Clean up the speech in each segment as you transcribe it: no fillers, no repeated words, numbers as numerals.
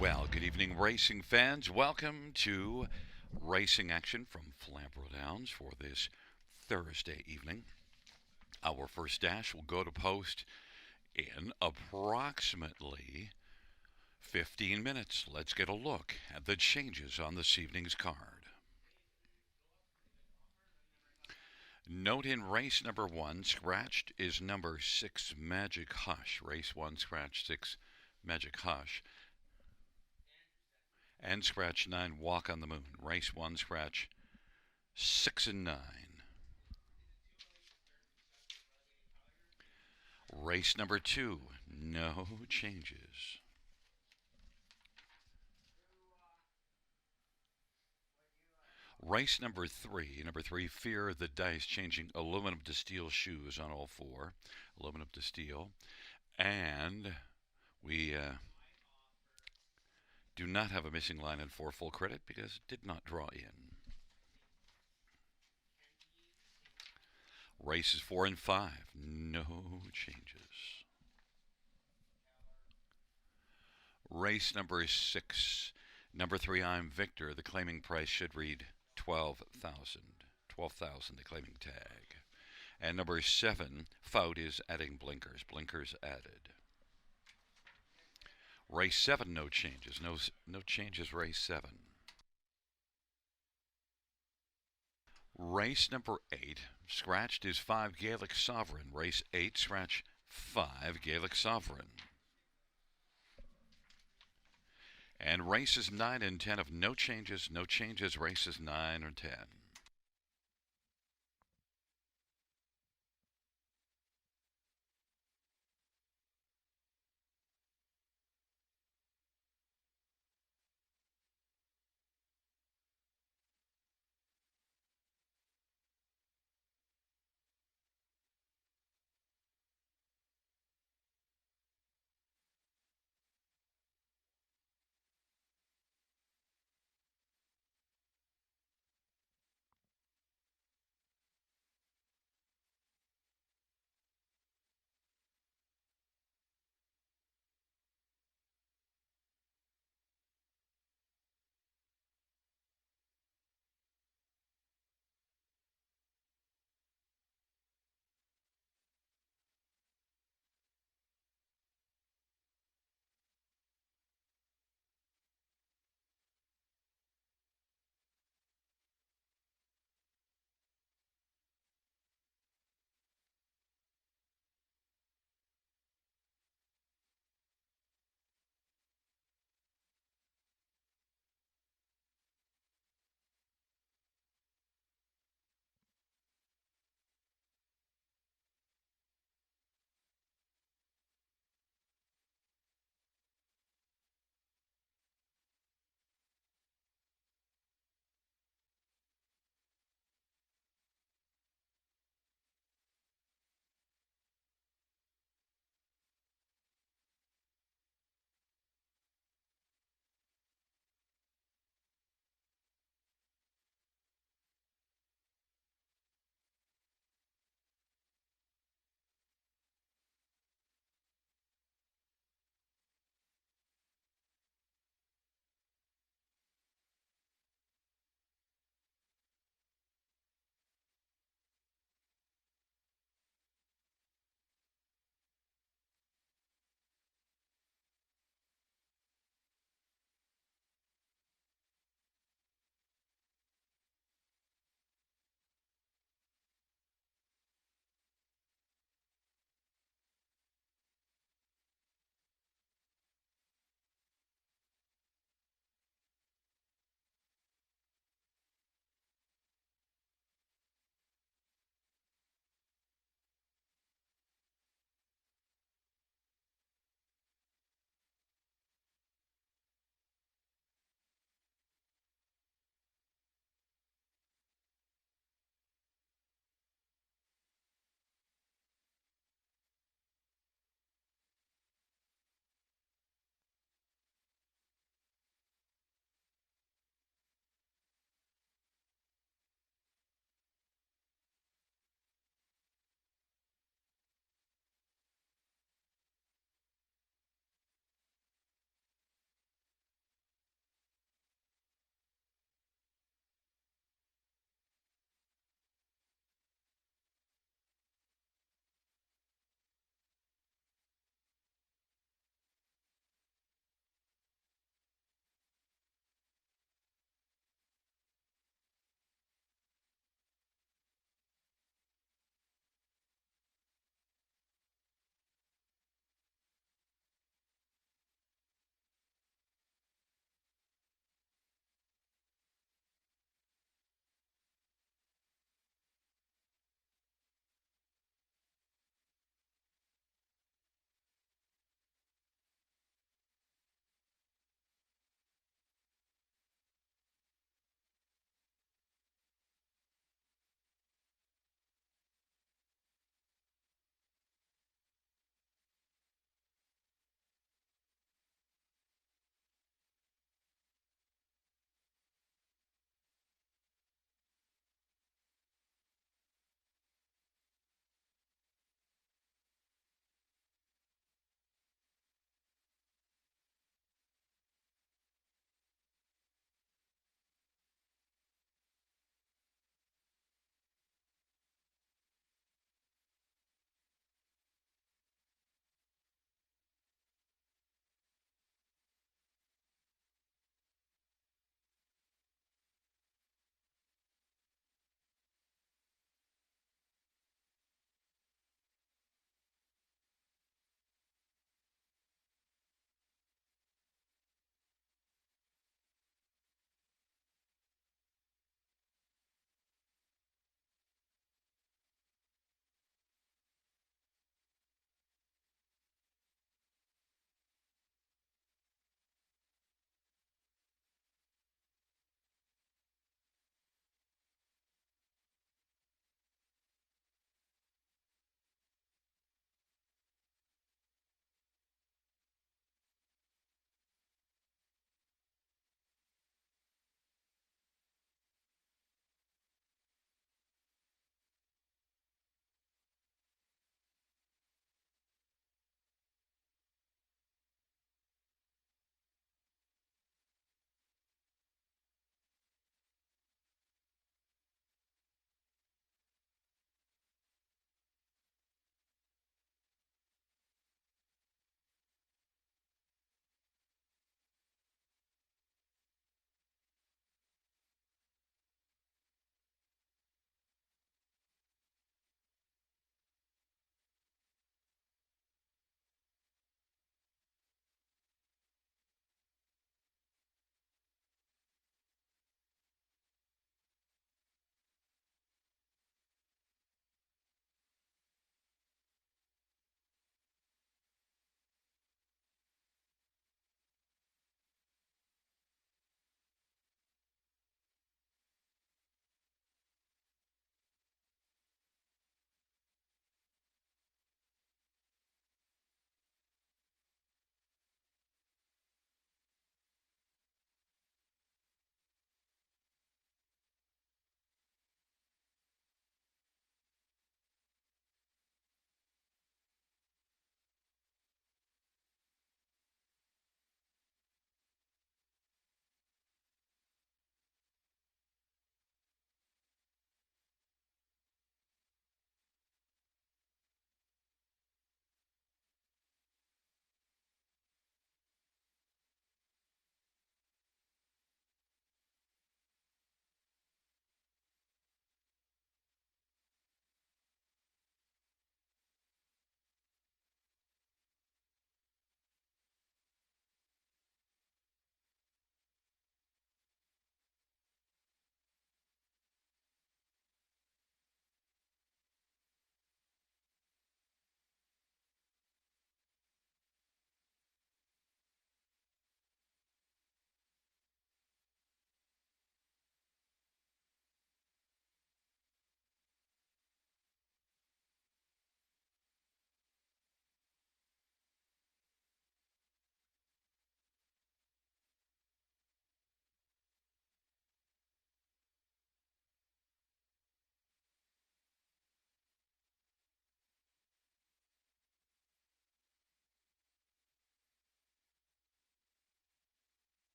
Well, good evening, racing fans. Welcome to Racing Action from Flamboro Downs for this Thursday evening. Our first dash will go to post in approximately 15 minutes. Let's get a look at the changes on this evening's card. Note in race number one, scratched is number 6, Magic Hush. Race 1, scratch 6, Magic Hush. And scratch 9, Walk on the Moon. Race 1, scratch 6 and 9. Race number 2, no changes. Race number 3, Fear the Dice, changing aluminum to steel shoes on all four. Aluminum to steel. And we do not have a missing line in 4 full credit because it did not draw in. Races 4 and 5, no changes. Race number 6, number 3, I'm Victor. The claiming price should read 12,000. 12,000, the claiming tag. And number 7, Faut is adding blinkers. Blinkers added. Race 7, no changes. No changes, race 7. Race number 8, scratched is 5, Gaelic Sovereign. Race 8, scratch 5, Gaelic Sovereign. And races 9 and 10 of no changes, races 9 or 10.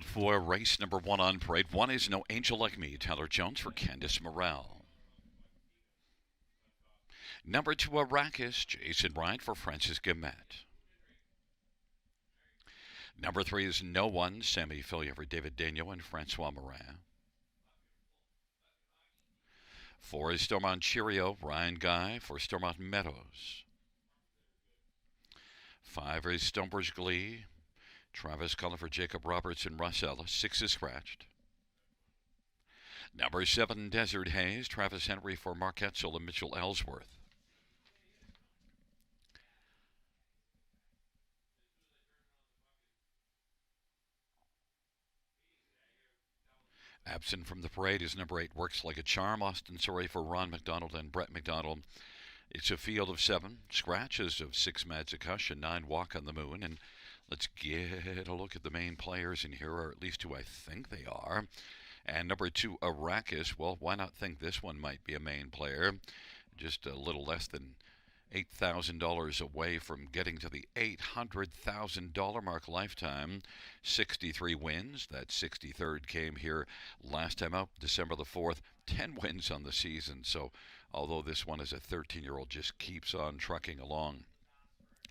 field for race number 1 on parade. One is No Angel Like Me, Tyler Jones for Candice Morrell. Number 2, Arrakis, Jason Wright for Francis Gamet. Number 3 is No One, Sammy Fillion for David Daniel and Francois Morin. 4 is Stormont Cheerio, Ryan Guy for Stormont Meadows. 5 is Stonebridge Glee, Travis Cullen for Jacob Roberts and Russ Ellis. 6 is scratched. Number 7, Desert Haze, Travis Henry for Mark Etzel and Mitchell Ellsworth. Absent from the parade is number 8, Works Like a Charm, Austin Surrey for Ron McDonald and Brett McDonald. It's a field of 7, scratches of 6, Magic Hush, and 9, Walk on the Moon. And let's get a look at the main players in here, or at least who I think they are. And number 2, Arrakis. Well, why not think this one might be a main player? Just a little less than $8,000 away from getting to the $800,000 mark lifetime. 63 wins. That 63rd came here last time out, December the 4th. 10 wins on the season. So although this one is a 13-year-old, just keeps on trucking along,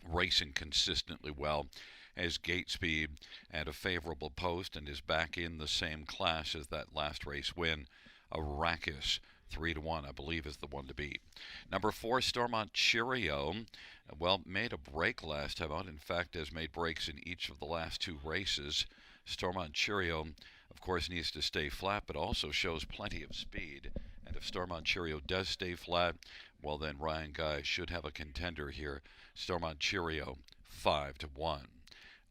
racing consistently well, has gate speed and a favorable post, and is back in the same class as that last race win. Arrakis, 3-1, I believe, is the one to beat. Number 4, Stormont Cheerio. Well, made a break last time out. In fact, has made breaks in each of the last 2 races. Stormont Cheerio, of course, needs to stay flat, but also shows plenty of speed. And if Stormont Cheerio does stay flat, well, then Ryan Guy should have a contender here. Stormont Cheerio, 5-1.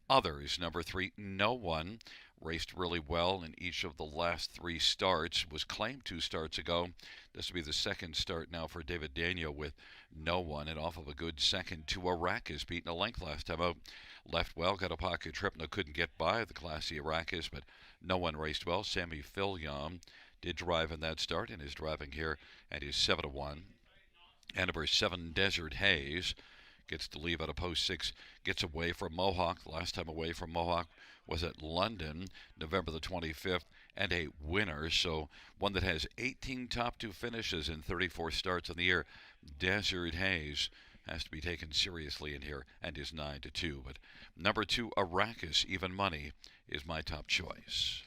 Others, number 3, No One, raced really well in each of the last 3 starts, was claimed 2 starts ago. This will be the second start now for David Daniel with No One, and off of a good second to Arrakis, beating a length last time out. Left well, got a pocket trip, and couldn't get by the classy Arrakis, but No One raced well. Sammy Fillion did drive in that start and is driving here and is 7-1. And number 7, Desert Haze, gets to leave out of post 6, gets away from Mohawk. The last time away from Mohawk was at London, November the 25th, and a winner. So one that has 18 top 2 finishes in 34 starts in the year. Desert Haze has to be taken seriously in here and is 9-2. But number 2, Arrakis, even money, is my top choice.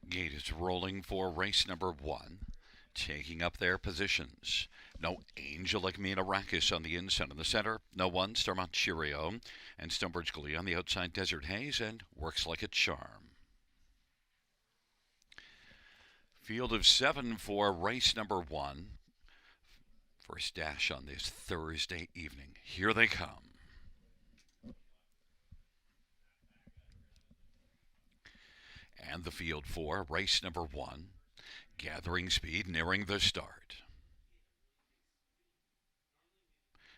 Gate is rolling for race number 1. Taking up their positions. No Angel Like Me and Arrakis on the inside. In the center, No One, Stormont Cheerio, and Stonebridge Glee on the outside, Desert Haze, and Works Like a Charm. Field of 7 for race number 1. First dash on this Thursday evening. Here they come. And the field for race number 1. Gathering speed, nearing the start.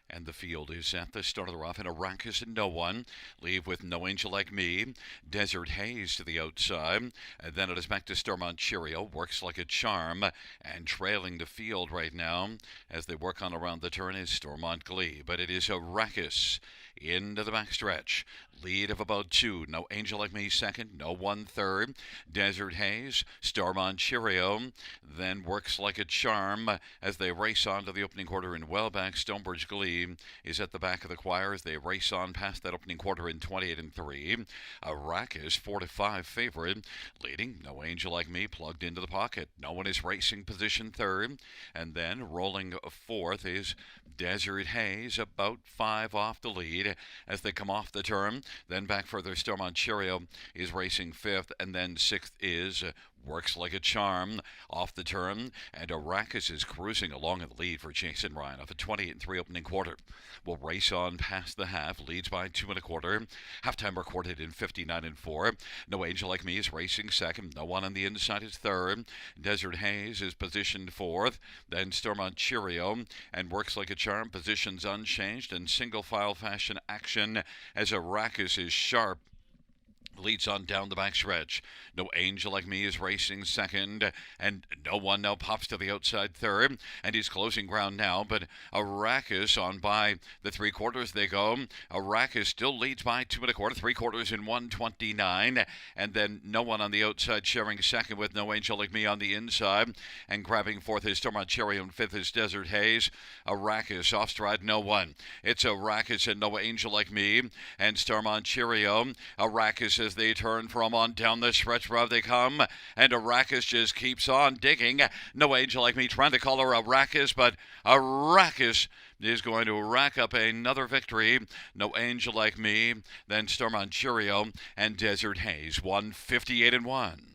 And the field is at the start of the rough, and Arrakis and No One leave with No Angel Like Me. Desert Haze to the outside, and then it is back to Stormont Cheerio. Works like a charm, and trailing the field right now as they work on around the turn is Stormont Glee. But it is Arrakis into the backstretch. Lead of about 2. No Angel Like Me second. No One third. Desert Haze, Stormont Cheerio, then Works Like a Charm as they race on to the opening quarter in well back. Stonebridge Glee is at the back of the choir as they race on past that opening quarter in 28 and 3. Arrakis 4 to 5 favorite, leading No Angel Like Me plugged into the pocket. No One is racing position third, and then rolling fourth is Desert Haze, about 5 off the lead as they come off the turn. Then back further, Stormont Cheerio is racing fifth, and then sixth is Works Like a Charm off the turn, and Arrakis is cruising along in the lead for Jason Ryan off a 28 and 3 opening quarter. Will race on past the half, leads by 2 1/4. Halftime recorded in 59 and 4. No Angel Like Me is racing second. No One on the inside is third. Desert Haze is positioned fourth. Then Stormont Cheerio and Works Like a Charm positions unchanged, and single file fashion action as Arrakis is sharp. Leads on down the backstretch. No Angel Like Me is racing second, and No One now pops to the outside third, and he's closing ground now, but Arrakis on by the 3/4 they go. Arrakis still leads by 2 1/4, 3/4 in 1:29, and then No One on the outside sharing second with No Angel Like Me on the inside, and grabbing fourth is Stormont Cherry, and fifth is Desert Haze. Arrakis off stride No One. It's Arrakis and No Angel Like Me, and Stormont Cheerio. Arrakis as they turn from on down the stretch road they come, and Arrakis just keeps on digging. No Angel Like Me trying to call her Arrakis, but Arrakis is going to rack up another victory. No Angel Like Me, then Stormont Cheerio and Desert Haze, 158 and 1.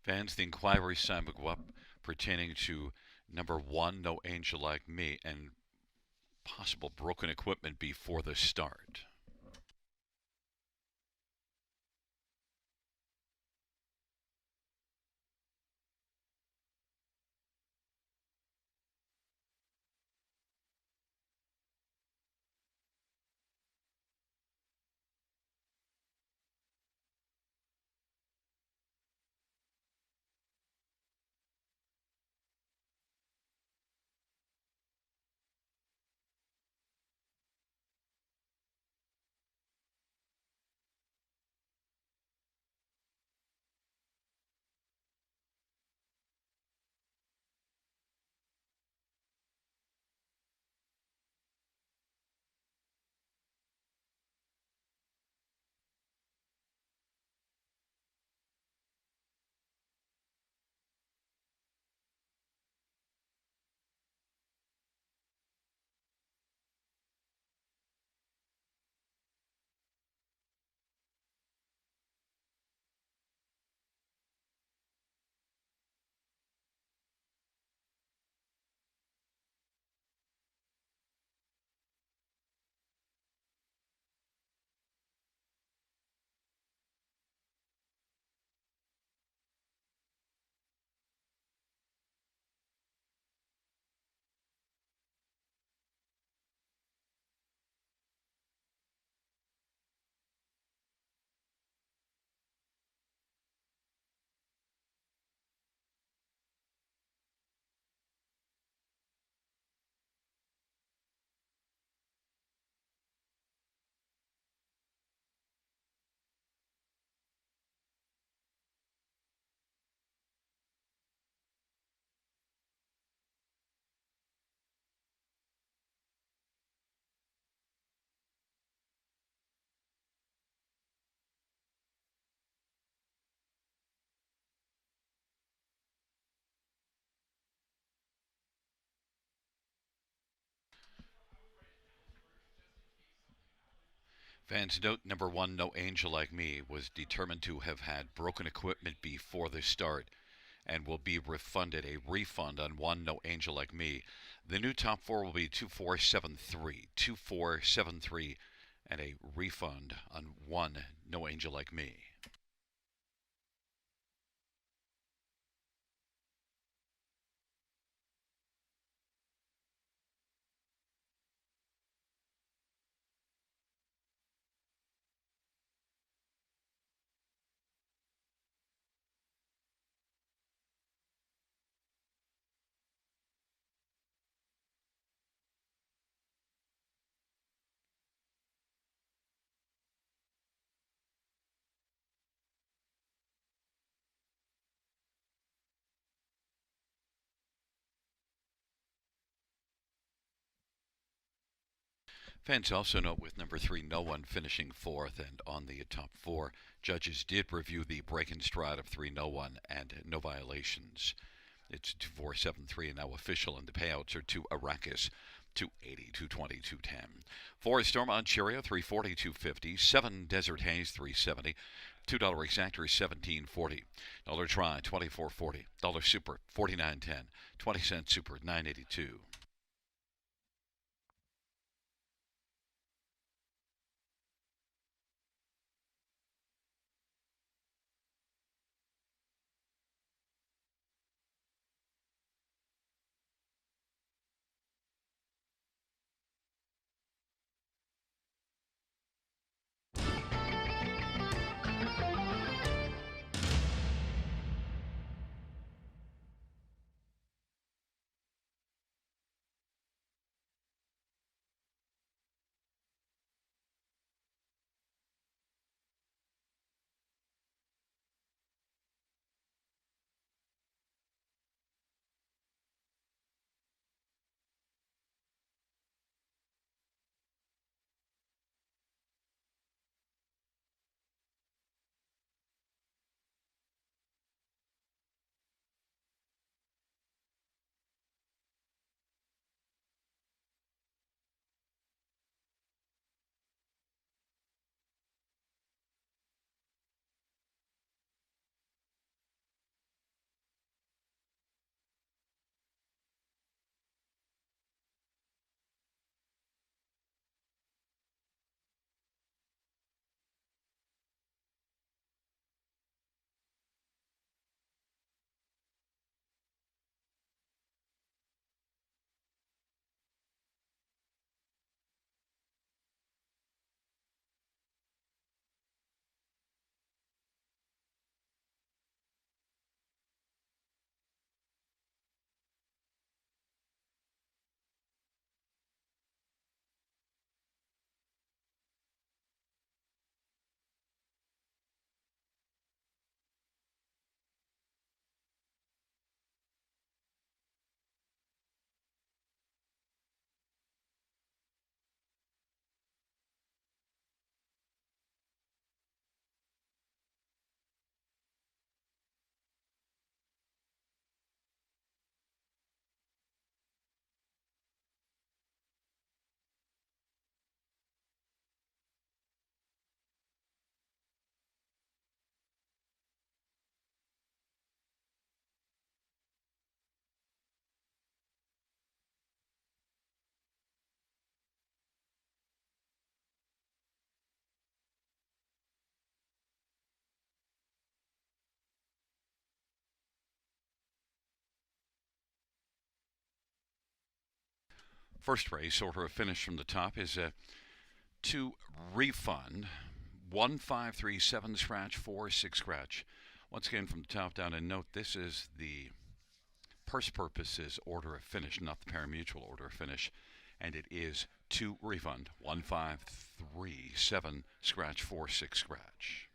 Fans, the inquiry sign will go up pertaining to number one, No Angel Like Me, and possible broken equipment before the start. Fans, note number one, No Angel Like Me, was determined to have had broken equipment before the start and will be refunded a refund on one No Angel Like Me. The new top four will be 2473, 2473, and a refund on one No Angel Like Me. Fans also note with number three, No One finishing fourth, and on the top four, judges did review the break and stride of three, No One, and no violations. It's 2473 and now official, and the payouts are to Arrakis, 280, 220, 210. Four Stormont Cheerio, 340, 250. Seven Desert Haze, 370. $2 exactor, 1740. Dollar Try, 2440. Dollar Super, 49.10. 20-cent Super, 982. First race, order of finish from the top, is to refund 1537 scratch 46 scratch. Once again, from the top down, and note this is the purse purposes order of finish, not the parimutuel order of finish, and it is to refund 1537 scratch 46 scratch.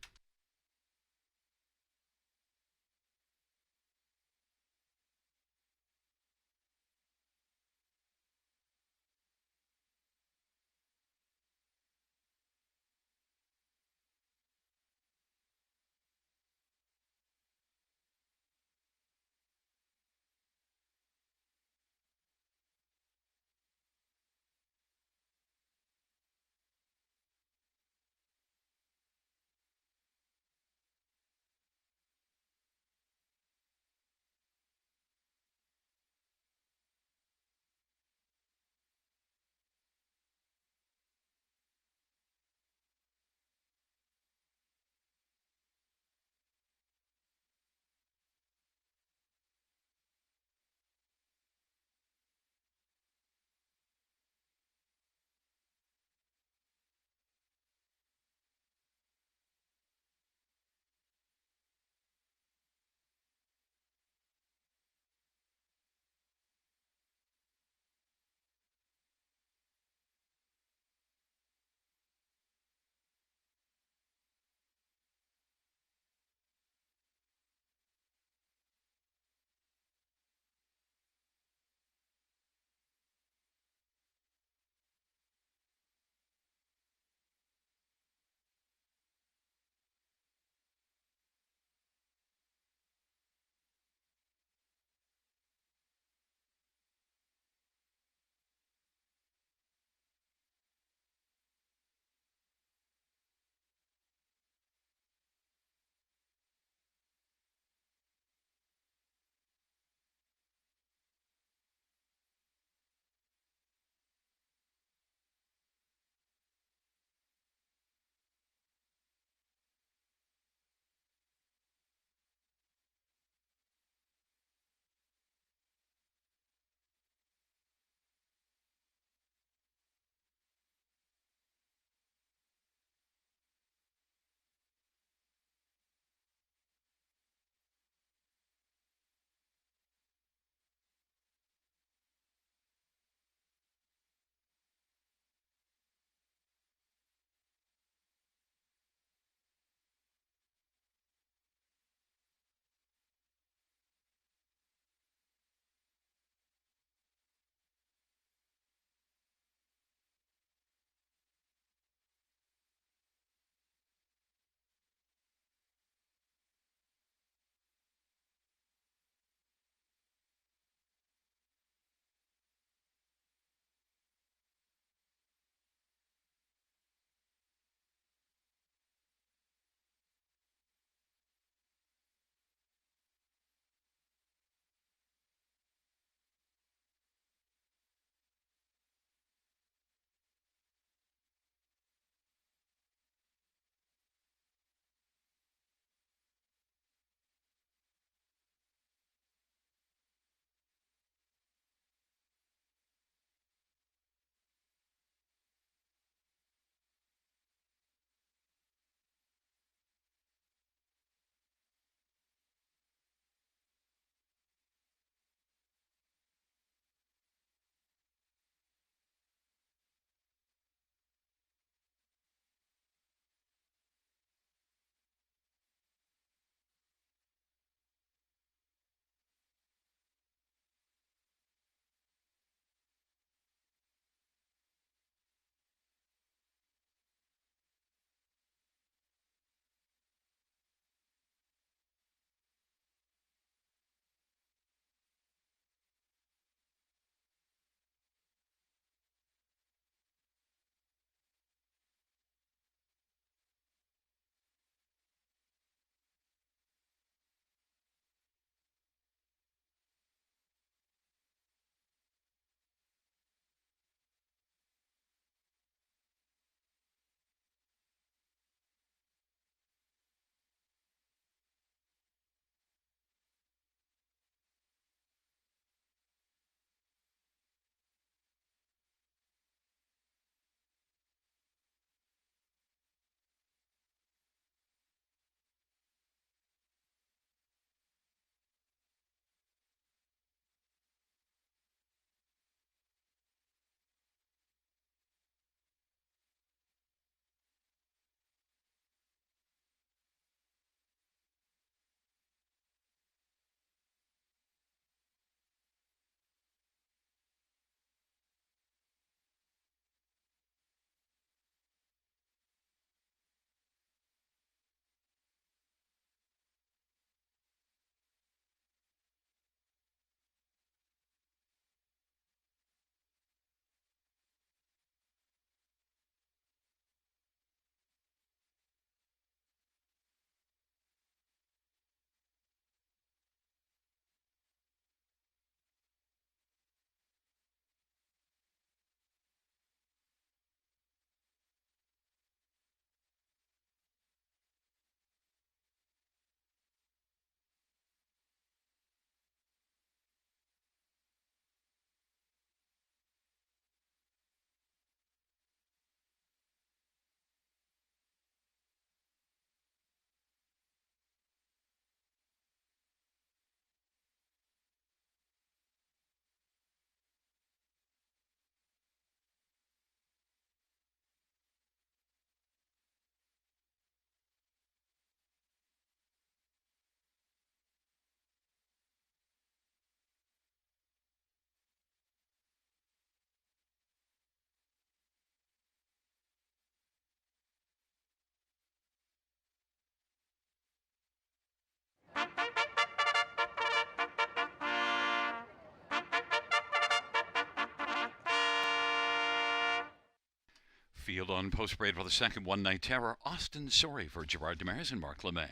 Field on post parade for the second one night terror. Austin Sorry for Gerard Demers and Mark LeMay.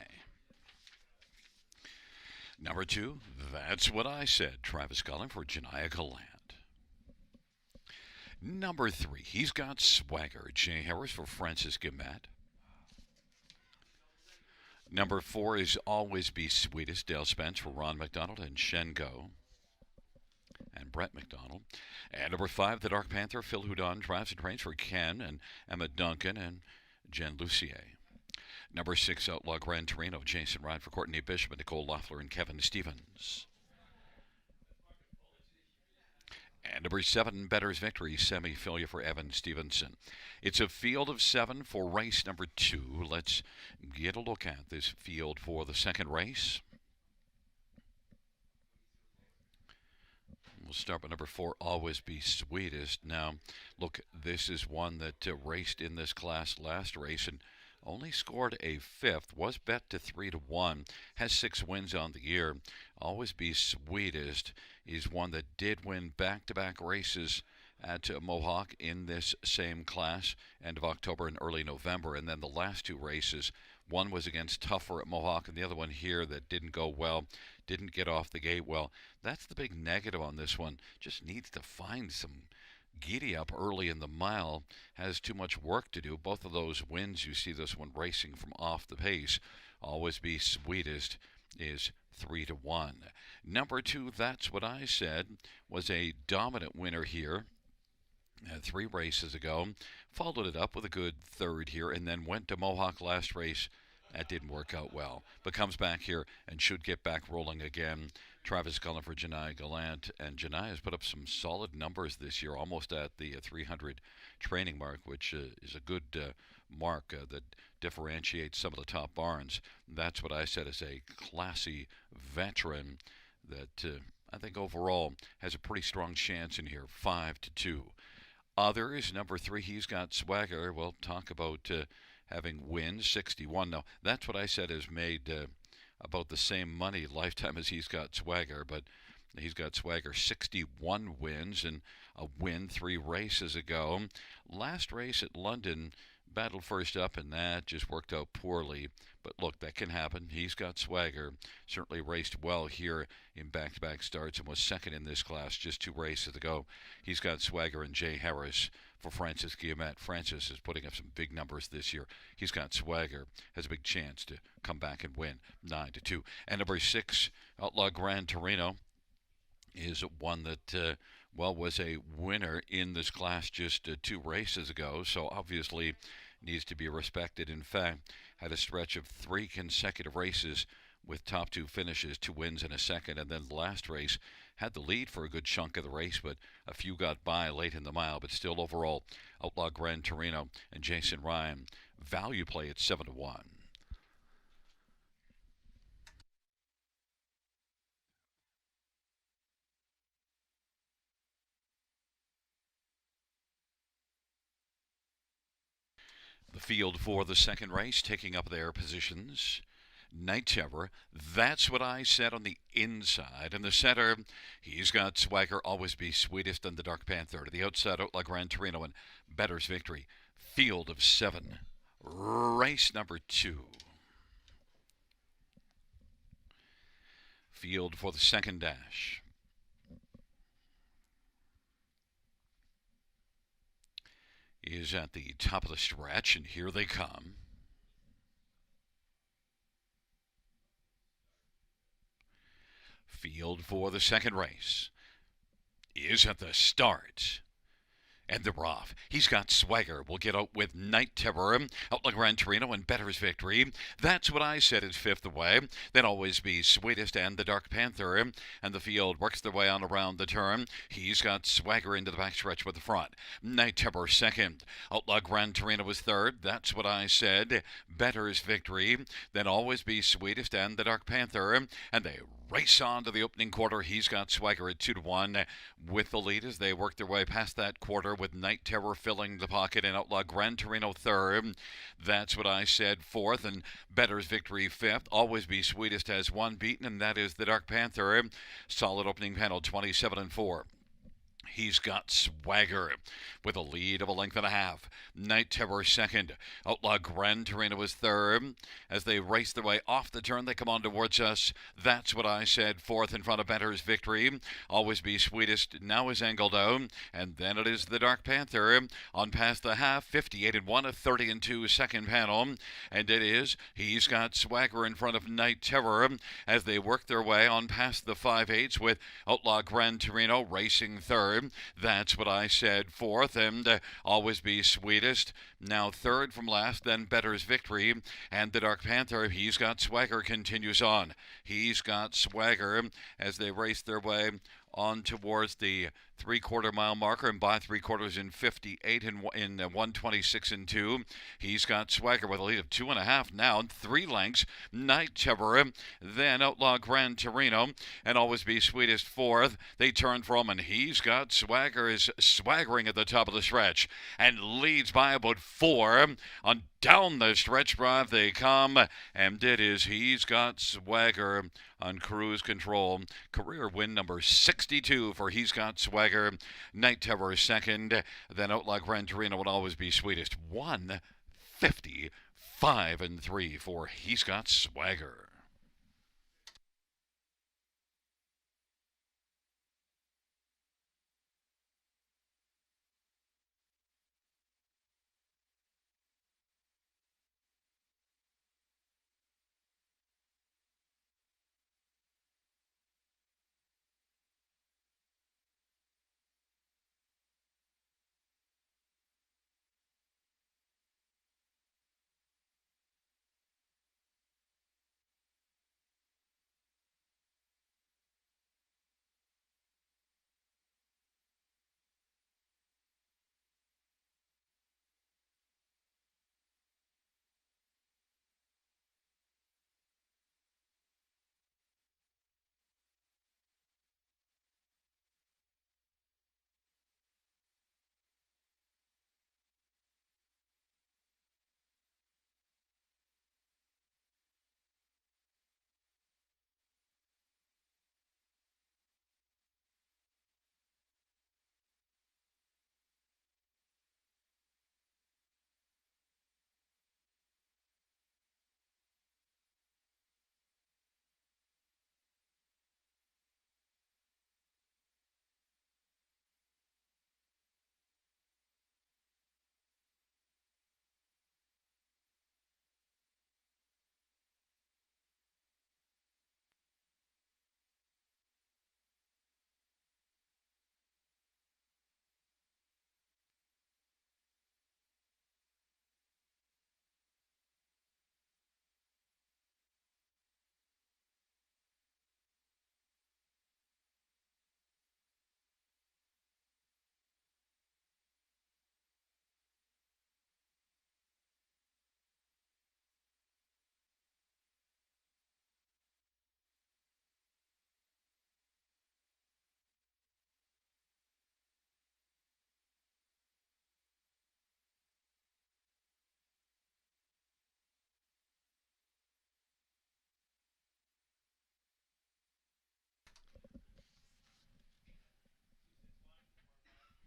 Number 2, That's What I Said. Travis Cullen for Janiyah Gallant. Number 3, He's Got Swagger. Jay Harris for Francis Gimet. Number 4 is Always Be Sweetest. Dale Spence for Ron McDonald and Shen Go. And Brett McDonald. And number 5, The Dark Panther, Phil Houdon, drives and trains for Ken and Emma Duncan and Jen Lucier. Number 6, Outlaw Gran Torino, Jason Ryan for Courtney Bishop and Nicole Loeffler and Kevin Stevens. And number 7, Better's Victory, Semi-Filia for Evan Stevenson. It's a field of 7 for race number 2. Let's get a look at this field for the second race. We'll start with number 4, Always Be Sweetest. Now, look, this is one that raced in this class last race and only scored a 5th, was bet to 3-1, has 6 wins on the year. Always Be Sweetest is one that did win back-to-back races at Mohawk in this same class, end of October and early November. And then the last 2 races, one was against Tougher at Mohawk and the other one here that didn't go well, didn't get off the gate well. That's the big negative on this one. Just needs to find some giddy up early in the mile, has too much work to do. Both of those wins, you see this one racing from off the pace. Always Be Sweetest is 3-1. Number 2, That's What I Said, was a dominant winner here 3 races ago. Followed it up with a good 3rd here and then went to Mohawk last race. That didn't work out well, but comes back here and should get back rolling again. Travis Cullen for Janiyah Gallant, and Janiyah has put up some solid numbers this year, almost at the 300 training mark, which is a good mark that differentiates some of the top barns. That's What I Said is a classy veteran that I think overall has a pretty strong chance in here, 5-2. Others, number 3, He's Got Swagger. We'll talk about having wins, 61. Now, That's What I Said has made about the same money lifetime as He's Got Swagger, but He's Got Swagger 61 wins and a win 3 races ago. Last race at London, battled first up, and that just worked out poorly. But look, that can happen. He's Got Swagger certainly raced well here in back-to-back starts and was second in this class just 2 races ago. He's Got Swagger and Jay Harris for Francis Guillemette. Francis is putting up some big numbers this year. He's Got Swagger has a big chance to come back and win 9-2. And number 6, Outlaw Gran Torino, is one that was a winner in this class just 2 races ago, so obviously needs to be respected. In fact, had a stretch of 3 consecutive races with top 2 finishes, 2 wins and a second, and then the last race had the lead for a good chunk of the race, but a few got by late in the mile. But still, overall, Outlaw Gran Torino and Jason Ryan, value play at 7-1. The field for the second race, taking up their positions. Night Terror, That's What I Said on the inside. In the center, He's Got Swagger, Always Be Sweetest, and the Dark Panther. To the outside, Outlaw Gran Torino and Better's Victory. Field of 7. Race number 2. Field for the second dash. Is at the top of the stretch, and here they come. Field for the second race is at the start. And they're off. He's Got Swagger. We'll get out with Night Terror, Outlaw Gran Torino, and Better's Victory. That's What I Said is 5th away. Then Always Be Sweetest and the Dark Panther. And the field works their way on around the turn. He's Got Swagger into the backstretch with the front. Night Terror 2nd. Outlaw Gran Torino was 3rd. That's What I Said. Better's Victory. Then Always Be Sweetest and the Dark Panther. And they race on to the opening quarter. He's Got Swagger at 2-1 with the lead as they work their way past that quarter, with Night Terror filling the pocket and Outlaw Gran Torino 3rd. That's What I Said 4th, and Better's Victory 5th. Always Be Sweetest has 1 beaten, and that is the Dark Panther. Solid opening panel, 27-4. He's got swagger with a lead of a length and a half. Night Terror second. Outlaw Gran Torino is third. As they race their way off the turn, they come on towards us. That's what I said. Fourth in front of Benter's Victory. Always Be Sweetest now is angled out. And then it is the Dark Panther on past the half. 58 and 1, a 30 and 2 second panel. And it is He's Got Swagger in front of Night Terror as they work their way on past the 5/8 with Outlaw Gran Torino racing third. That's what I said fourth, and Always Be Sweetest now third from last, then Better's Victory, and the Dark Panther, He's Got Swagger, continues on. He's Got Swagger as they race their way on towards the 3/4 mile marker, and by 3/4 in 58 and in 126 and 2. He's Got Swagger with a lead of 2.5 now, 3 lengths. Night Terror, then Outlaw Gran Torino, and Always Be Sweetest fourth. They turn from, and He's Got Swagger is swaggering at the top of the stretch and leads by about 4. On down the stretch drive they come, and it is He's Got Swagger on cruise control. Career win number 62 for He's Got Swagger. Night Terror second, then Outlaw Gran Torino would Always Be Sweetest. 155 and 3 for He's Got Swagger.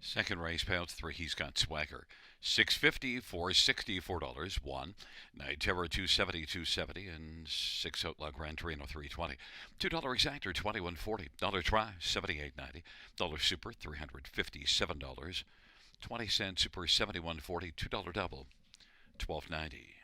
Second race payouts 3. He's Got Swagger. 650 for $64. 1. Night Terror 270, 270, and 6 Outlaw Gran Torino 320. $2 exactor 21.40. Dollar try 78.90. Dollar super $357. 20-cent super 71.40. $2 double 12.90.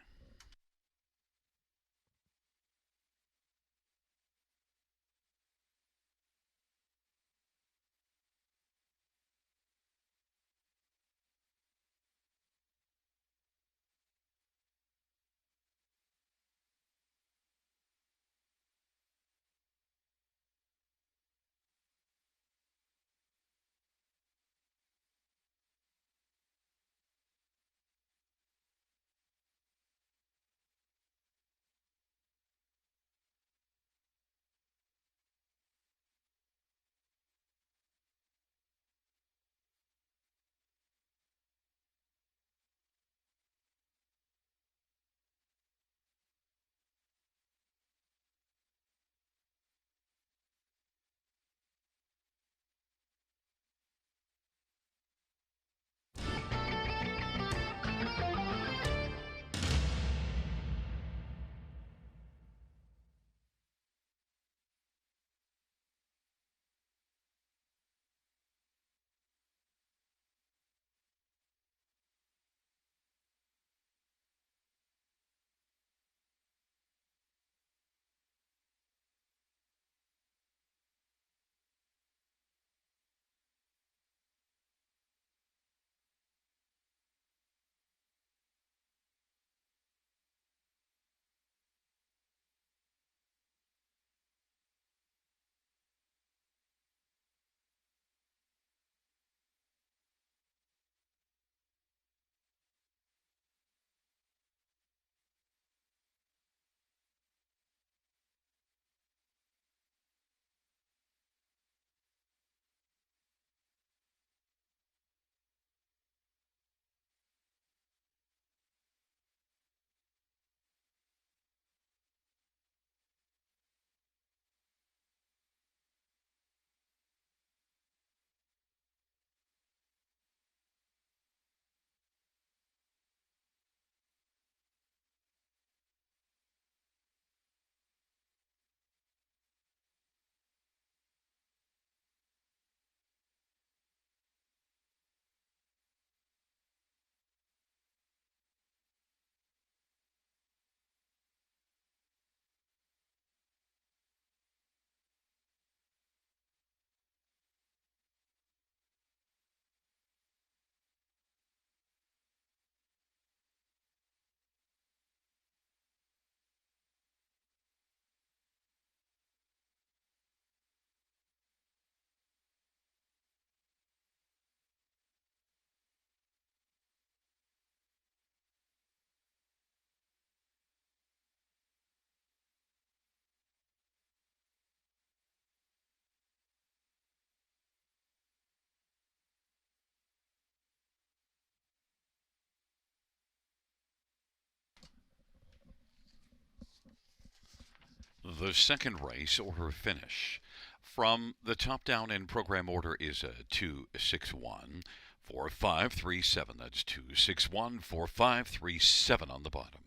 The second race order of finish from the top down in program order is a 261 4537. That's 261 4537 on the bottom.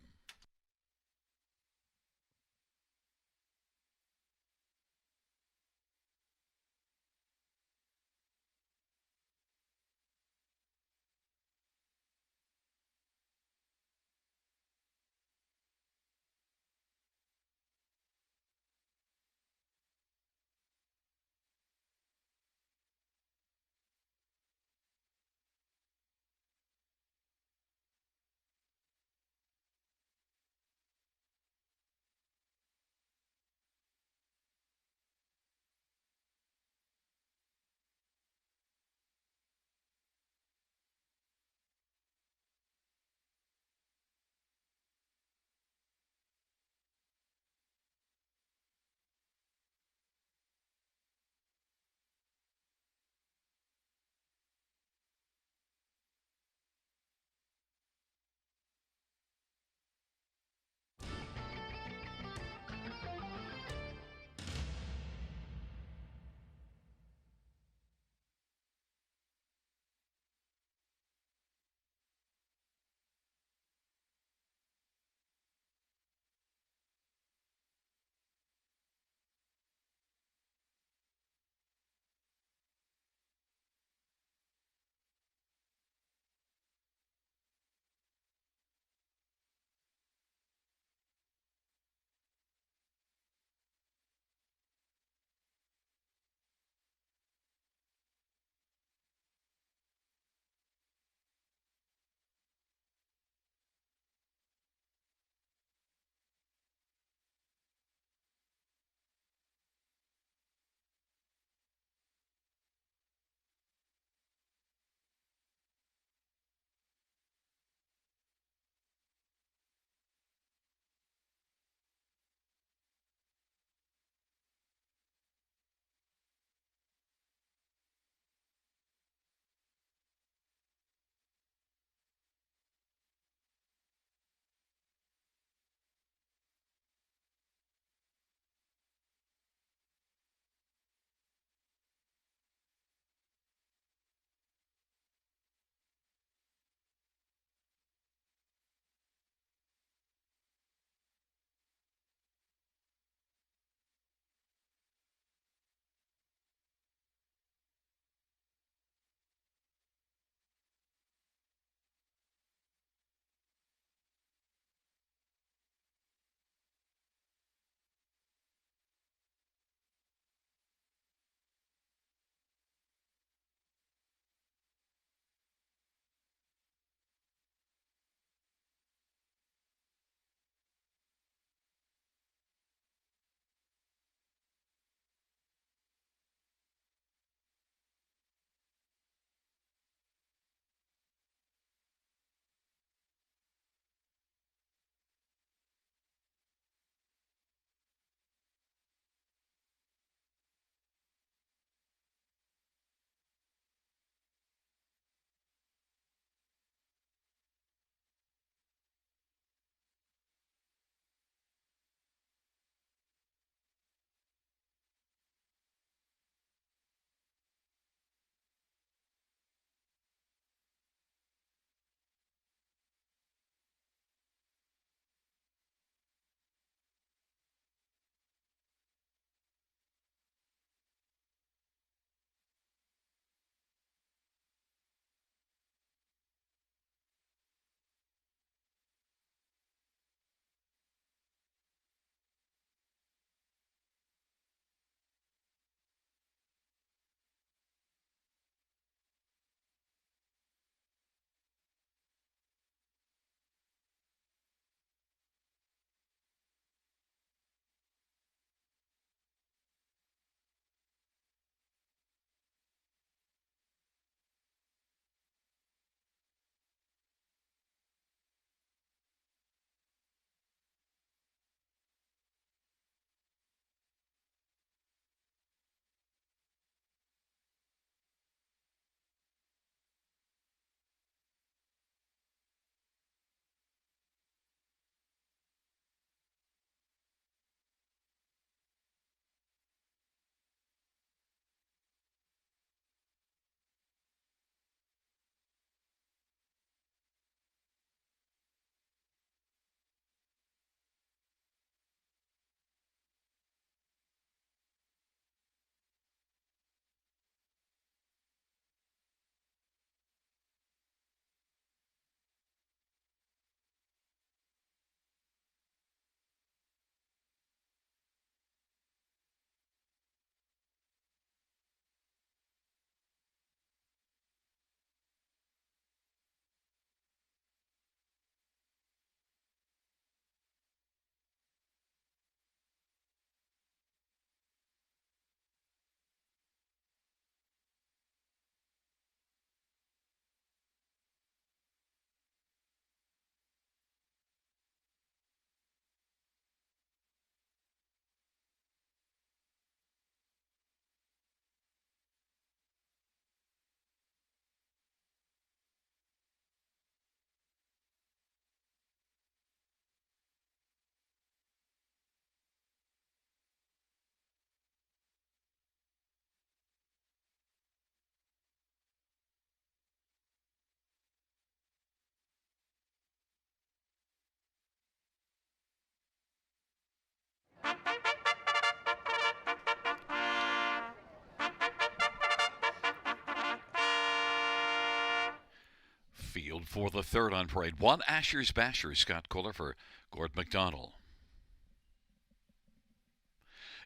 Field for the third on parade. 1 Asher's Basher, Scott Kohler for Gord McDonald.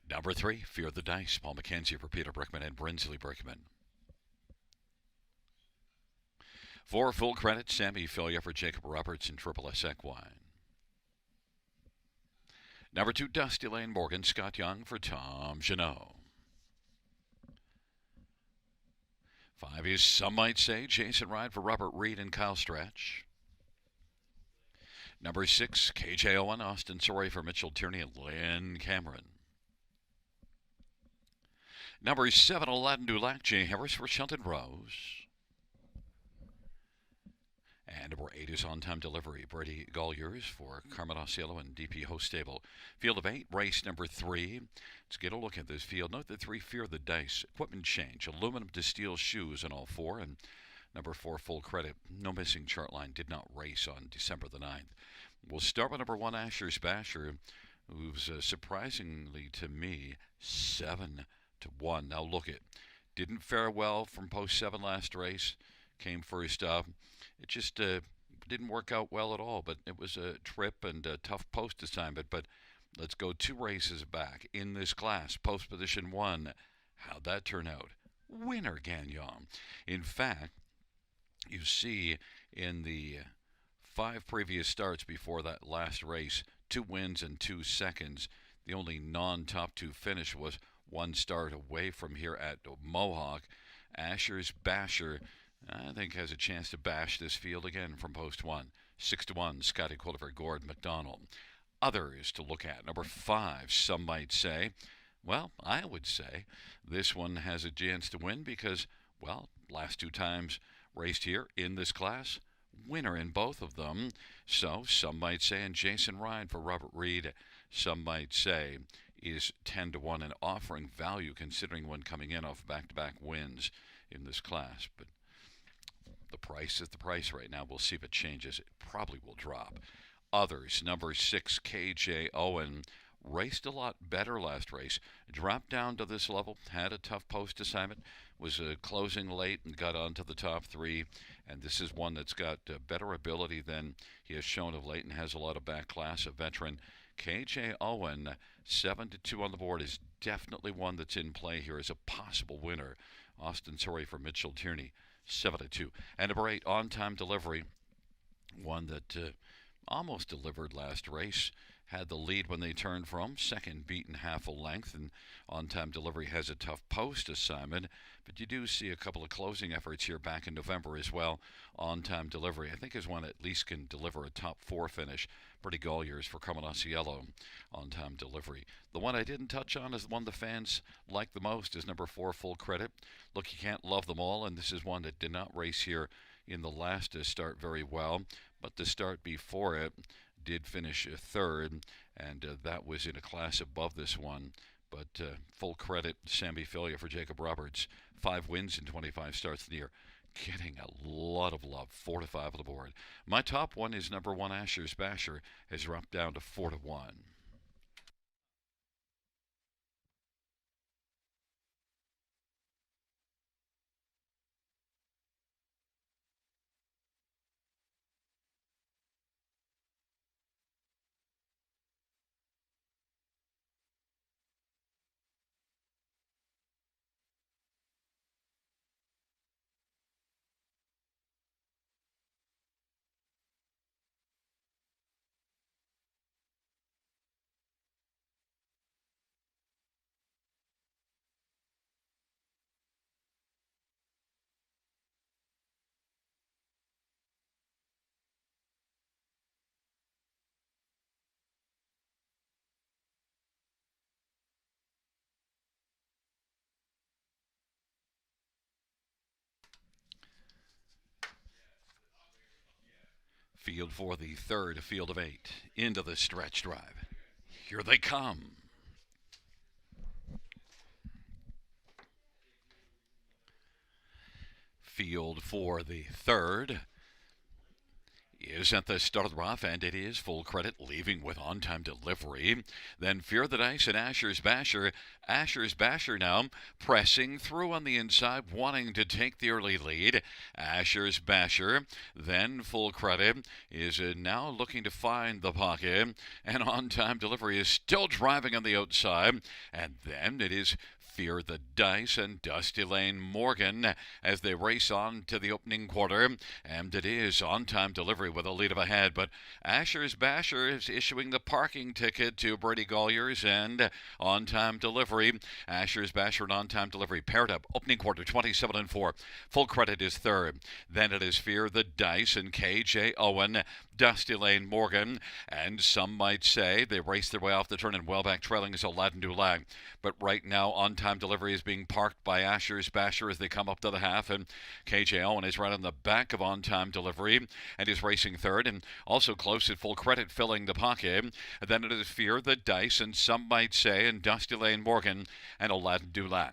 Number 3, Fear the Dice, Paul McKenzie for Peter Brickman and Brinsley Brickman. 4 Full Credit, Sammy Filia for Jacob Roberts and Triple S Equine. Number 2, Dusty Lane Morgan, Scott Young for Tom Janot. 5 is Some Might Say, Jason Ride for Robert Reed and Kyle Stretch. Number 6, KJ Owen, Austin Sorey for Mitchell Tierney and Lynn Cameron. Number 7, Aladdin Dulac, Jay Harris for Shelton Rose. And number 8 is On Time Delivery, Brady Golliers for Carmen Osceola and DP Host Stable. Field of 8, race number 3. Let's get a look at this field. Note that 3, Fear the Dice, equipment change, aluminum to steel shoes in all 4. And number 4, Full Credit, no missing chart line, did not race on December the 9th. We'll start with number 1, Asher's Basher, who's surprisingly to me 7-1. Now look it, didn't fare well from post 7 last race, came first up. It just didn't work out well at all, but it was a trip and a tough post assignment. But let's go 2 races back in this class. Post position 1, how'd that turn out? Winner Gagnon. In fact, you see in the 5 previous starts before that last race, 2 wins and 2 seconds. The only non-top 2 finish was 1 start away from here at Mohawk. Asher's Basher, I think, has a chance to bash this field again from post 1. 6-1, Scotty Kohler for Gord McDonald. Others to look at. Number 5, Some Might Say. Well, I would say this one has a chance to win because, well, last 2 times raced here in this class, winner in both of them. So, Some Might Say, and Jason Ryan for Robert Reed, Some Might Say, is 10-1 and offering value considering when coming in off back-to-back wins in this class. But the price is the price right now. We'll see if it changes. It probably will drop. Others, number 6, KJ Owen, raced a lot better last race. Dropped down to this level, had a tough post assignment, was closing late and got onto the top 3. And this is one that's got better ability than he has shown of late and has a lot of back class. A veteran, KJ Owen, 7-2 on the board, is definitely one that's in play here as a possible winner. Austin Sorey for Mitchell Tierney, 7-2. And number 8, On Time Delivery, one that almost delivered last race. Had the lead when they turned from second, beaten half a length, and On Time Delivery has a tough post assignment. But you do see a couple of closing efforts here back in November as well. On Time Delivery, I think, is one at least can deliver a top 4 finish. Pretty Golliers for Carmen Osceola, On Time Delivery. The one I didn't touch on is the one the fans like the most is number 4, Full Credit. Look, you can't love them all, and this is one that did not race here in the last start very well. But the start before it did finish 3rd, and that was in a class above this one. But Full Credit, Sammy Filia for Jacob Roberts, 5 wins in 25 starts in the year. Getting a lot of love, 4-5 on the board. My top one is number 1, Asher's Basher, has dropped down to 4-1. Field for the third, field of 8, into the stretch drive. Here they come. Field for the third is at the start of the rough, and it is full credit, leaving with on-time delivery. Then Fear the Dice and Asher's Basher. Asher's Basher now pressing through on the inside, wanting to take the early lead. Asher's Basher, then full credit, is now looking to find the pocket, and on-time delivery is still driving on the outside. And then it is Fear the Dice and Dusty Lane Morgan as they race on to the opening quarter. And it is on-time delivery with a lead of ahead. But Asher's Basher is issuing the parking ticket to Brady Golliers and on-time delivery. Asher's Basher and on-time delivery paired up. Opening quarter 27 and 4. Full credit is third. Then it is Fear the Dice and KJ Owen. Dusty Lane Morgan, and some might say they raced their way off the turn and well back trailing is Aladdin Dulag. But right now, on-time delivery is being parked by Asher's Basher as they come up to the half, and KJ Owen is right on the back of on-time delivery and is racing third, and also close at full credit filling the pocket. And then it is Fear the Dice, and some might say, and Dusty Lane Morgan and Aladdin Dulag.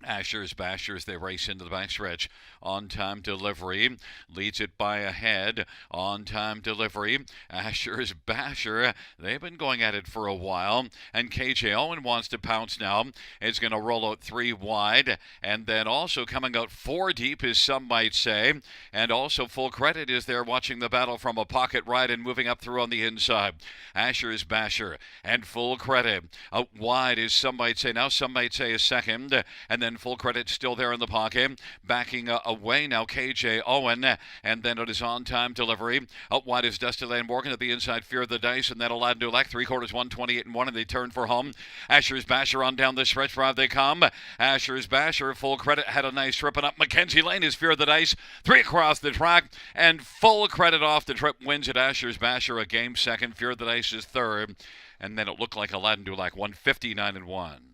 Asher's Bashers, they race into the backstretch. On-time delivery leads it by a head. On-time delivery. Asher's Basher, they've been going at it for a while. And KJ Owen wants to pounce now. It's going to roll out 3 wide. And then also coming out 4 deep, as some might say. And also full credit is there watching the battle from a pocket ride and moving up through on the inside. Asher's Basher and full credit. Out wide, as some might say. Now some might say a second. And then full credit still there in the pocket. Backing away now, KJ Owen. And then it is on-time delivery. Out wide is Dusty Lane Morgan at the inside. Fear the Dice. And then Aladdin Dulac. 3/4, 128 and 1. And they turn for home. Asher's Basher on down the stretch drive they come. Asher's Basher, full credit, had a nice trip. And up Mackenzie Lane is Fear the Dice. 3 across the track. And full credit off the trip wins at Asher's Basher. A game second. Fear the Dice is third. And then it looked like Aladdin Dulac 159 and 1.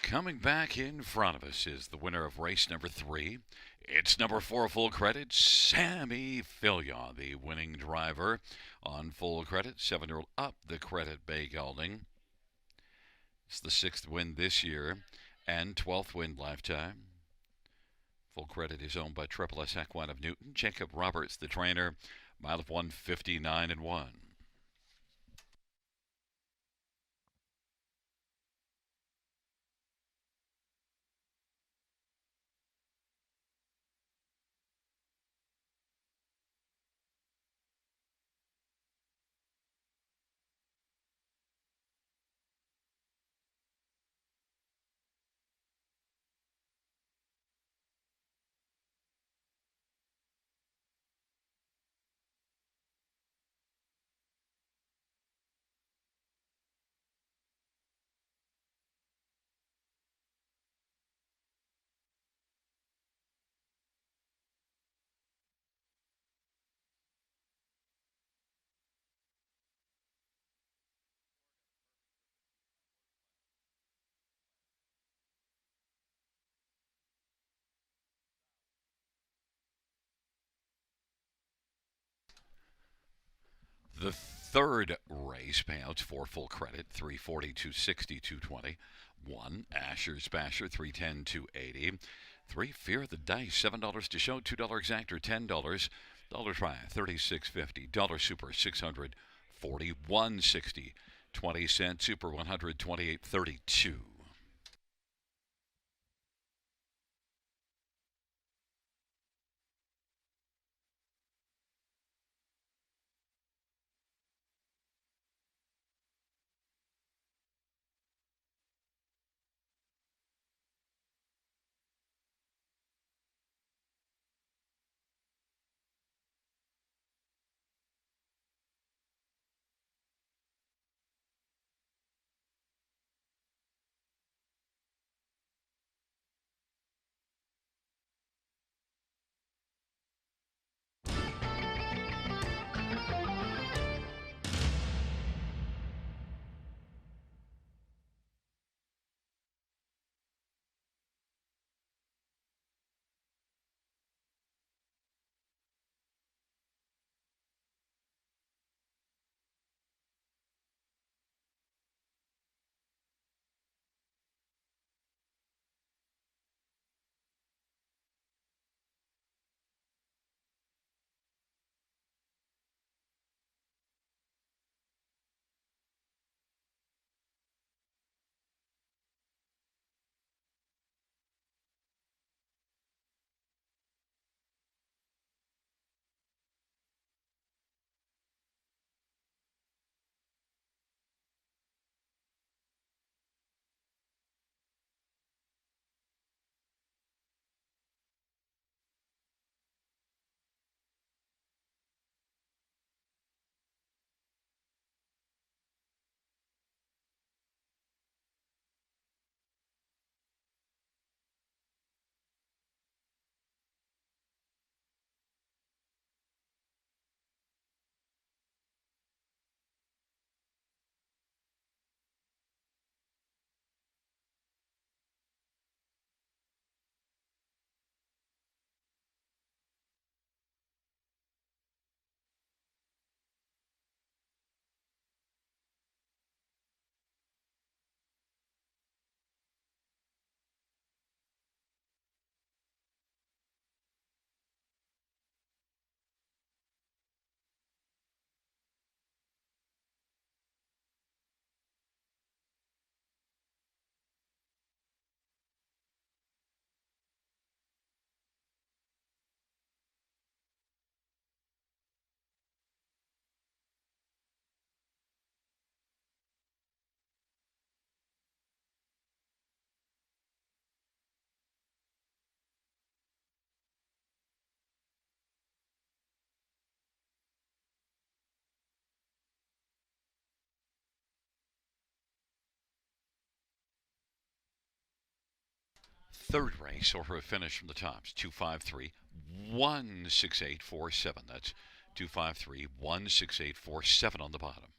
Coming back in front of us is the winner of race number 3. It's number 4, full credit, Sammy Fillion, the winning driver on full credit. 7-year-old up the credit Bay Gelding. It's the 6th win this year and 12th win lifetime. Full credit is owned by Triple S Equine of Newton. Jacob Roberts, the trainer, mile of 159 and 1. The third race payouts for full credit 340, 260, 220. 1 Asher's Basher 310, 280. 3 Fear the Dice $7 to show, $2 exactor, $10. Dollar try 36.50. Dollar Super 600, 41.60. 20-cent Super 128.32. third race or her finish from the tops. 253 16847. That's 253 16847 on the bottom.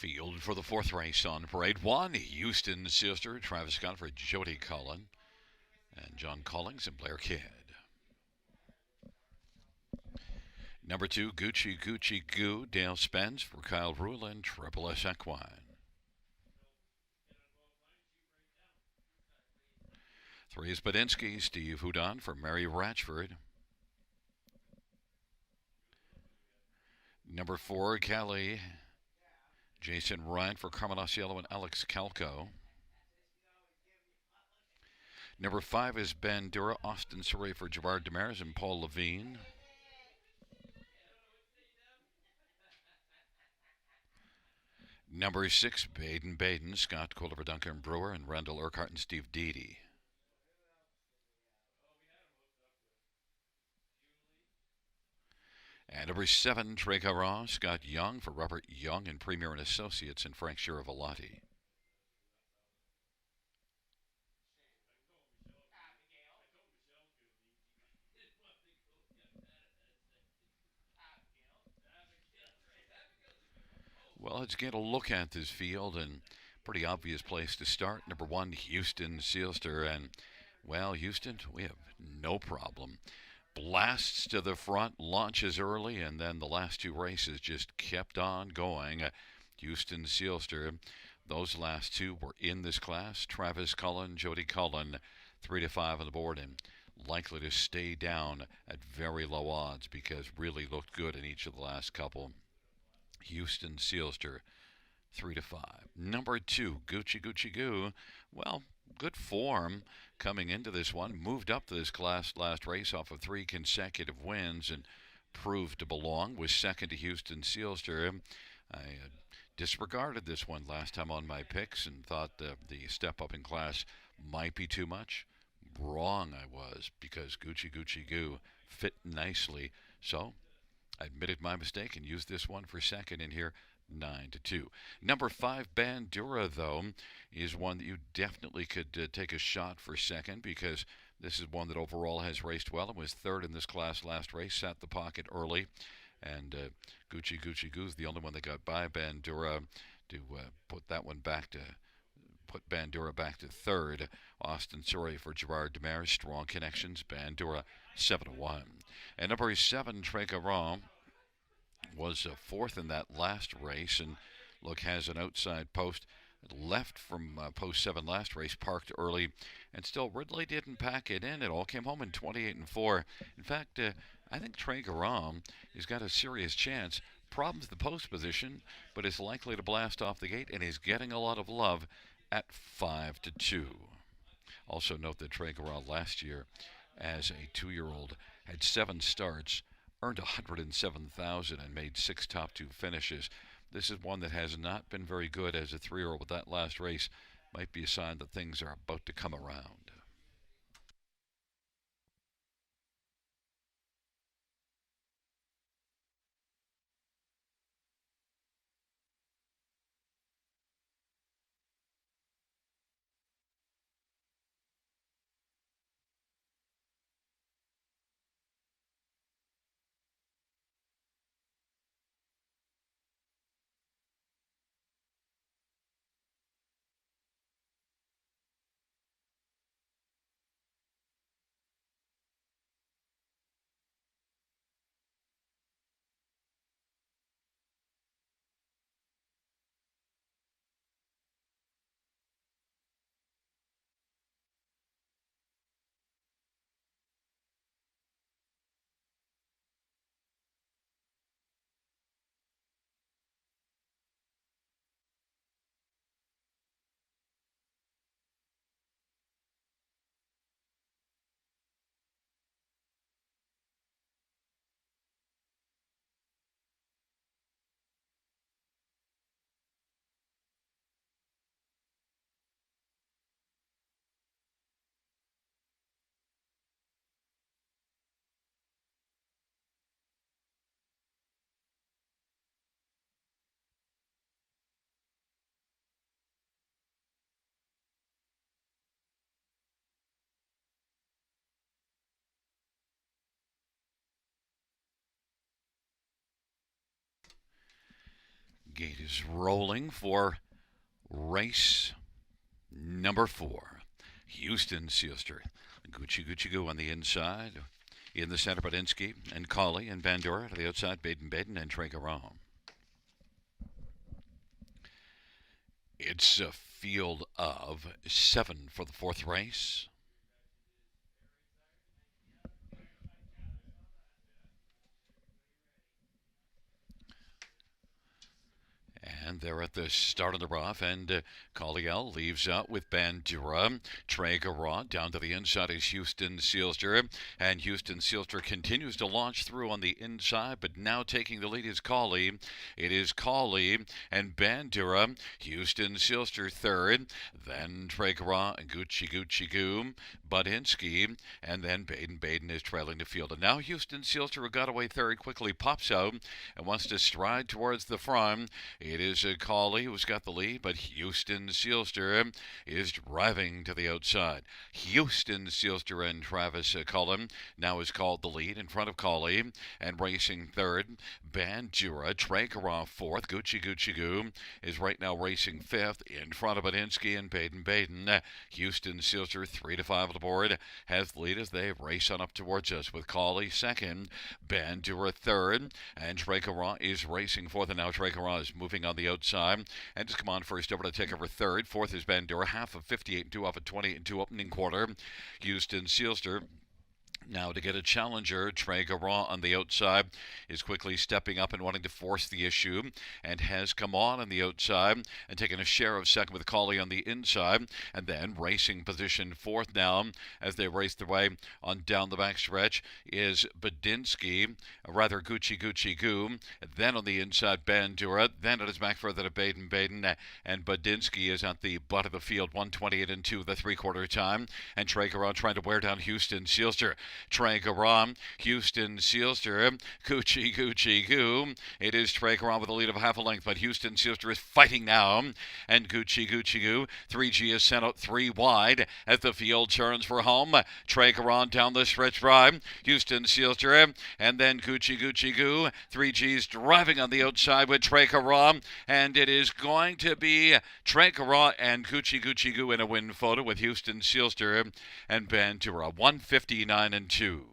Field for the fourth race on parade. One, Houston Sister, Travis Scott for Jody Cullen, and John Collings and Blair Kidd. Number 2, Gucci Gucci Goo, Dale Spence for Kyle Rulin, Triple S Equine. 3 is Badinsky, Steve Houdon for Mary Ratchford. Number 4, Kelly, Jason Ryan for Carmen Osiello and Alex Calco. Number 5 is Bandura, Austin Surrey for Gerard Demers and Paul Levine. Number 6, Baden, Scott Culver, Duncan Brewer, and Randall Urquhart and Steve Deedy. And number 7, Trey Caron, Scott Young for Robert Young and Premier and Associates and Frank Shiravolati. Well, let's get a look at this field, and pretty obvious place to start. Number 1, Houston Sealster, and well, Houston, we have no problem. Blasts to the front, launches early, and then the last 2 races just kept on going. Houston Sealster, those last 2 were in this class. Travis Cullen, Jody Cullen, 3 to 5 on the board, and likely to stay down at very low odds because really looked good in each of the last couple. Houston Sealster, 3 to 5. Number 2, Gucci Gucci Goo. Well, good form coming into this one. Moved up to this class last race off of 3 consecutive wins and proved to belong. Was second to Houston Sealster. I disregarded this one last time on my picks and thought the step up in class might be too much. Wrong I was, because Gucci Gucci Goo fit nicely. So I admitted my mistake and used this one for second in here, 9 to 2. Number 5, Bandura, though, is one that you definitely could take a shot for second, because this is one that overall has raced well and was third in this class last race, sat the pocket early. And Gucci Gucci Goo's the only one that got by Bandura to put Bandura back to third. Austin Surrey for Gerard Demers, strong connections. Bandura 7 to 1. And number 7, Trey Caron, was fourth in that last race, and look, has an outside post. Left from post 7 last race, parked early, and still Ridley didn't pack it in. It all came home in 28 and 4. In fact, I think Trey Garam has got a serious chance. Problems the post position, but is likely to blast off the gate and is getting a lot of love at 5 to 2. Also note that Trey Garam last year, as a 2-year-old, had 7 starts, earned $107,000 and made 6 top 2 finishes. This is one that has not been very good as a 3-year-old, but that last race might be a sign that things are about to come around. gate is rolling for race number 4. Houston Sealster. Gucci Gucci Goo on the inside. In the center, Badinsky and Colley and Bandura. To the outside, Baden Baden and Trey Garon. It's a field of 7 for the 4th race. And they're at the start of the rough, and Colliel leaves out with Bandura. Trey Garon down to the inside is Houston Sealster, and Houston Sealster continues to launch through on the inside, but now taking the lead is Colley. It is Colley and Bandura. Houston Sealster third, then Trey Garon and Gucci Gucci Goo, Badinsky, and then Baden Baden is trailing the field. And now Houston Sealster, who got away third, quickly pops out and wants to stride towards the front. It is Colley who's got the lead, but Houston Sealster is driving to the outside. Houston Sealster and Travis Cullen now is called the lead in front of Colley, and racing third. Bandura, Trey Garon fourth. Gucci Gucci Goo is right now racing fifth in front of Badinsky and Baden Baden. Houston Sealster 3 to 5 on the board has the lead as they race on up towards us with Colley second, Bandura third, and Trey Garon is racing fourth, and now Trey Garon is moving on the outside and just come on first over to take over third. Fourth is Bandura, half of 58 and 2 off at 20 and 2 opening quarter. Houston Sealster now to get a challenger. Trey Garon on the outside is quickly stepping up and wanting to force the issue, and has come on the outside and taken a share of second with Colley on the inside, and then racing position fourth now as they race their way on down the back stretch is Badinsky, rather Gucci Gucci Goo, then on the inside Bandura, then it is back further to Baden Baden, and Badinsky is at the butt of the field, 128 and 2 the 3/4 time, and Trey Garon trying to wear down Houston Sealster. Trey Garon, Houston Sealster, Gucci Gucci Goo. It is Trey Garon with a lead of half a length, but Houston Sealster is fighting now, and Gucci Gucci Goo. 3G is sent out 3 wide as the field turns for home. Trey Garon down the stretch drive, Houston Sealster, and then Gucci Gucci Goo. 3G's driving on the outside with Trey Garon, and it is going to be Trey Garon and Gucci Gucci Goo in a win photo with Houston Sealster and Bandura. 159 and 2.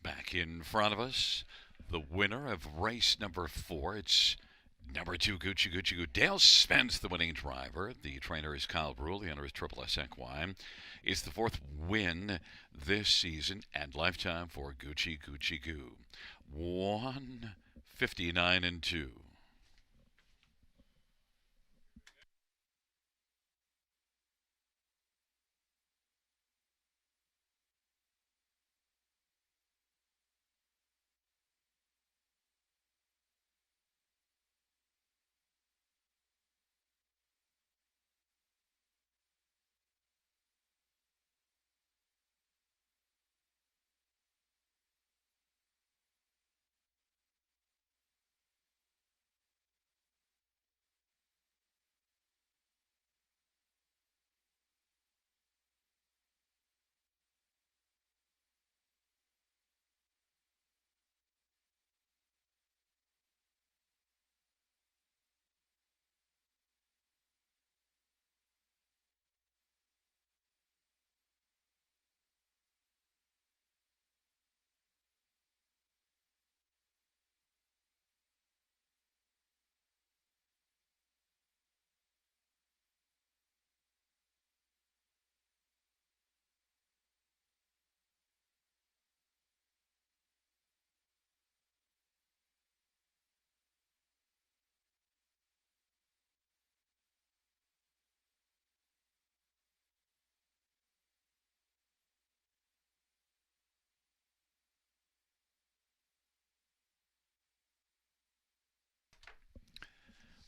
Back in front of us, the winner of race number 4. It's number 2, Gucci Gucci Goo. Dale Spence, the winning driver. The trainer is Kyle Brule. The owner is Triple S Equine. It's the 4th win this season and lifetime for Gucci Gucci Goo. 1 59-2.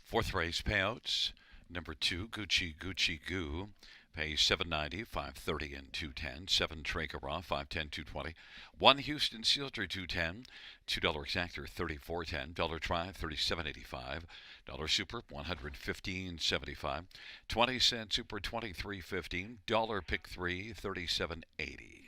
Fourth race payouts. Number 2, Gucci Gucci Goo, pays 790, 530, and 210. 7 Traeger Raw, 510, 220. 1 Houston Sealter, 210. $2 Exactor, 34.10. Dollar Try, 37.85. Dollar Super, 115.75. 20-cent Super, 23.15. Dollar Pick 3, 37.80.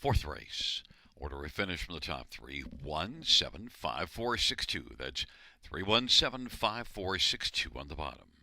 Fourth race. Order a finish from the top. 3175462. That's 3175462 on the bottom.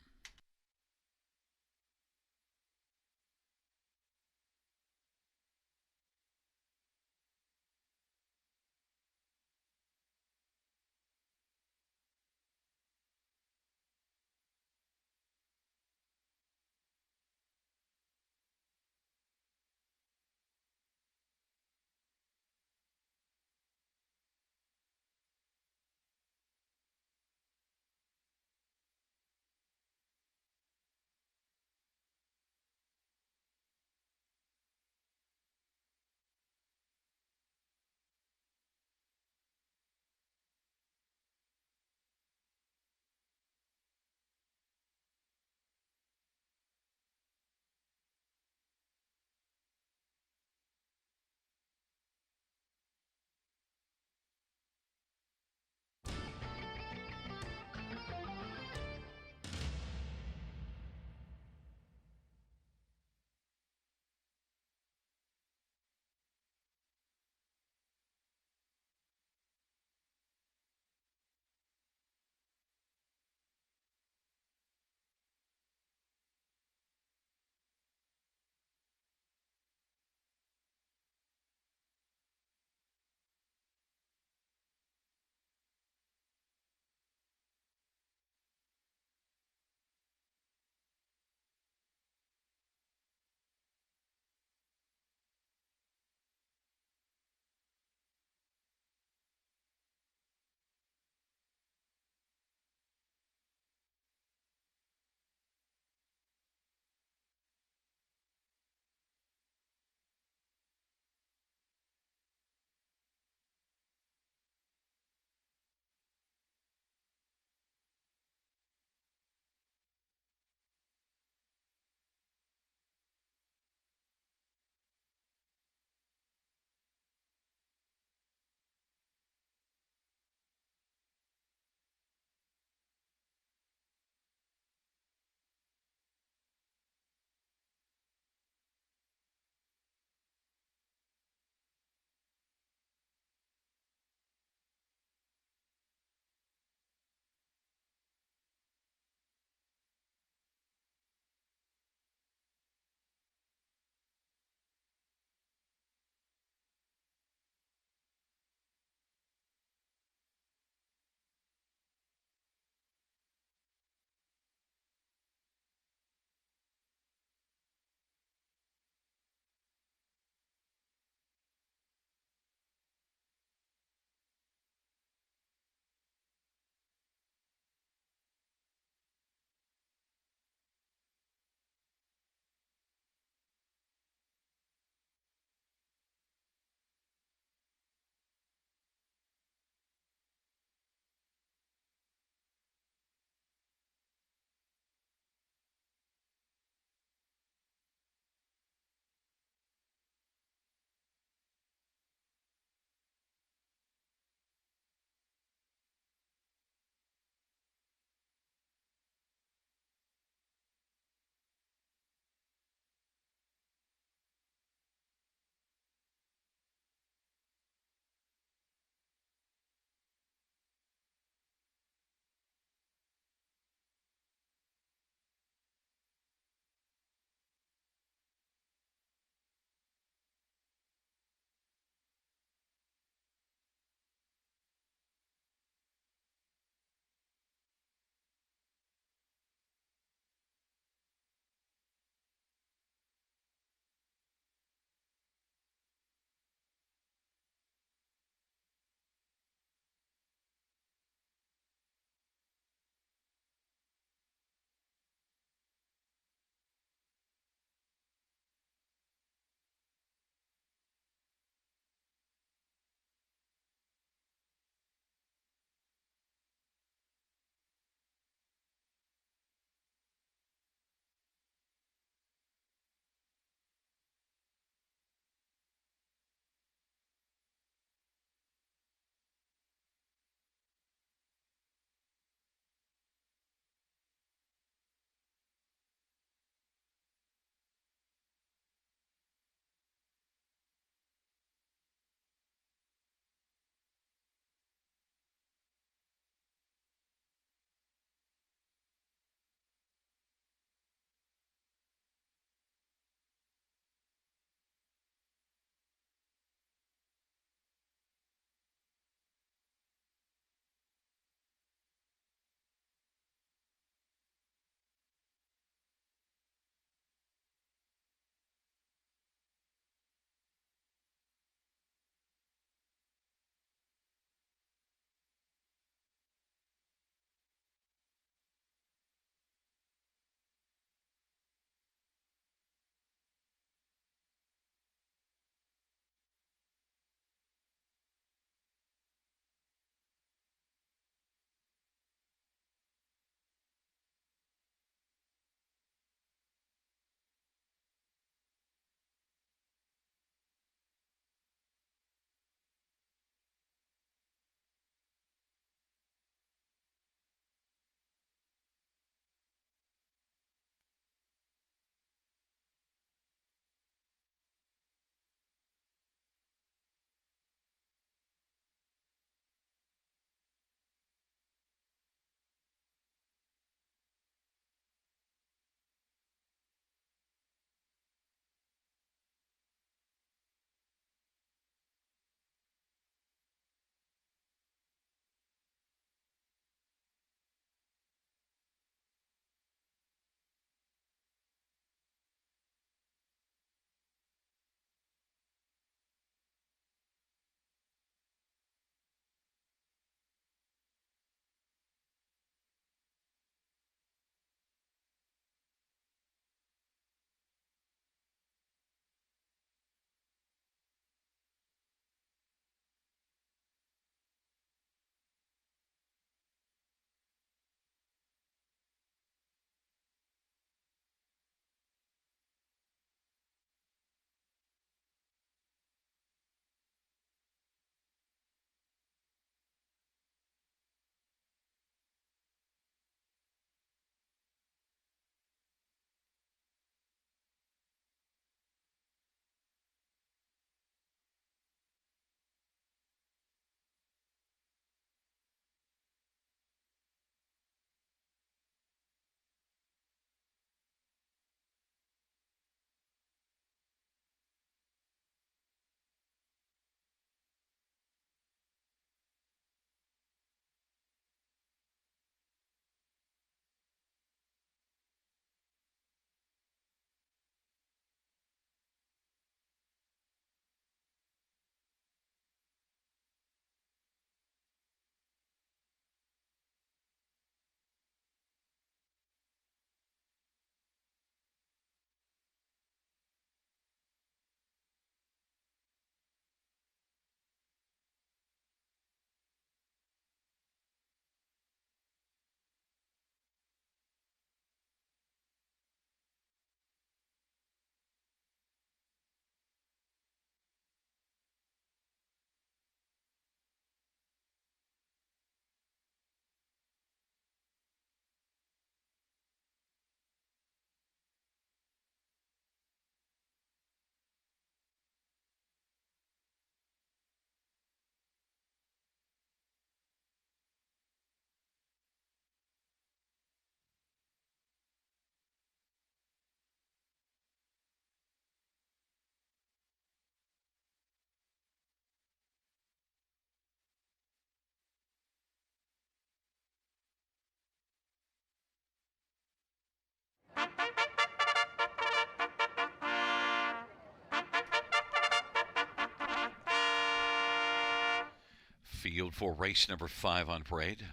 Field for race number 5 on parade.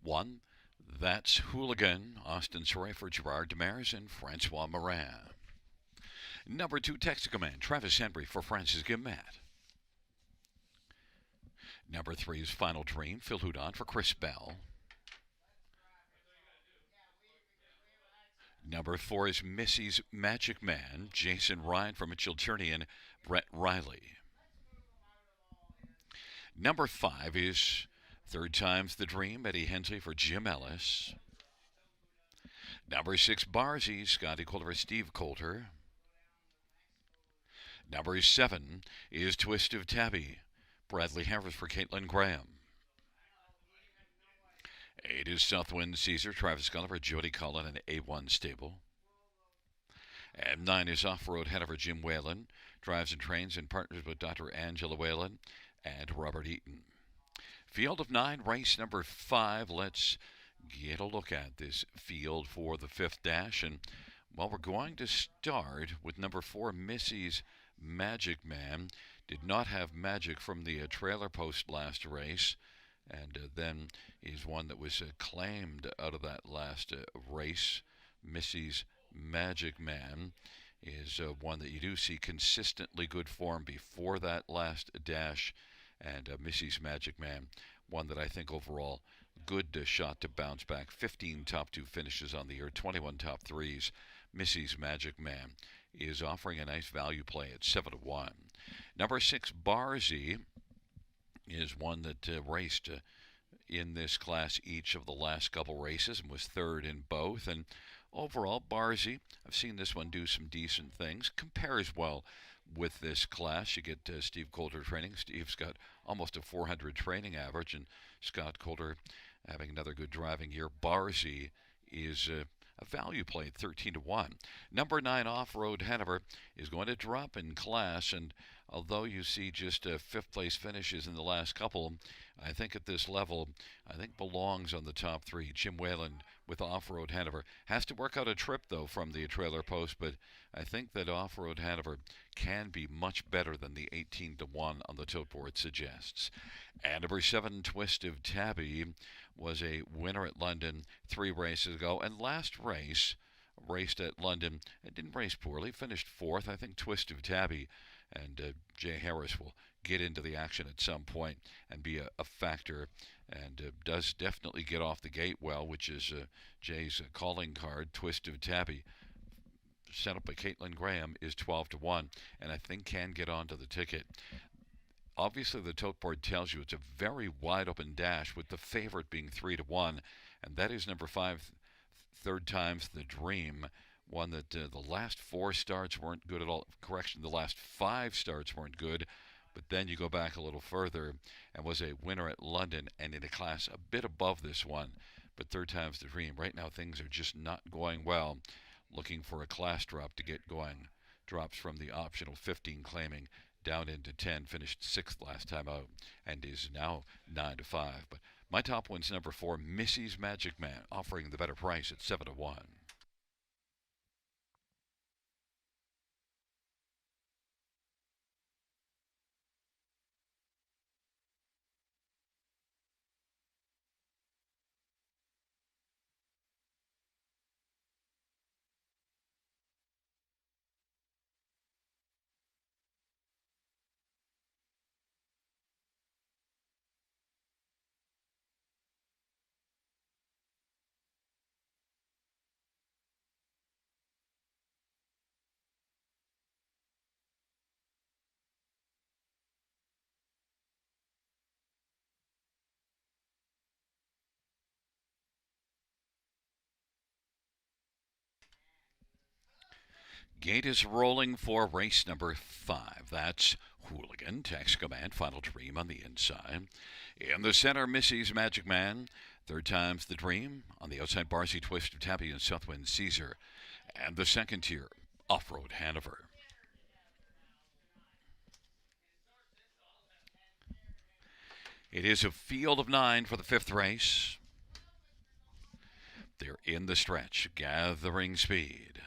1, that's Hooligan, Austin Soray for Gerard Demers and Francois Morin. Number 2, Texaco Man, Travis Henry for Francis Guillemette. Number 3 is Final Dream, Phil Houdon for Chris Bell. Number 4 is Missy's Magic Man, Jason Ryan for Mitchell Tierney and Brett Riley. Number 5 is Third Time's the Dream, Eddie Hensley for Jim Ellis. Number 6, Barzy, Scotty Coulter for Steve Coulter. Number 7 is Twist of Tabby, Bradley Harris for Caitlin Graham. 8 is Southwind Caesar, Travis Gulliver, Jody Cullen, and A1 Stable. And 9 is Off-Road Hanover, Jim Whalen, drives and trains in partners with Dr. Angela Whalen and Robert Eaton. Field of 9, race number 5. Let's get a look at this field for the 5th dash. And, well, we're going to start with number 4, Missy's Magic Man. Did not have magic from the trailer post last race. And then is one that was claimed out of that last race. Missy's Magic Man is one that you do see consistently good form before that last dash. And Missy's Magic Man, one that I think overall good shot to bounce back. 15 top 2 finishes on the year, 21 top 3s. Missy's Magic Man is offering a nice value play at 7-1. Number 6, Barzy, is one that raced in this class each of the last couple races and was third in both. And overall, Barzy, I've seen this one do some decent things. Compares well with this class. You get Steve Coulter training. Steve's got almost a 400 training average, and Scott Coulter having another good driving year. Barzy is a value play at 13-1. Number 9, Off-Road Hanover, is going to drop in class, and although you see just 5th place finishes in the last couple, I think at this level, I think belongs on the top 3. Jim Whalen with Off-Road Hanover. Has to work out a trip, though, from the trailer post, but I think that Off-Road Hanover can be much better than the 18-1 on the tote board suggests. And number 7, Twist of Tabby, was a winner at London 3 races ago, and last race, raced at London, it didn't race poorly, finished 4th. I think Twist of Tabby and Jay Harris will get into the action at some point and be a factor, and does definitely get off the gate well, which is Jay's calling card. Twist of Tabby, set up by Caitlin Graham, is 12-1, and I think can get onto the ticket. Obviously, the tote board tells you it's a very wide open dash, with the favorite being 3-1, and that is number 5, Third Time's the Dream. One that the last 4 starts weren't good at all. Correction, the last 5 starts weren't good. But then you go back a little further and was a winner at London and in a class a bit above this one. But Third Time's the Dream. Right now things are just not going well. Looking for a class drop to get going. Drops from the optional 15 claiming down into 10. Finished 6th last time out and is now 9-5. But my top one's number 4, Missy's Magic Man, offering the better price at 7-1. Gate is rolling for race number 5. That's Hooligan, Texaco Man, Final Dream on the inside. In the center, Missy's Magic Man. Third Time's the Dream. On the outside, Barzy, Twist of Tabby, and Southwind Caesar. And the second tier, Off-Road Hanover. It is a field of 9 for the 5th race. They're in the stretch, gathering speed.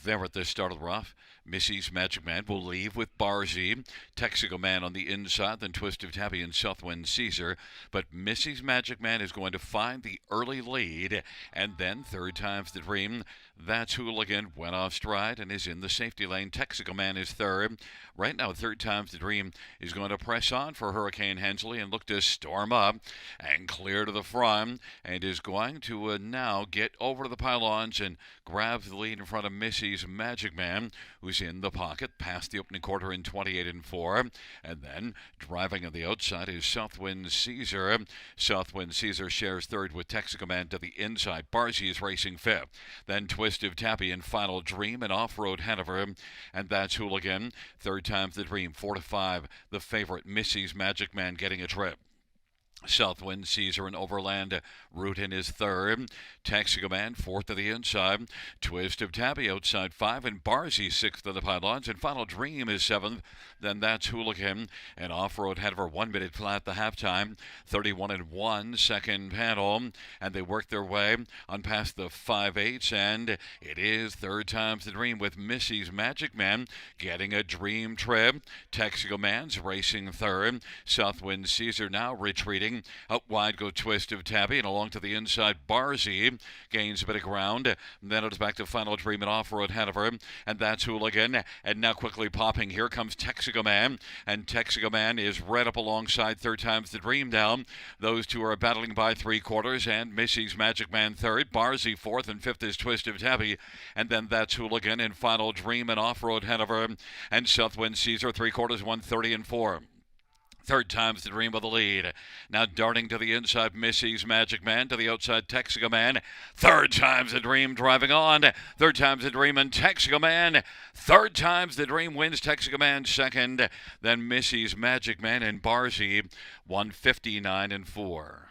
There at the start of the rough, Missy's Magic Man will leave with Barzy, Texico Man on the inside, then Twist of Tabby and Southwind Caesar. But Missy's Magic Man is going to find the early lead, and then third time's the dream. That's Hooligan went off stride and is in the safety lane. Texico Man is third. Right now, third time's the dream is going to press on for Hurricane Hensley and look to storm up and clear to the front, and is going to now get over to the pylons and grab the lead in front of Missy's Magic Man, who's in the pocket past the opening quarter in 28 and 4. And then driving on the outside is Southwind Caesar. Southwind Caesar shares third with Texico Man to the inside. Barzy is racing fifth. Then Twist of Tappy and Final Dream and Off-Road Hanover. And that's Hooligan. Third time's the dream. 4 to 5. The favorite Missy's Magic Man getting a trip. Southwind Caesar and Overland Route in his third. Texico Man fourth to the inside. Twist of Tabby outside five, and Barzy sixth to the pylons. And Final Dream is seventh. Then that's Hooligan and Off-Road Hanover 1 minute flat the halftime. 31 and 1 second panel, and they work their way on past the 5/8, and it is third time's the dream with Missy's Magic Man getting a dream trip. Texico Man's racing third. Southwind Caesar now retreating. Out wide go Twist of Tabby, and along to the inside Barzy gains a bit of ground. Then it's back to Final Dream and Off-Road Hanover, and that's Hooligan. And now quickly popping, here comes Texico Man, and Texico Man is right up alongside third time's the dream down. Those two are battling by 3/4, and Missy's Magic Man third, Barzy fourth, and fifth is Twist of Tabby, and then that's Hooligan and Final Dream and Off-Road Hanover, and Southwind Caesar 3/4, 130 and 4. Third time's the dream of the lead. Now darting to the inside, Missy's Magic Man. To the outside, Texico Man. Third time's the dream driving on. Third time's the dream and Texico Man. Third time's the dream wins Texico Man second. Then Missy's Magic Man and Barzy 159 and 4.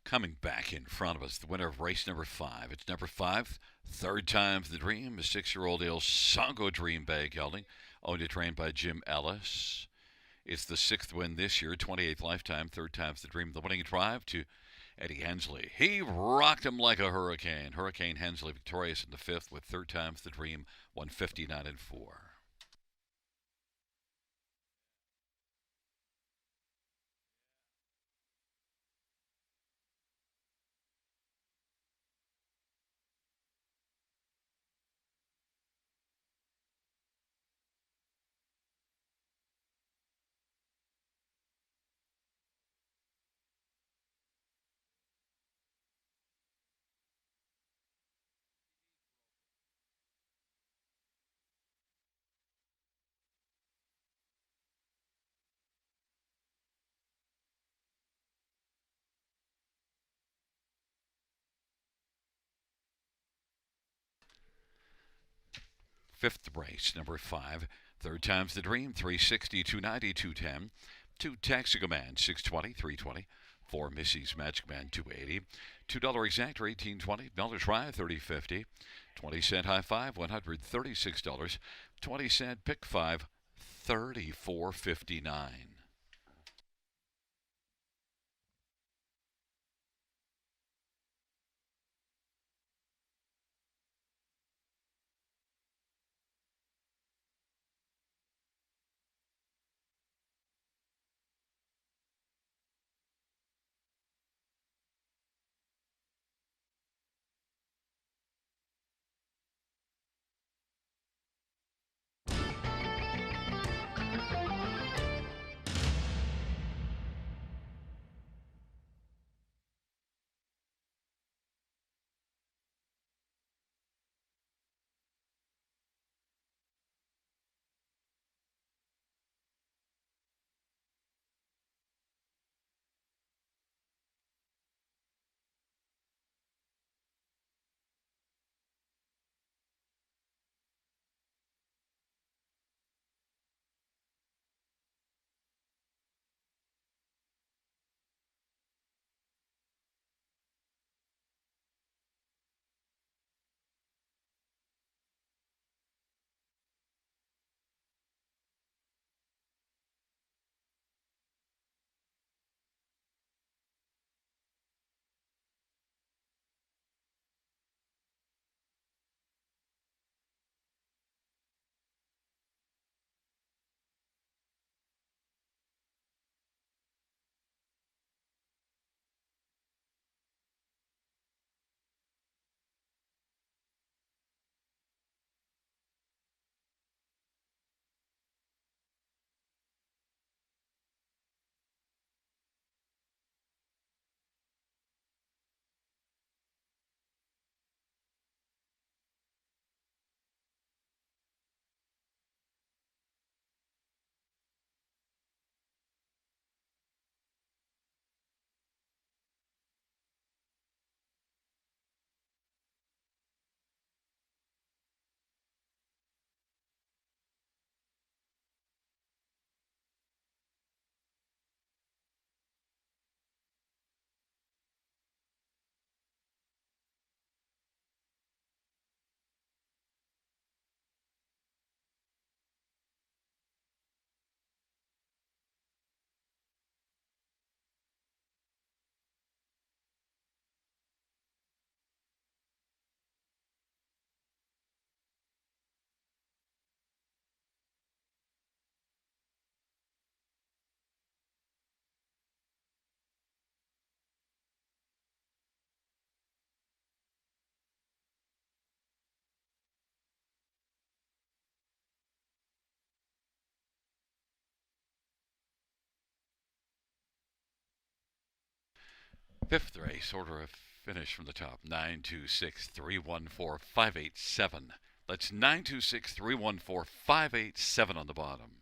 Coming back in front of us, the winner of race number 5. It's number 5, third time's the dream, a 6-year-old Il Sango Dream Bay gelding, owned and trained by Jim Ellis. It's the 6th win this year, 28th lifetime, third time's the dream. The winning drive to Eddie Hensley. He rocked him like a hurricane. Hurricane Hensley victorious in the 5th with third time's the dream, 159 and 4. Fifth race, number 5. Third time's the dream, 360, 290, 210. 2 Taxico Man, 620, 320. 4 Missy's Magic Man, 280. $2 exact, 1820. Miller Try, 3050. 20-cent high five, $136. 20-cent pick five, 34.59. Fifth race, order of finish from the top, 926314587. That's 926314587 on the bottom.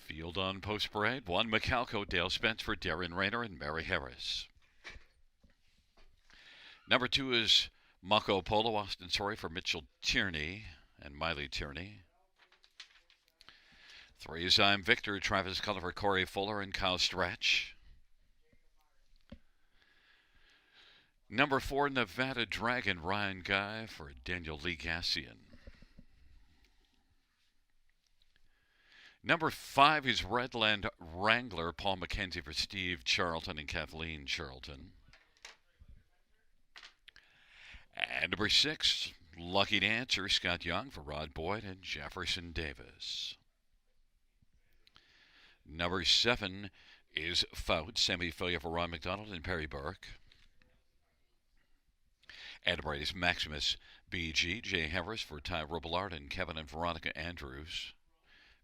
Field on Post Parade. 1 Macalco, Dale Spence for Darren Rayner and Mary Harris. Number 2 is Mako Polo, Austin Sorry for Mitchell Tierney and Miley Tierney. 3 is I'm Victor, Travis Culliver, Corey Fuller, and Kyle Stretch. Number 4, Nevada Dragon, Ryan Guy for Daniel Lee Gassian. Number 5 is Redland Wrangler, Paul McKenzie for Steve Charlton and Kathleen Charlton. And number 6, Lucky Dancer, Scott Young for Rod Boyd and Jefferson Davis. Number 7 is Faut, Sammy Filia for Ron McDonald and Perry Burke. And number 8 is Maximus BG, Jay Harris for Ty Robillard and Kevin and Veronica Andrews.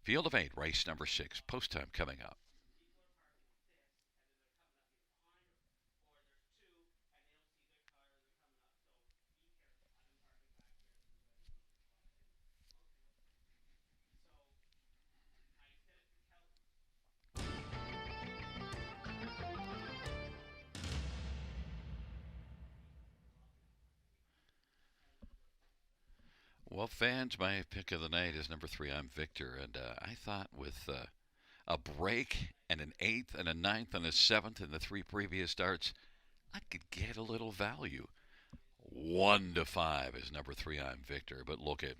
Field of 8, race number 6, post time coming up. Well, fans, my pick of the night is number 3, I'm Victor. And I thought with a break and an 8th and a 9th and a 7th in the 3 previous starts, I could get a little value. 1 to 5 is number 3, I'm Victor. But look at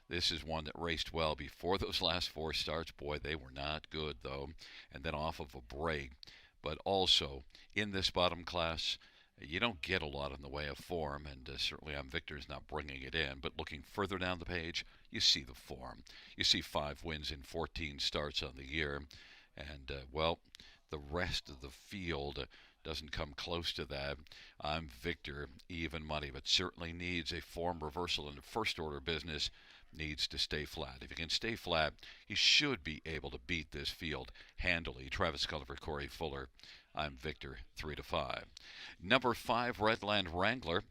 this is one that raced well before those last 4 starts. Boy, they were not good, though. And then off of a break. But also, in this bottom class, you don't get a lot in the way of form, and certainly I'm Victor's not bringing it in. But looking further down the page, you see the form. You see 5 wins in 14 starts on the year. And, well, the rest of the field doesn't come close to that. I'm Victor, even money, but certainly needs a form reversal in the first order business. Needs to stay flat. If he can stay flat, he should be able to beat this field handily. Travis Culliver, Corey Fuller. I'm Victor, 3 to 5. Number 5, Redland Wrangler,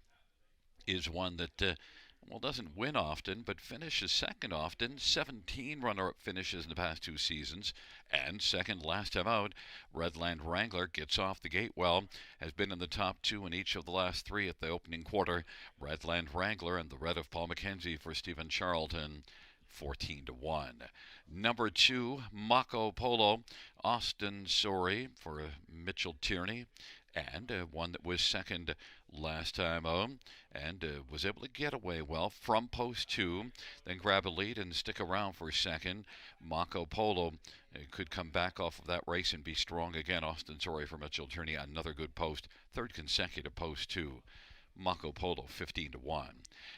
is one that doesn't win often, but finishes second often. 17 runner-up finishes in the past 2 seasons, and second last time out. Redland Wrangler gets off the gate well, has been in the top 2 in each of the last 3 at the opening quarter. Redland Wrangler and the red of Paul McKenzie for Stephen Charlton, 14 to 1. Number 2, Mako Polo, Austin Sorry for Mitchell Tierney, and one that was second last time out and was able to get away well from post 2, then grab a lead and stick around for second. Mako Polo could come back off of that race and be strong again. Austin Sorry for Mitchell Tierney, another good post, 3rd consecutive post 2. Mako Polo, 15 to 1.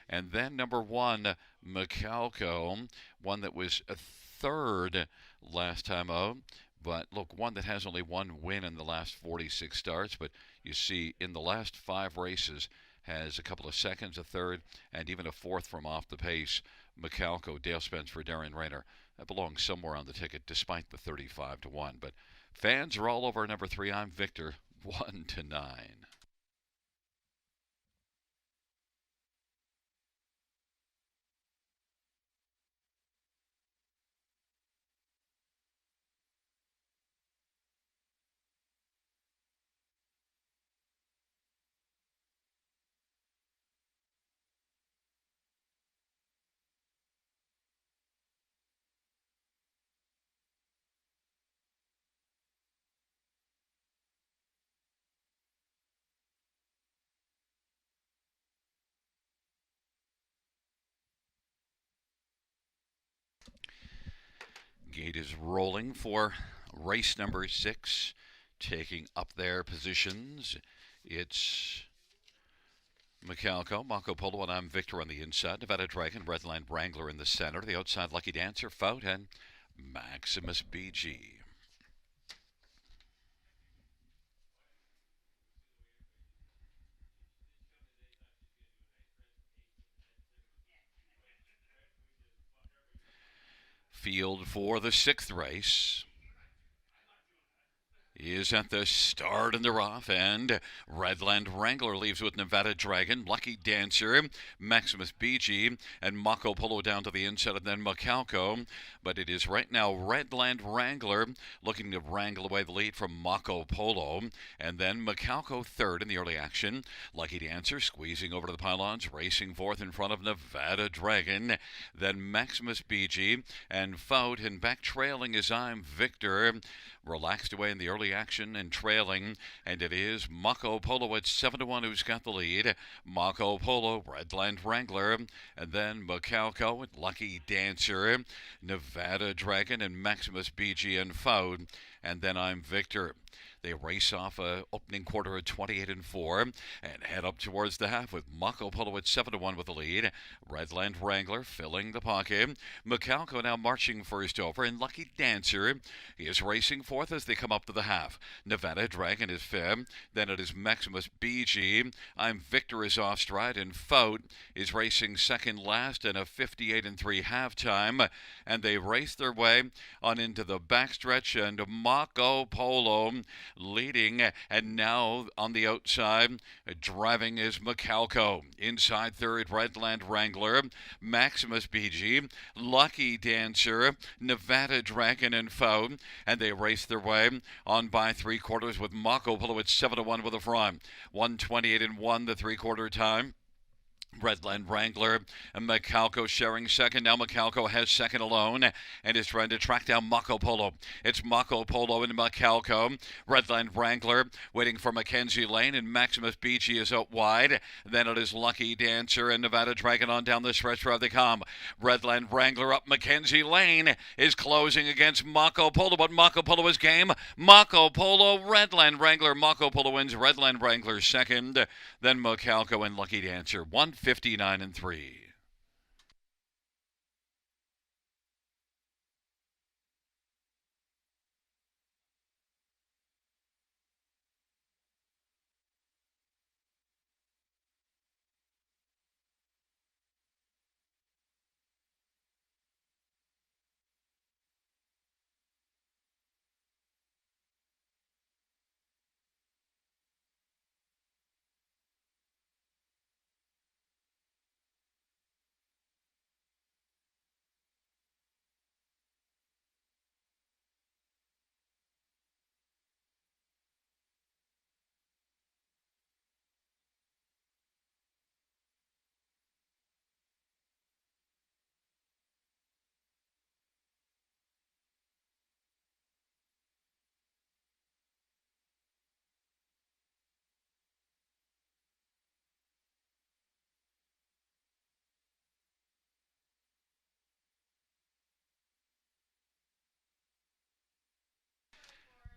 And then number 1, Macalco, one that was a 3rd last time out. But look, one that has only 1 win in the last 46 starts. But you see, in the last 5 races, has a couple of seconds, a 3rd, and even a 4th from off the pace. Macalco, Dale Spence for Darren Rayner. That belongs somewhere on the ticket, despite the 35 to 1. But fans are all over number 3. I'm Victor, 1 to 9. Gate is rolling for race number 6, taking up their positions. It's Macalco, Mako Polo, and I'm Victor on the inside. Nevada Dragon, Redland Wrangler in the center. The outside, Lucky Dancer, Faut, and Maximus BG. Field for the 6th race. is at the start in the rough, and Redland Wrangler leaves with Nevada Dragon, Lucky Dancer, Maximus BG, and Mako Polo down to the inside, and then Macalco. But it is right now Redland Wrangler looking to wrangle away the lead from Mako Polo, and then Macalco third in the early action. Lucky Dancer squeezing over to the pylons, racing fourth in front of Nevada Dragon, then Maximus BG, and Faut, and back trailing is I'm Victor. Relaxed away in the early action and trailing, and it is Mako Polo at 7-1 who's got the lead. Mako Polo, Redland Wrangler, and then Macalco and Lucky Dancer, Nevada Dragon, and Maximus BG and Faut, and then I'm Victor. They race off a opening quarter at 28-4 and head up towards the half with Mako Polo at 7-1 with the lead. Redland Wrangler filling the pocket. Macalco now marching first over, and Lucky Dancer is racing fourth as they come up to the half. Nevada Dragon is fifth. Then it is Maximus BG. I'm Victor is off stride, and Faut is racing second last in a 58-3 halftime. And they race their way on into the backstretch, and Mako Polo leading, and now on the outside driving is Macalco. Inside third, Redland Wrangler, Maximus BG, Lucky Dancer, Nevada Dragon, and Faut, and they race their way on by three quarters with Mako Polo at 7-1 with a front. 128-1 the three-quarter time. Redland Wrangler and Macalco sharing second. Now Macalco has second alone and is trying to track down Mako Polo. It's Mako Polo and Macalco. Redland Wrangler waiting for Mackenzie Lane, and Maximus BG is out wide. Then it is Lucky Dancer and Nevada Dragon on down the stretch where they come. Redland Wrangler up. Mackenzie Lane is closing against Mako Polo, but Mako Polo is game. Mako Polo, Redland Wrangler. Mako Polo wins. Redland Wrangler second. Then Macalco and Lucky Dancer. 159-3.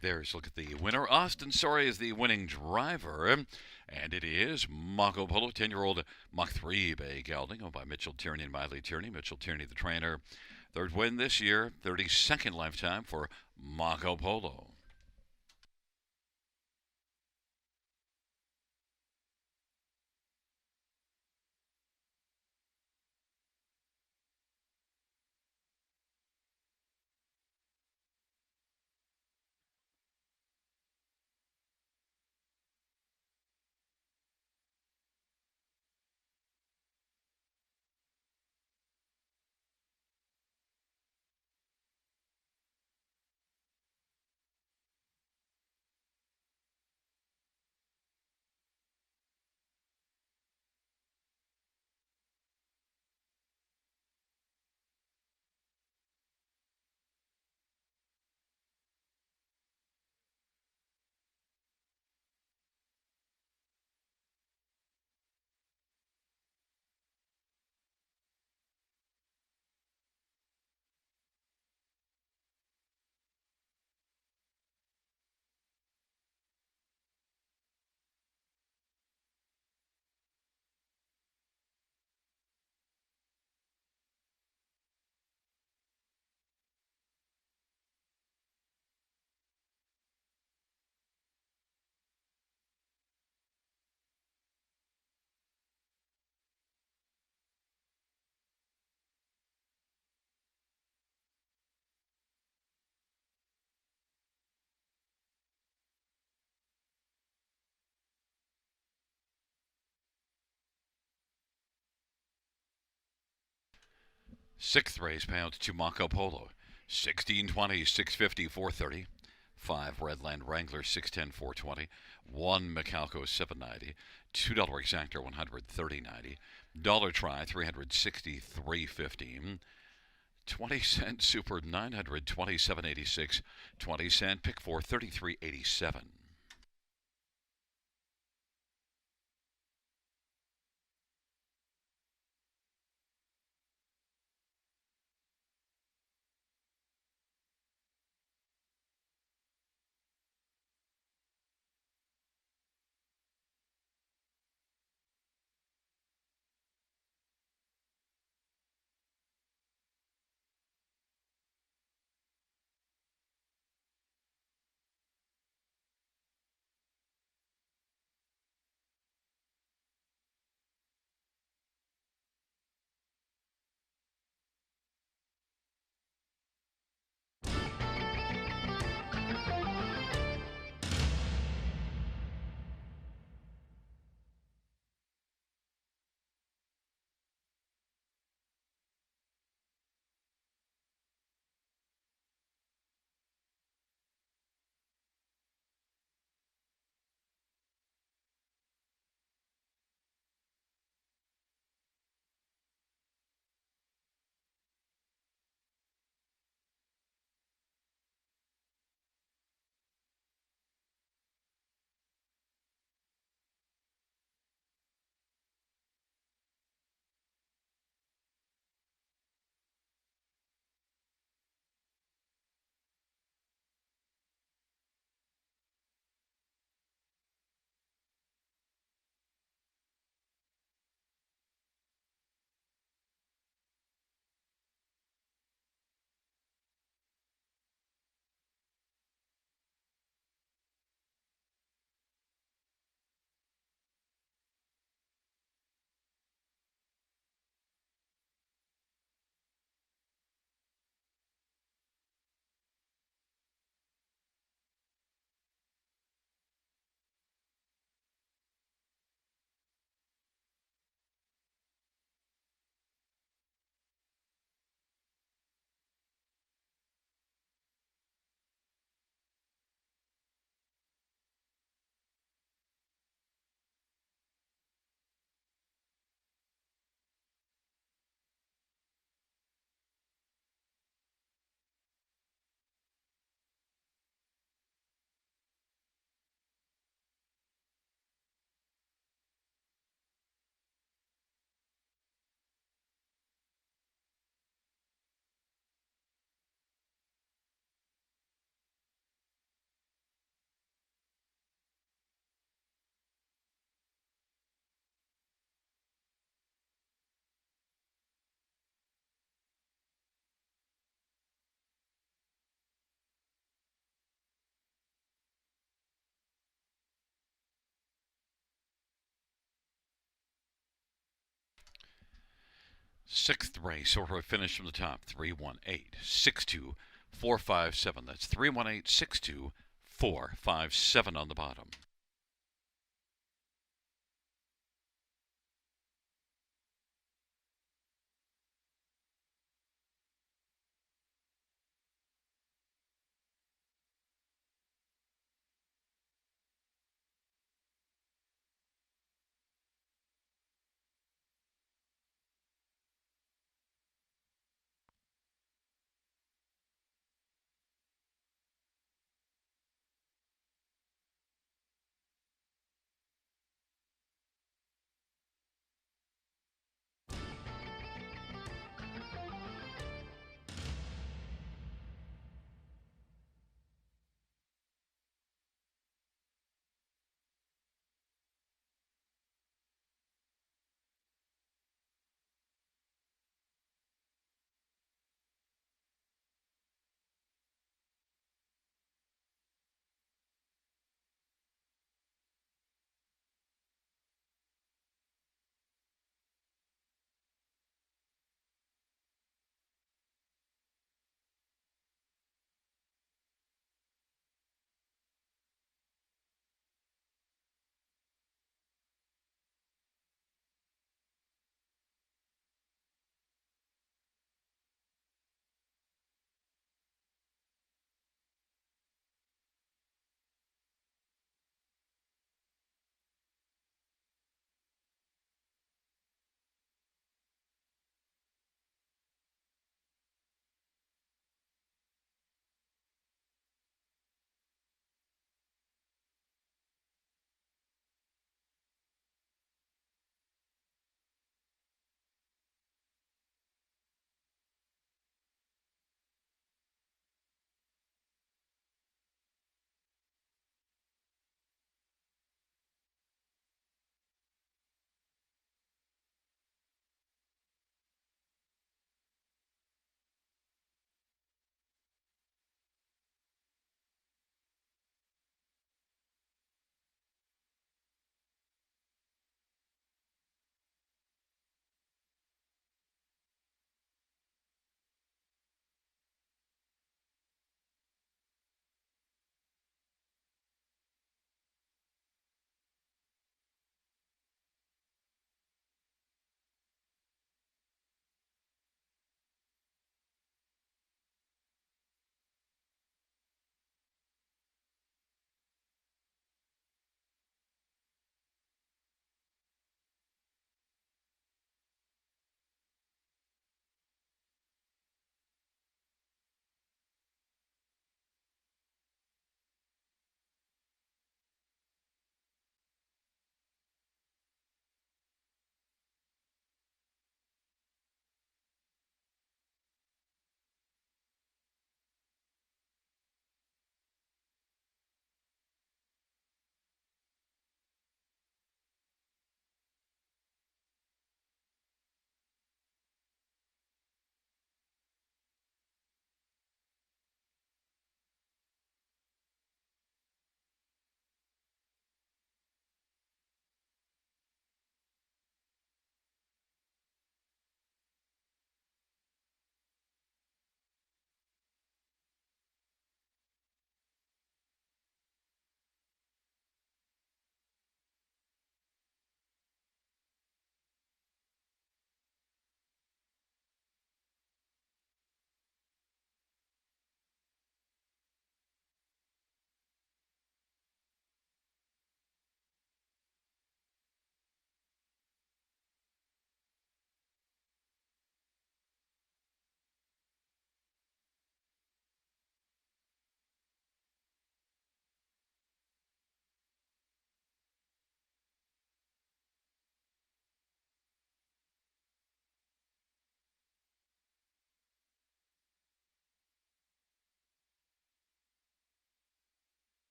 There's look at the winner. Austin Sorry is the winning driver. And it is Mako Polo, 10-year-old Mach 3 Bay Gelding, owned by Mitchell Tierney and Miley Tierney. Mitchell Tierney, the trainer. Third win this year, 32nd lifetime for Mako Polo. Sixth race payouts to Marco Polo. 1620, 650, 430. 5 Redland Wrangler, 610, 420. 1 Macalco, 790. $2 exactor, 130.90. Dollar try, 360, 315. 20-cent super, 927.86. 20-cent pick four, 33.87. Sixth race, or finish from the top, 318-62457. That's 318-62457 on the bottom.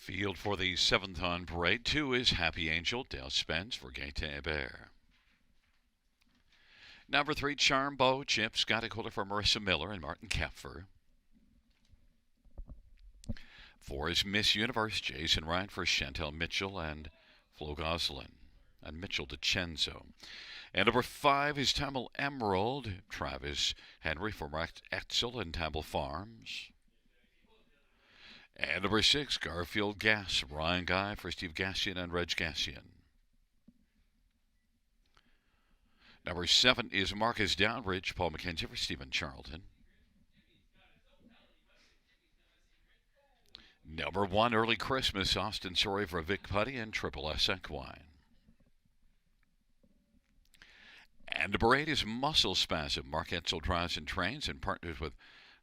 Field for the 7th on parade. 2 is Happy Angel. Dale Spence for Gaetan Hébert. Number 3, Charm Bow Chip. Scotty Kohler for Marissa Miller and Martin Kepfer. 4 is Miss Universe. Jason Ryan for Chantel Mitchell and Flo Goslin. And Mitchell DiCenzo. And number 5 is Tamil Emerald. Travis Henry for Mark Etzel and Tamil Farms. And number 6, Garfield Gas. Ryan Guy for Steve Gassian and Reg Gassian. Number 7 is Marcus Downbridge. Paul McKenzie for Stephen Charlton. Number 1, Early Christmas. Austin Sorry for Vic Putty and Triple S Equine. And number 8 is Muscle Spasm. Mark Etzel drives and trains and partners with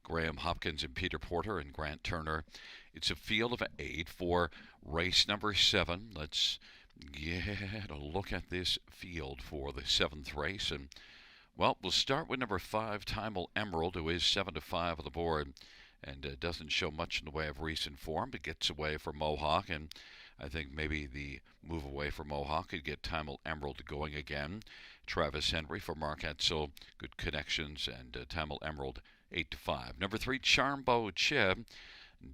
Graham Hopkins and Peter Porter and Grant Turner. It's a field of 8 for race number 7. Let's get a look at this field for the 7th race. And, well, we'll start with number 5, Timel Emerald, who is 7-5 on the board and doesn't show much in the way of recent form, but gets away from Mohawk. And I think maybe the move away from Mohawk could get Timel Emerald going again. Travis Henry for Mark Etzel, good connections, and Timel Emerald 8-5. Number 3, Charmbo Chib,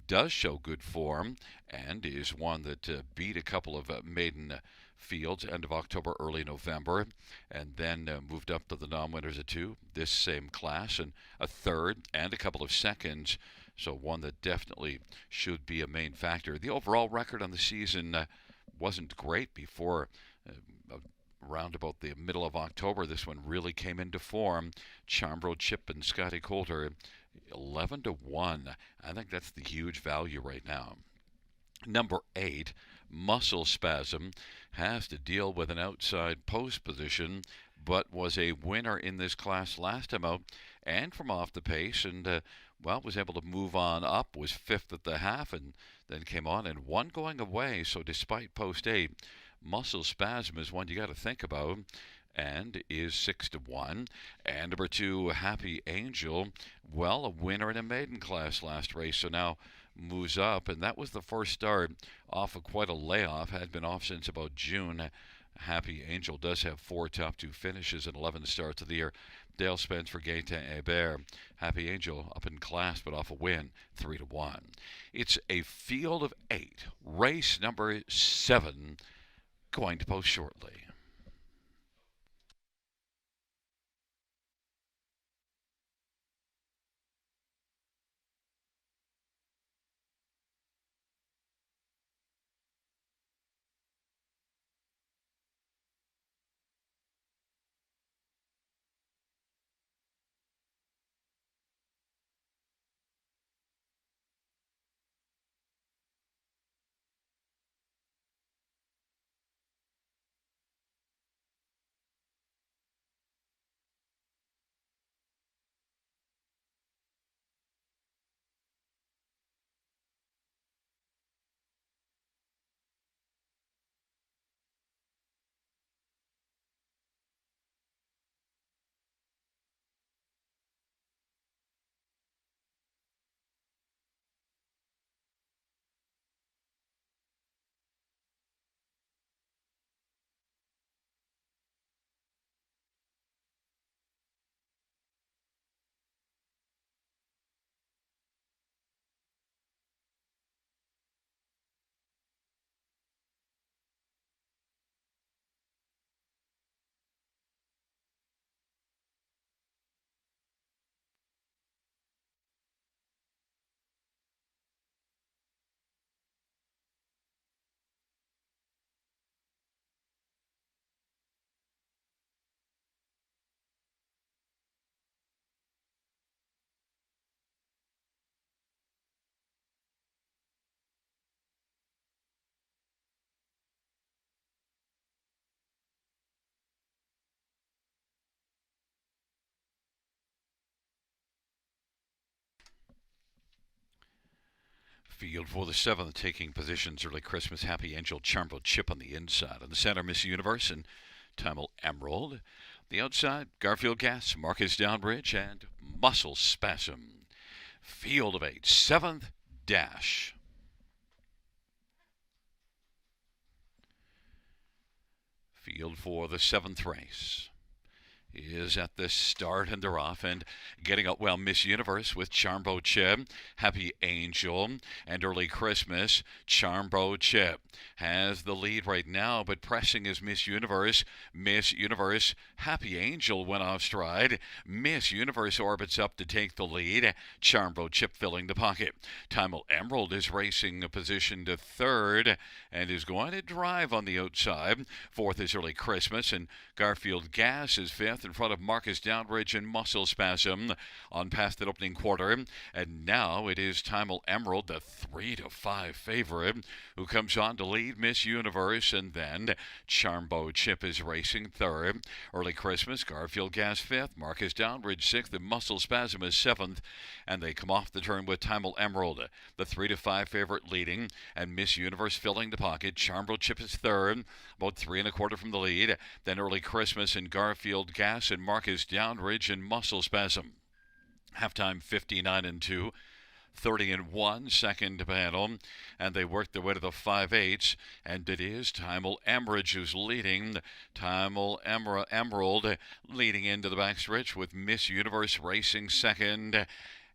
does show good form and is one that beat a couple of maiden fields end of October, early November, and then moved up to the non-winners of 2, this same class, and a 3rd and a couple of seconds. So one that definitely should be a main factor. The overall record on the season wasn't great before around about the middle of October. This one really came into form. Chambro Chip and Scotty Coulter, 11-1. I think that's the huge value right now. Number 8, Muscle Spasm, has to deal with an outside post position, but was a winner in this class last time out and from off the pace, and was able to move on up, was 5th at the half, and then came on and won going away. So despite post 8, Muscle Spasm is one you got to think about, and is 6-1. And number 2, Happy Angel, a winner in a maiden class last race, so now moves up, and that was the first start off of quite a layoff, had been off since about June. Happy Angel does have 4 top 2 finishes and 11 starts of the year. Dale Spence for Gaetan Hébert. Happy Angel up in class, but off a win, 3-1. It's a field of 8. Race number 7 going to post shortly. Field for the 7th, taking positions early Christmas, Happy Angel, Charmbo Chip on the inside. On the center, Miss Universe and Timel Emerald. The outside, Garfield Gas, Marcus Downbridge, and Muscle Spasm. Field of 8, 7th dash. Field for the seventh race is at the start, and they're off and getting up well. Miss Universe with Charmbo Chip, Happy Angel, and Early Christmas. Charmbo Chip has the lead right now, but pressing is Miss Universe. Miss Universe, Happy Angel went off stride. Miss Universe orbits up to take the lead. Charmbo Chip filling the pocket. Timel Emerald is racing a position to third and is going to drive on the outside. Fourth is Early Christmas, and Garfield Gas is fifth in front of Marcus Downridge and Muscle Spasm on past that opening quarter. And now it is Timel Emerald, the 3-5 favorite, who comes on to lead Miss Universe, and then Charmbo Chip is racing third. Early Christmas, Garfield Gas fifth, Marcus Downridge sixth, and Muscle Spasm is seventh, and they come off the turn with Timel Emerald, the 3-5 favorite leading, and Miss Universe filling the pocket. Charmbo Chip is third, about 3 1/4 from the lead. Then Early Christmas and Garfield Gas and Marcus Downridge and Muscle Spasm. Halftime 59-2. 30-1, second battle, and they work their way to the 5/8, and it is Timel Emerald who's leading. Timel Emerald leading into the backstretch with Miss Universe racing second.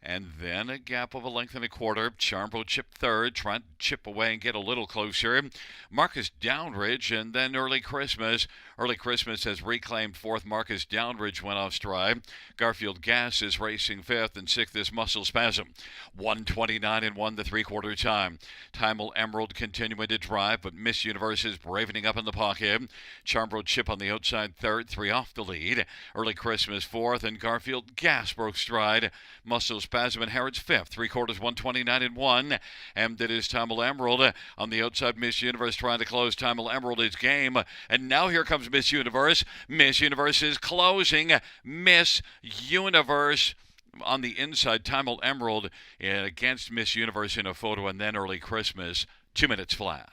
And then a gap of a length and a quarter. Charmbo Chip third, trying to chip away and get a little closer. Marcus Downridge, and then Early Christmas. Early Christmas has reclaimed fourth. Marcus Downridge went off stride. Garfield Gas is racing fifth, and sixth is Muscle Spasm. 1:29-1 the 3/4 time. Timel Emerald continuing to drive, but Miss Universe is bravening up in the pocket. Charmbo Chip on the outside third, 3 off the lead. Early Christmas fourth, and Garfield Gas broke stride. Muscle Spasm and Harrods fifth, 3/4, 1:29-1, and it is Timel Emerald on the outside. Miss Universe trying to close Timel Emerald is game, and now here comes Miss Universe. Miss Universe is closing. Miss Universe on the inside. Timel Emerald against Miss Universe in a photo, and then Early Christmas, 2 minutes flat.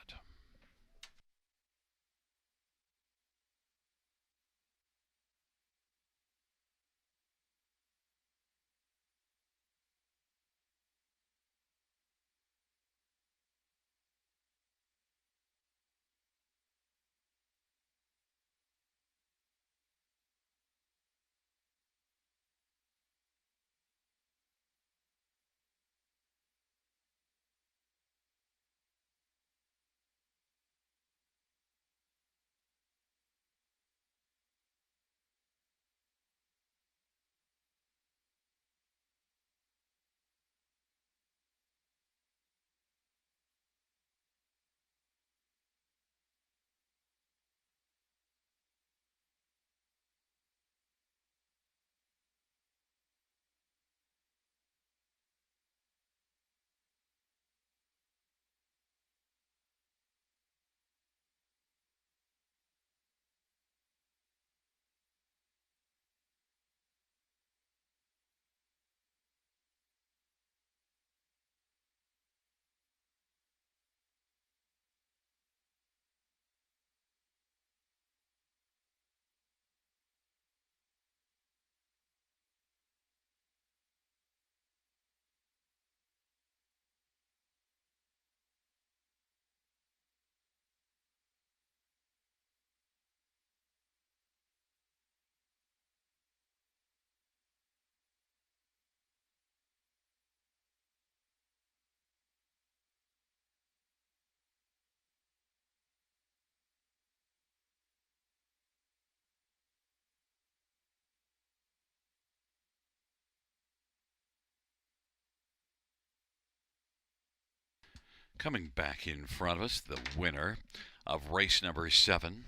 Coming back in front of us, the winner of race number 7.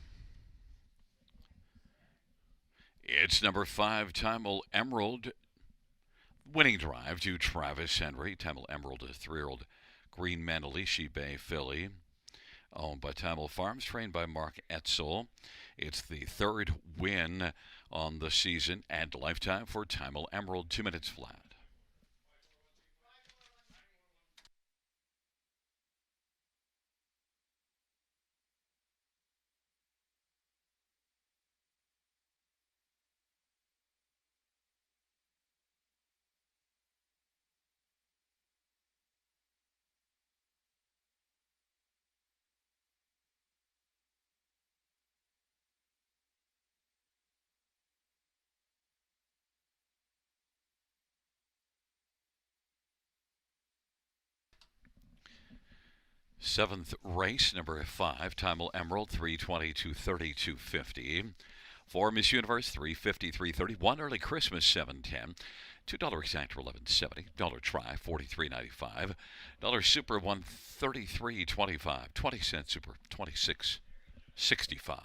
It's number 5, Timel Emerald. Winning drive to Travis Henry. Timel Emerald, a 3-year-old Green Manalishi Bay filly, owned by Timel Farms, trained by Mark Etzel. It's the third win on the season and lifetime for Timel Emerald, 2 minutes flat. Seventh race, number 5, Timel Emerald, 322, 32.50. For Miss Universe, 350, 330. One early Christmas, 710. $2 exact, 11.70. Dollar try, 43.95. Dollar super, 133.25. 20-cent super, 26.65.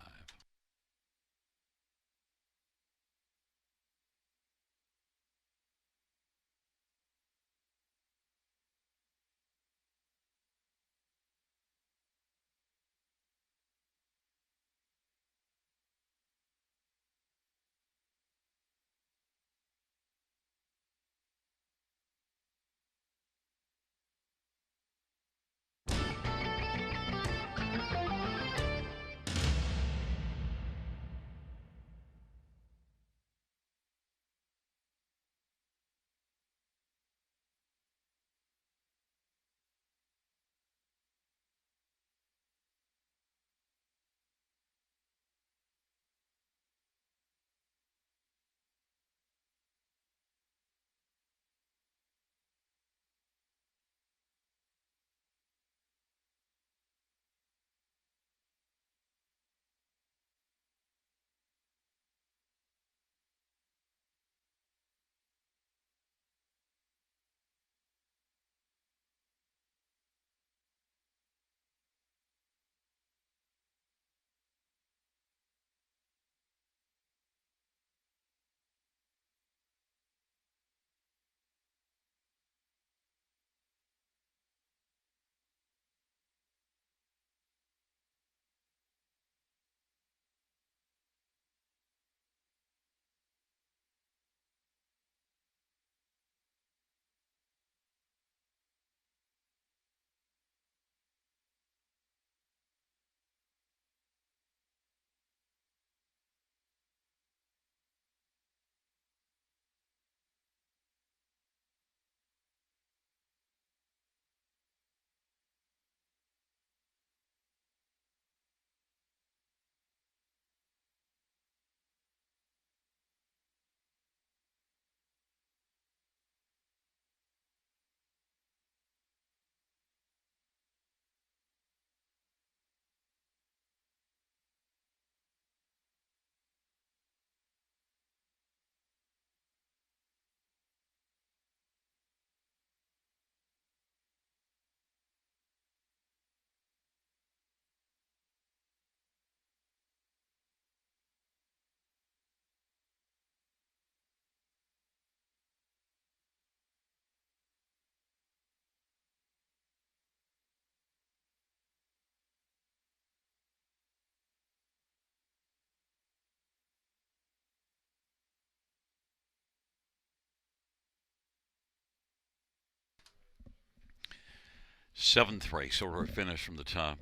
Seventh race, order finish from the top.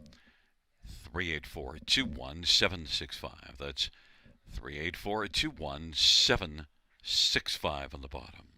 384-21765. That's 384-21765 on the bottom.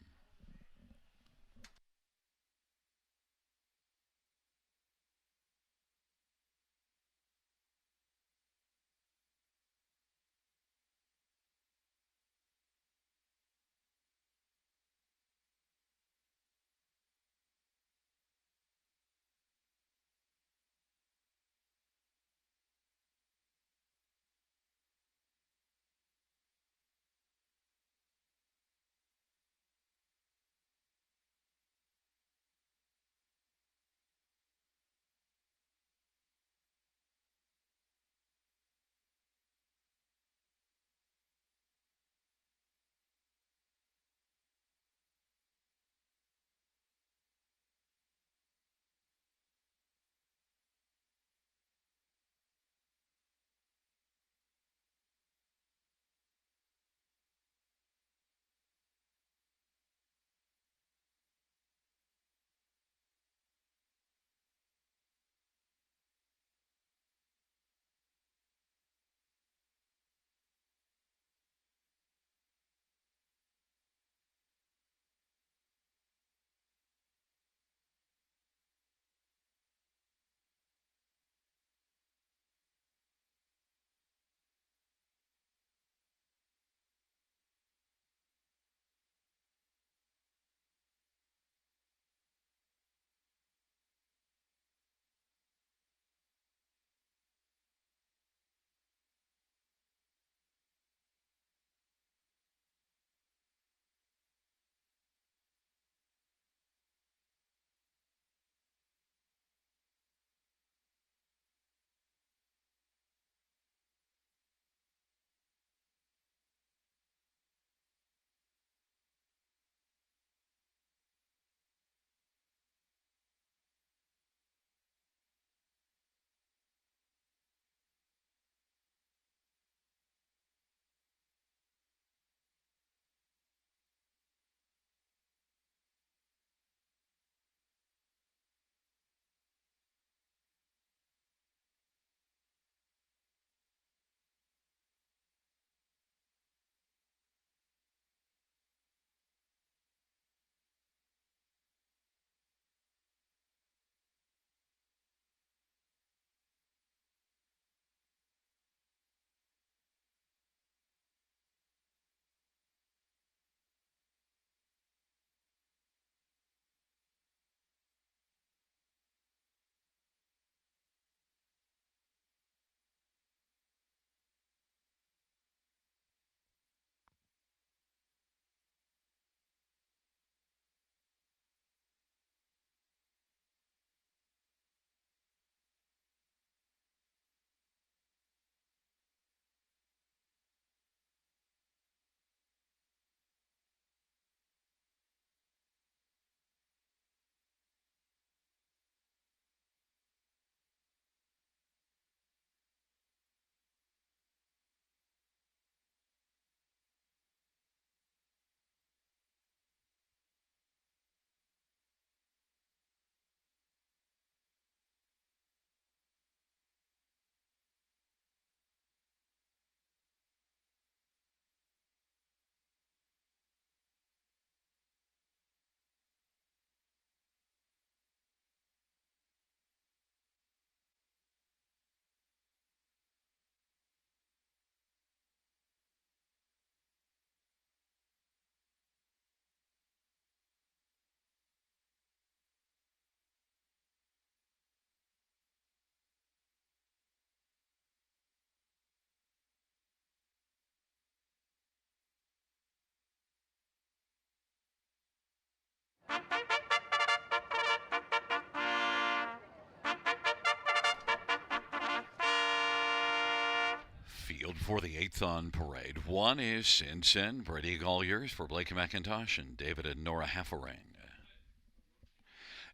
Field for the 8th on parade. One is Sin Sin, Brady Colliers for Blake McIntosh and David and Nora Heffering.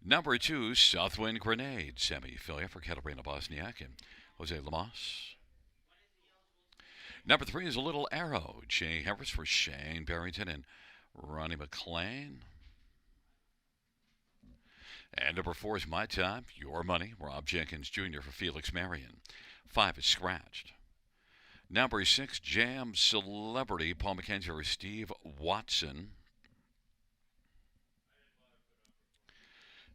Number 2, Southwind Grenade, Sammy Filia for Katarina Bosniak and Jose Lamas. Number 3 is Little Arrow, Jay Harris for Shane Barrington and Ronnie McLean. And number 4 is My Time, Your Money, Rob Jenkins Jr. for Felix Marion. 5 is Scratched. Number 6, Jam Celebrity, Paul McKenzie for Steve Watson.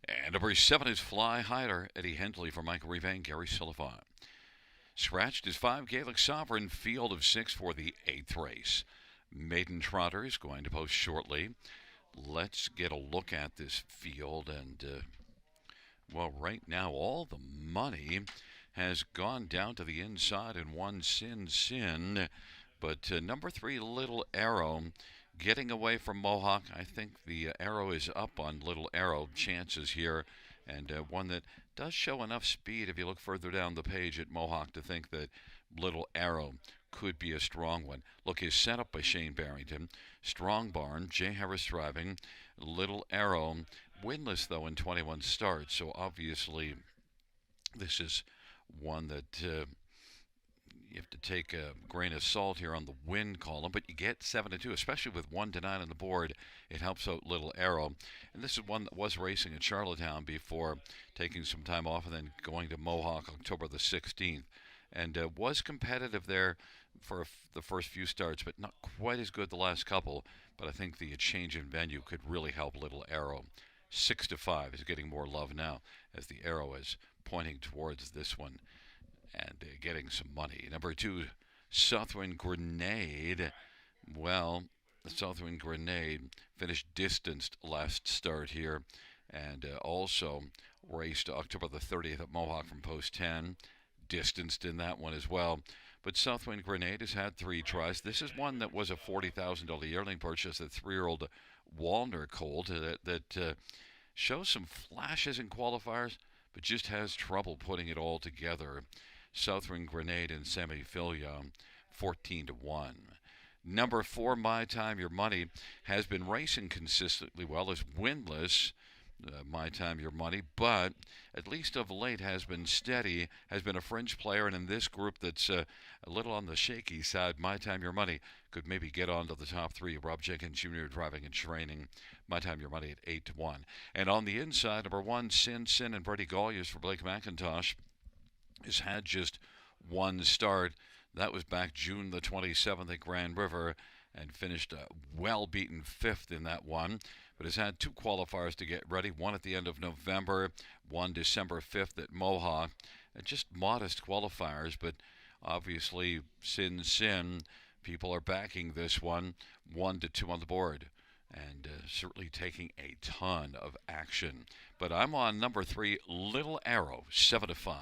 And number 7 is Fly Hider, Eddie Hensley for Michael Revane, Gary Sullivan. Scratched is 5, Gaelic Sovereign, Field of 6 for the 8th race. Maiden Trotter is going to post shortly. Let's get a look at this field. And, well, right now all the money has gone down to the inside and one Sin Sin. But number 3, Little Arrow, getting away from Mohawk. I think the arrow is up on Little Arrow chances here. And one that does show enough speed if you look further down the page at Mohawk to think that Little Arrow could be a strong one. Look, he's set up by Shane Barrington. Strong Barn, Jay Harris driving. Little Arrow, winless though in 21 starts. So obviously this is one that you have to take a grain of salt here on the win column, but you get 7-2, especially with 1-9 on the board. It helps out Little Arrow. And this is one that was racing in Charlottetown before taking some time off and then going to Mohawk October the 16th. And was competitive there for the first few starts, but not quite as good the last couple. But I think the change in venue could really help Little Arrow. 6-5 is getting more love now as the arrow is pointing towards this one and getting some money. Number 2, Southwind Grenade. Well, the Southwind Grenade finished distanced last start here and also raced October the 30th at Mohawk from post 10. Distanced in that one as well. But Southwind Grenade has had 3 tries. This is one that was a $40,000 yearling purchase, a 3-year-old Walner colt that shows some flashes in qualifiers, but just has trouble putting it all together. Southwind Grenade and Sammy Filia, 14-1. Number 4, My Time, Your Money, has been racing consistently well, is winless. My Time, Your Money, but at least of late has been steady, has been a fringe player, and in this group that's a little on the shaky side, My Time, Your Money could maybe get onto the top 3. Rob Jenkins Jr. driving and training. My Time, Your Money at 8-1. And on the inside, number 1, Sin Sin and Brady Colliers for Blake McIntosh has had just one start. That was back June the 27th at Grand River and finished a well-beaten 5th in that one, but has had 2 qualifiers to get ready, one at the end of November, one December 5th at Mohawk. Just modest qualifiers, but obviously Sin Sin, people are backing this one, 1-2 on the board, and certainly taking a ton of action. But I'm on number 3, Little Arrow, 7-5.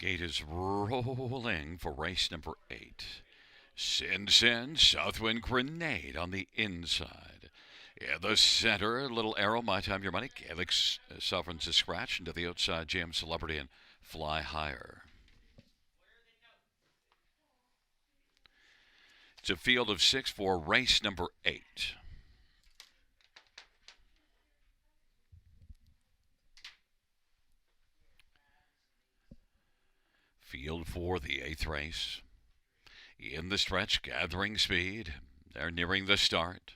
Gate is rolling for race number 8. Sin Sin, Southwind Grenade on the inside. In the center, Little Arrow, My Time Your Money. Gaelic Sovereign's a scratch into the outside, Jam Celebrity and Fly Higher. It's a field of 6 for race number 8. Field for the 8th race. In the stretch, gathering speed. They're nearing the start.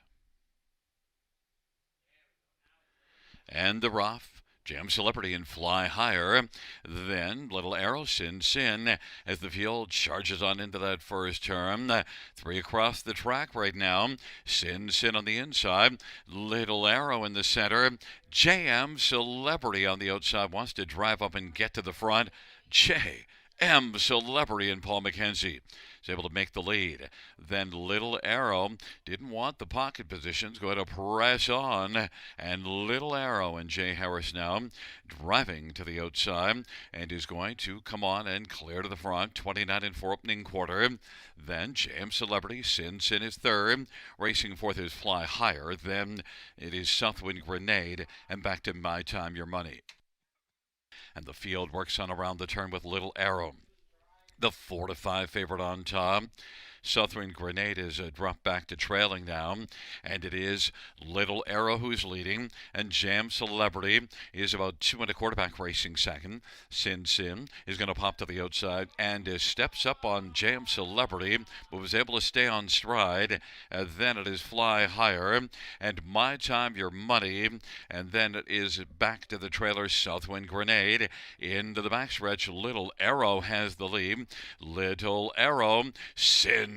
And the rough, Jam Celebrity and Fly Higher. Then Little Arrow, Sin Sin, as the field charges on into that first turn. 3 across the track right now. Sin Sin on the inside. Little Arrow in the center. Jam Celebrity on the outside wants to drive up and get to the front. J.M. Celebrity and Paul McKenzie is able to make the lead. Then Little Arrow didn't want the pocket positions, going to press on. And Little Arrow and Jay Harris now driving to the outside and is going to come on and clear to the front. 29 and 4 opening quarter. Then J.M. Celebrity, Sin Sin is third. Racing fourth is Fly Higher. Then it is Southwind Grenade and back to My Time Your Money. And the field works on around the turn with Little Arrow, the 4-5 favorite on top. Southwind Grenade is dropped back to trailing now, and it is Little Arrow who's leading, and Jam Celebrity is about 2 1/4 back racing second. Sin Sin is going to pop to the outside and steps up on Jam Celebrity, but was able to stay on stride. Then it is Fly Higher and My Time Your Money, and then it is back to the trailer Southwind Grenade. Into the backstretch, Little Arrow has the lead. Little Arrow, Sin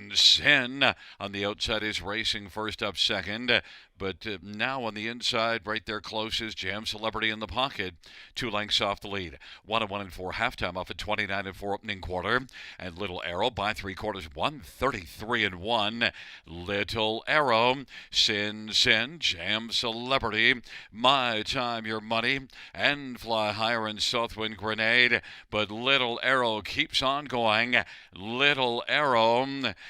on the outside is racing first up second. But now on the inside, right there closest, Jam Celebrity in the pocket. 2 lengths off the lead. 1 1 and 4 halftime off at 29 and 4 opening quarter. And Little Arrow by 3/4, 133 and 1. Little Arrow, Sin, Jam Celebrity, My Time Your Money, and Fly Higher and Southwind Grenade. But Little Arrow keeps on going. Little Arrow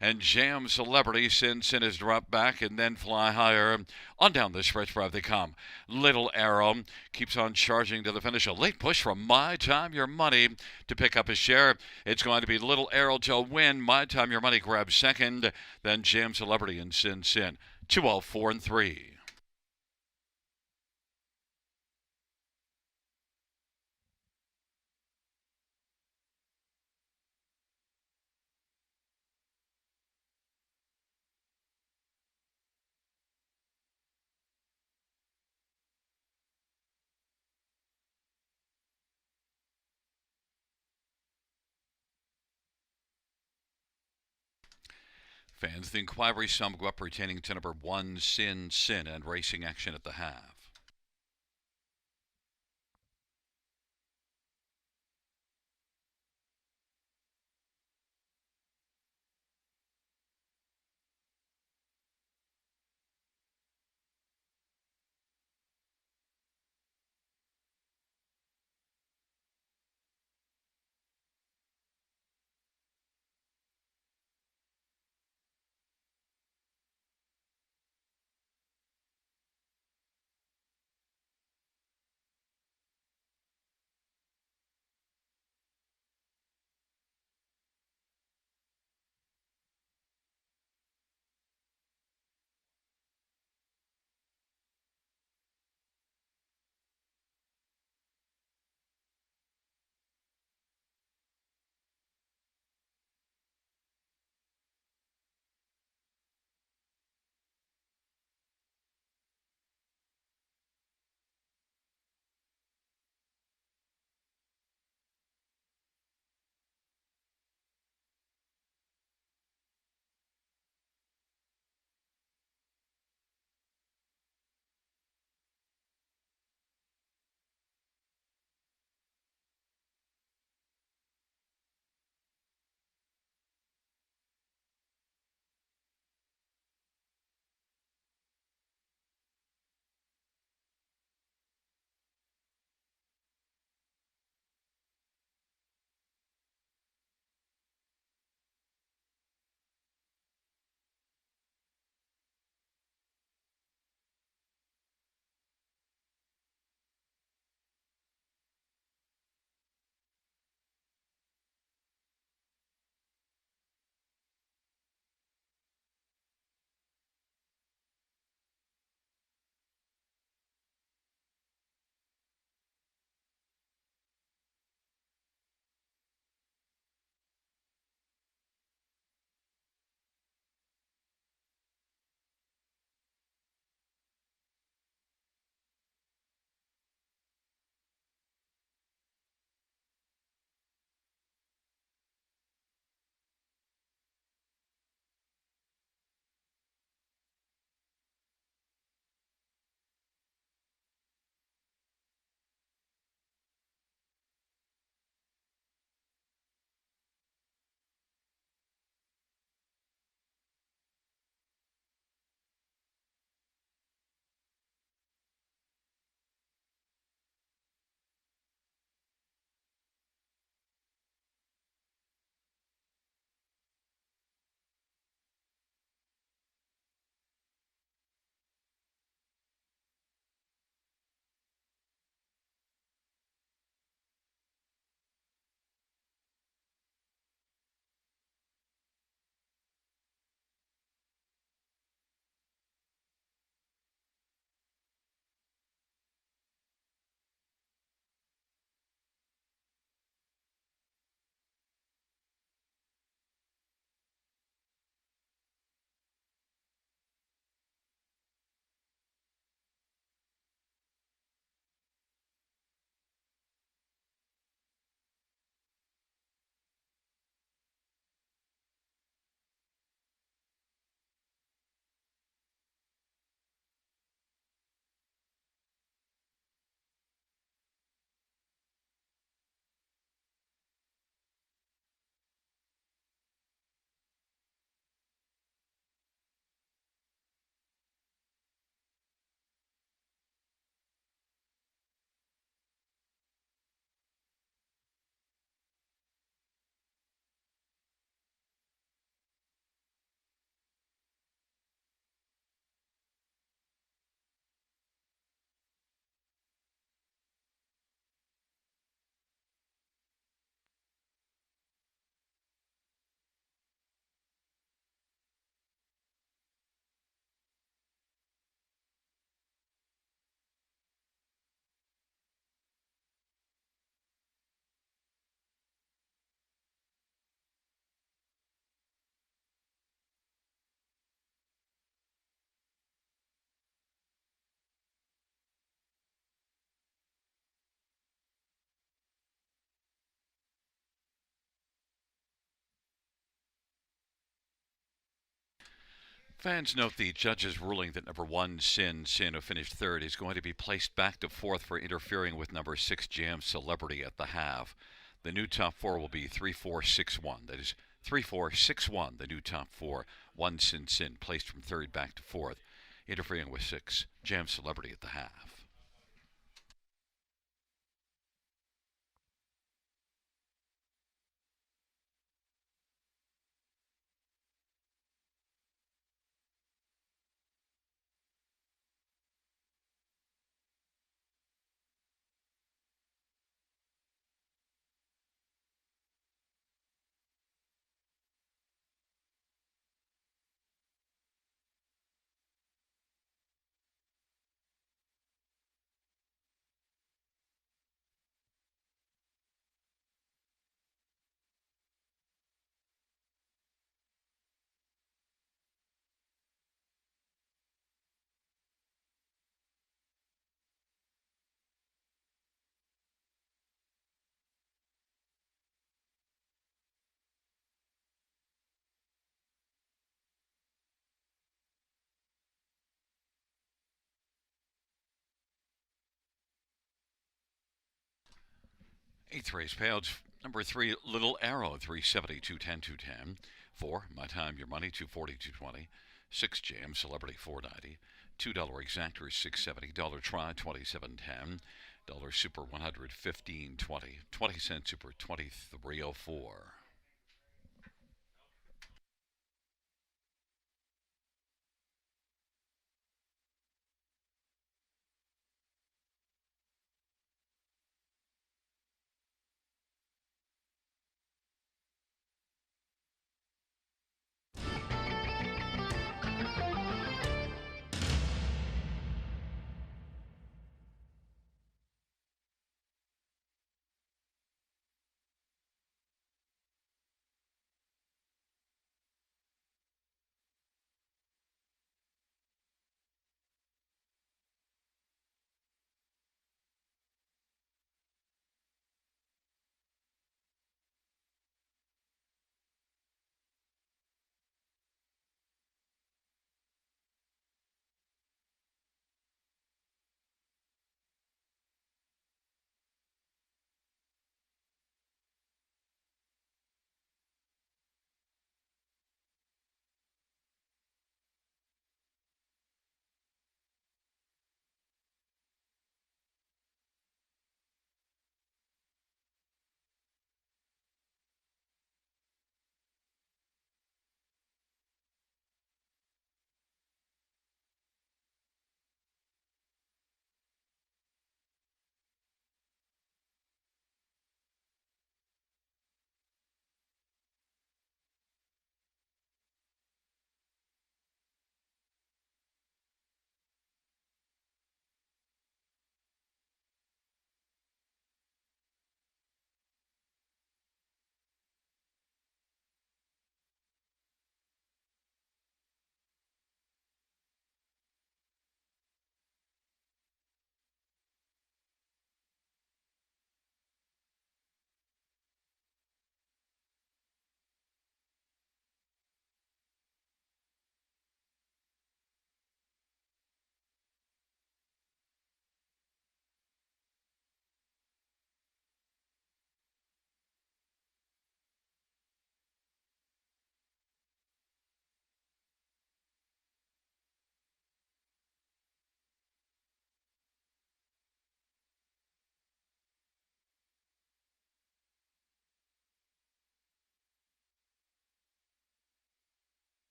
and Jam Celebrity, Sin is dropped back, and then Fly Higher. On down the stretch drive they come. Little Arrow keeps on charging to the finish. A late push from My Time Your Money to pick up a share. It's going to be Little Arrow to win. My Time Your Money grabs second. Then Jam Celebrity and Sin. 2 4 and 3. Fans, the inquiry sum go up retaining to number 1, Sin, and racing action at the half. Fans note the judge's ruling that number 1, Sin, who finished third, is going to be placed back to fourth for interfering with number 6, Jam Celebrity, at the half. The new top four will be 3-4-6-1. That is 3-4-6-1, the new top four. 1, Sin, placed from third back to fourth, interfering with 6, Jam Celebrity, at the half. Eighth race payouts. Number 3, Little Arrow, 370, 210, 210. 4, My Time, Your Money, 240, 220. 6, Jam Celebrity, 490. $2 Exactors, 670. Dollar Try, 2710. Dollar Super, 115.20. 20-cent Super, 2304.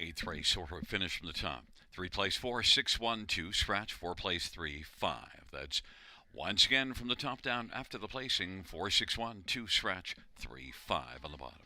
Eighth race, order of finish from the top. 3 place 4, 6, 1, 2, scratch. 4 place 3, 5. That's once again from the top down after the placing. 4, 6, 1, 2, scratch. 3, 5 on the bottom.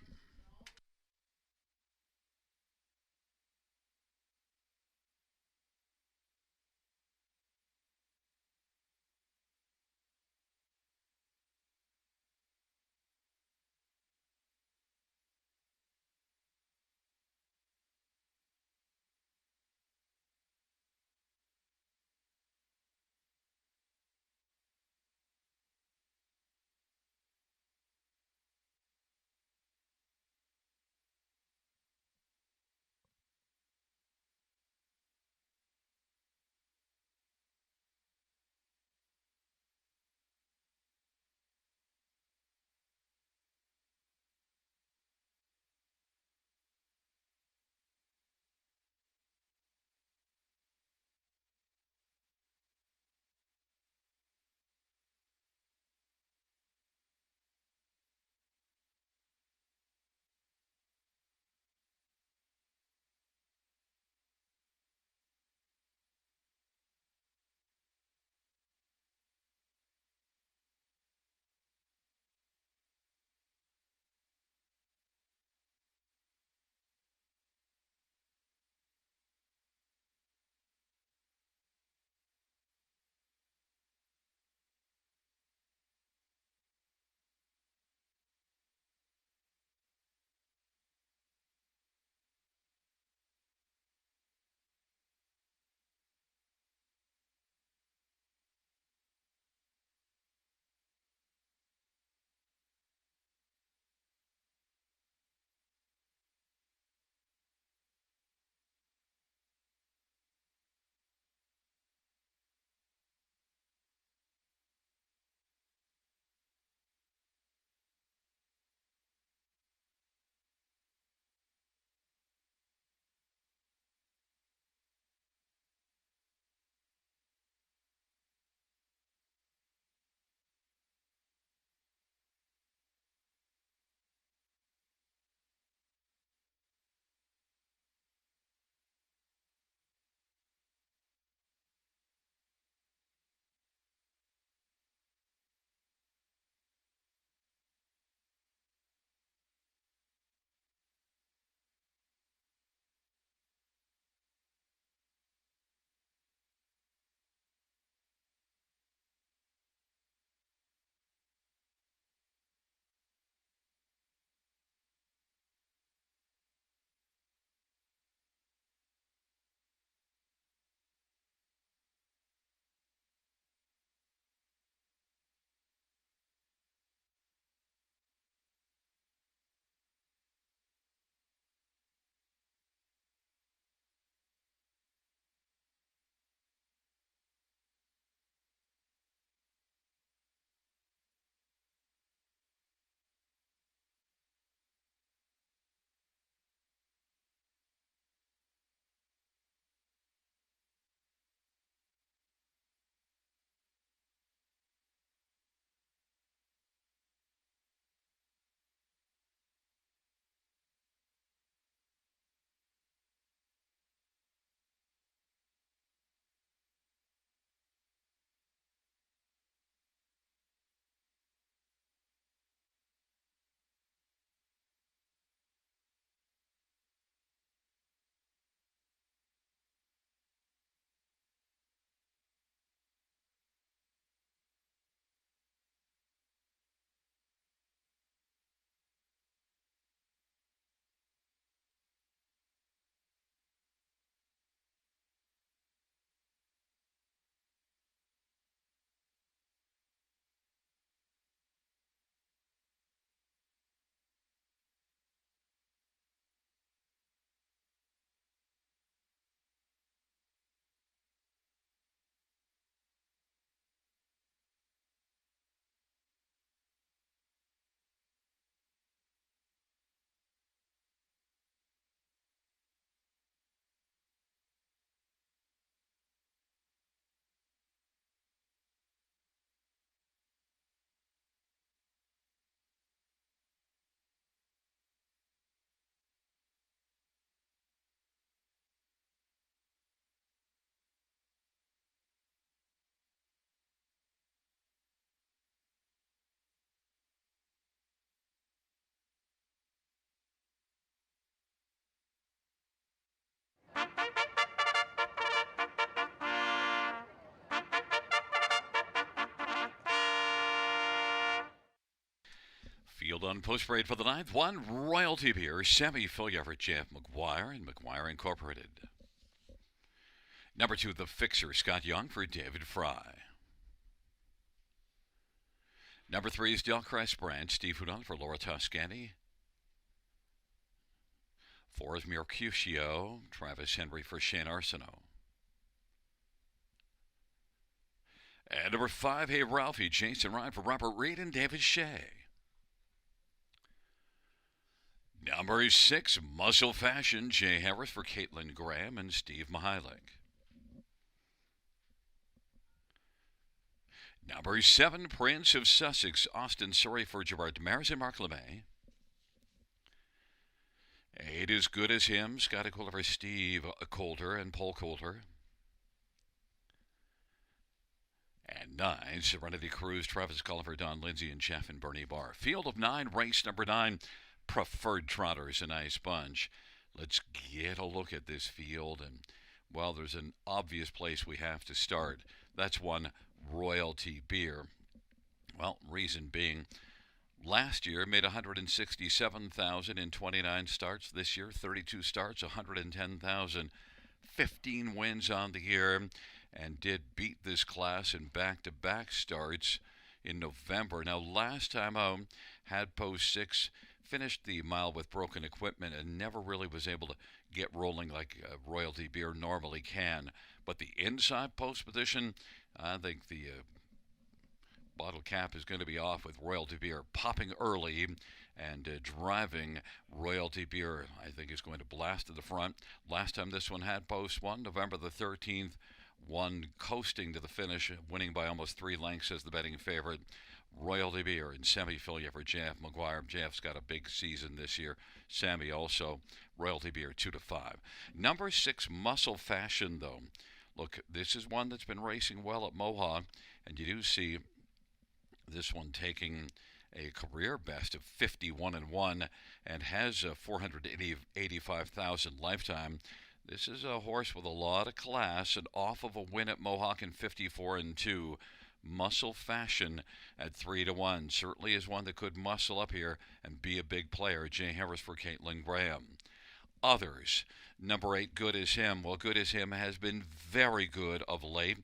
field on post parade for the ninth. One Royalty Beer, Sammy Filliver, Jeff McGuire, and McGuire Incorporated. Number 2, The Fixer, Scott Young for David Fry. Number 3 is Delcrest Branch, Steve Hudon for Laura Toscani. 4 is Mercutio, Travis Henry for Shane Arsenault. And number 5, Hey Ralphie, Jason Ryan for Robert Reed and David Shea. Number 6, Muscle Fashion, Jay Harris for Caitlin Graham and Steve Mihalik. Number 7, Prince of Sussex, Austin Surrey for Gerard Damaris and Mark LeMay. 8 is Good as Him, Scotty Coulter for Steve Coulter and Paul Coulter. And 9, Serenity Cruise, Travis Culliver, Don Lindsay, and Jeff and Bernie Barr. Field of 9, race number 9, Preferred Trotters, a nice bunch. Let's get a look at this field. And, well, there's an obvious place we have to start. That's one Royalty Beer. Well, reason being, last year made 167,000 in 29 starts. This year, 32 starts, 110,000, 15 wins on the year, and did beat this class in back-to-back starts in November. Now, last time out, had post 6, finished the mile with broken equipment, and never really was able to get rolling like Royalty Beer normally can. But the inside post position, I think the bottle cap is going to be off with Royalty Beer popping early, and driving Royalty Beer, I think, is going to blast to the front. Last time this one had post 1, November the 13th, one coasting to the finish, winning by almost 3 lengths as the betting favorite. Royalty Beer and Sammy Fillier for Jeff McGuire. Jeff's got a big season this year. Sammy also. Royalty Beer 2-5. Number 6, Muscle Fashion, though. Look, this is one that's been racing well at Mohawk, and you do see this one taking a career best of 51-1 and has 485,000 lifetime. This is a horse with a lot of class and off of a win at Mohawk in 54-2. Muscle Fashion at 3-1 certainly is one that could muscle up here and be a big player. Jay Harris for Caitlin Graham. Others, number 8, Good as Him. Well, Good as Him has been very good of late,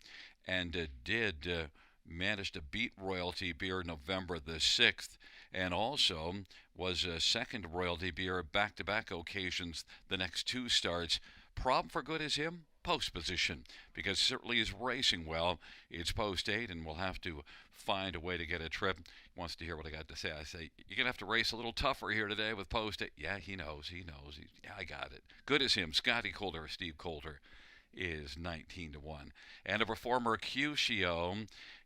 and did manage to beat Royalty Beer November the 6th, and also was a second Royalty Beer back-to-back occasions the next 2 starts. Problem for Good as Him? Post position, because certainly is racing well. It's post 8, and we'll have to find a way to get a trip. He wants to hear what I got to say. I say, you're going to have to race a little tougher here today with post 8. Yeah, he knows. Yeah, I got it. Good as Him. Scotty Coulter, Steve Coulter is 19-1. And a former Mercutio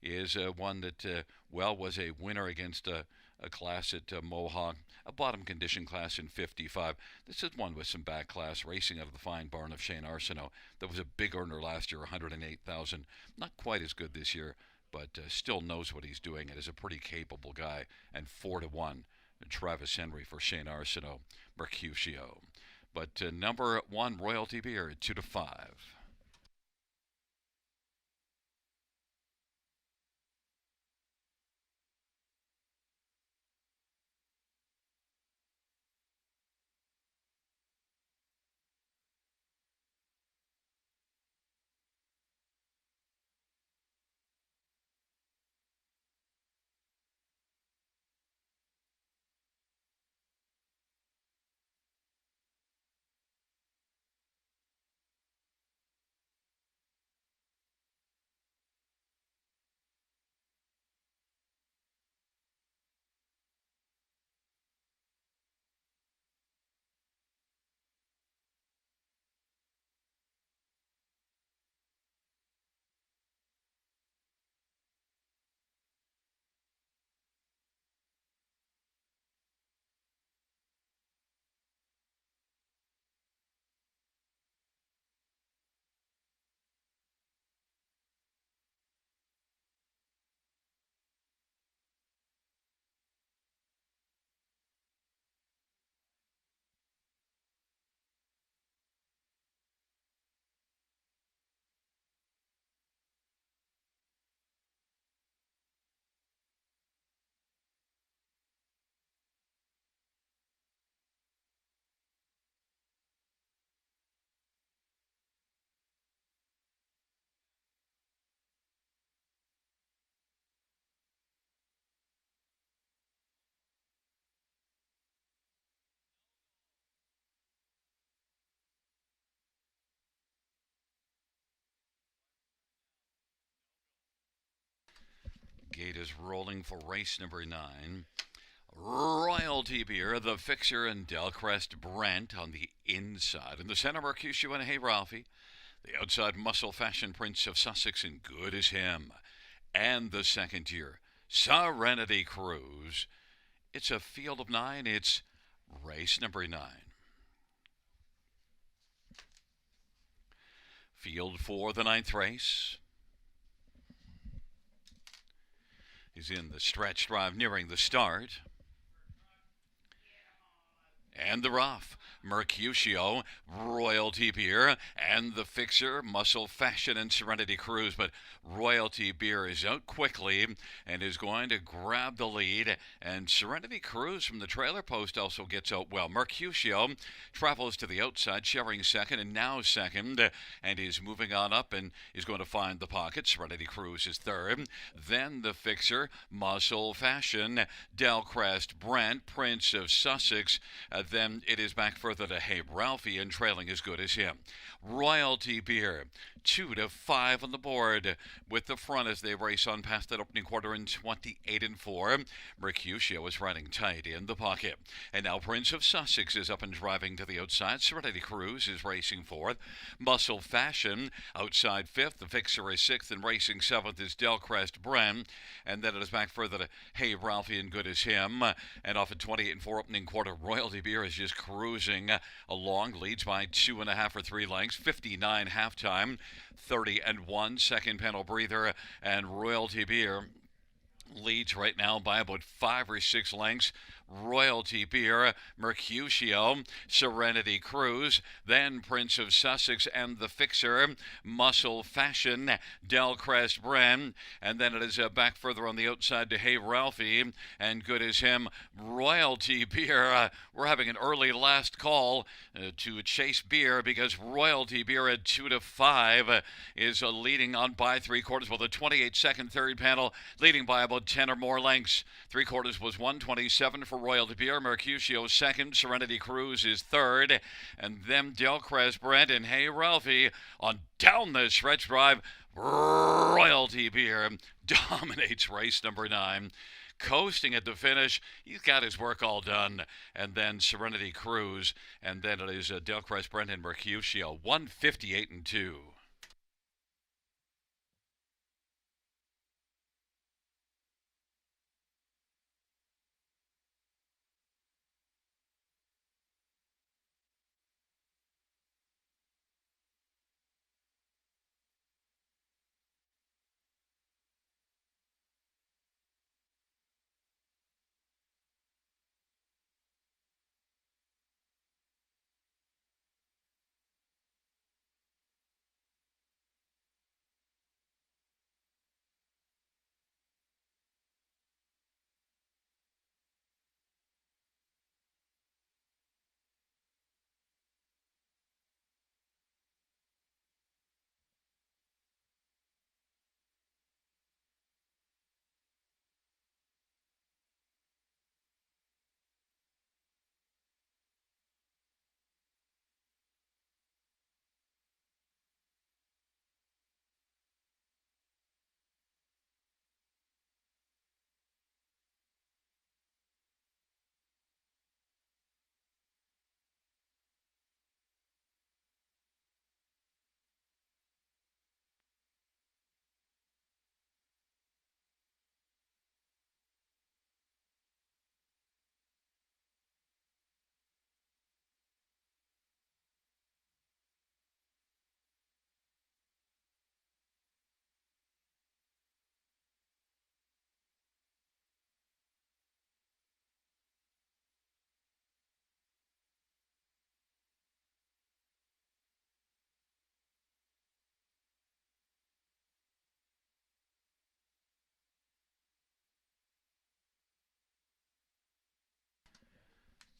is one that, was a winner against a class at Mohawk, a bottom condition class in 55. This is one with some back class racing out of the fine barn of Shane Arsenault. That was a big earner last year, 108,000. Not quite as good this year, but still knows what he's doing and is a pretty capable guy. And 4-1, Travis Henry for Shane Arsenault, Mercutio. But number 1, Royalty Beer, 2-5. gate is rolling for race number 9. Royalty Beer, the Fixer, and Delcrest Brent on the inside. In the center, Mercutio and Hey Ralphie. The outside, Muscle Fashion, Prince of Sussex, and Good as Him. And the second tier, Serenity Cruise. It's a field of 9. It's race number 9. Field for the 9th race is in the stretch drive nearing the start. And the rough, Mercutio, Royalty Beer, and the Fixer, Muscle Fashion, and Serenity Cruise. But Royalty Beer is out quickly and is going to grab the lead. And Serenity Cruise from the trailer post also gets out well. Mercutio travels to the outside, sharing second and now second, and is moving on up and is going to find the pocket. Serenity Cruise is third. Then the Fixer, Muscle Fashion, Delcrest Brent, Prince of Sussex. Then it is back further to Hey Ralphie and trailing as Good as Him. Royalty Beer, 2 to 5 on the board with the front as they race on past that opening quarter in 28 and 4. Mercutio is riding tight in the pocket. And now Prince of Sussex is up and driving to the outside. Serenity Cruise is racing fourth. Muscle Fashion outside fifth. The Fixer is sixth, and racing seventh is Delcrest Brent. And then it is back further to Hey Ralphie and Good as Him. And off at 28 and 4 opening quarter, Royalty Beer is just cruising along, leads by 2.5 or 3 lengths. 59 halftime, 30 and 1 second panel breather, and Royalty Beer leads right now by about 5 or 6 lengths. Royalty Beer, Mercutio, Serenity Cruise, then Prince of Sussex and the Fixer, Muscle Fashion, Delcrest Brent, and then it is back further on the outside to Hey Ralphie and Good as Him. Royalty Beer, we're having an early last call to Chase Beer because Royalty Beer at 2 to 5 is leading on by 3/4, while the 28-second third panel leading by about 10 or more lengths. 3/4 was 127 for Royalty Beer. Mercutio second. Serenity Cruise is third. And then Delcrest Brent and Hey Ralphie on down the stretch drive. Royalty Beer dominates race number 9. Coasting at the finish. He's got his work all done. And then Serenity Cruise. And then it is Delcrest Brent and Mercutio. 158 and 2.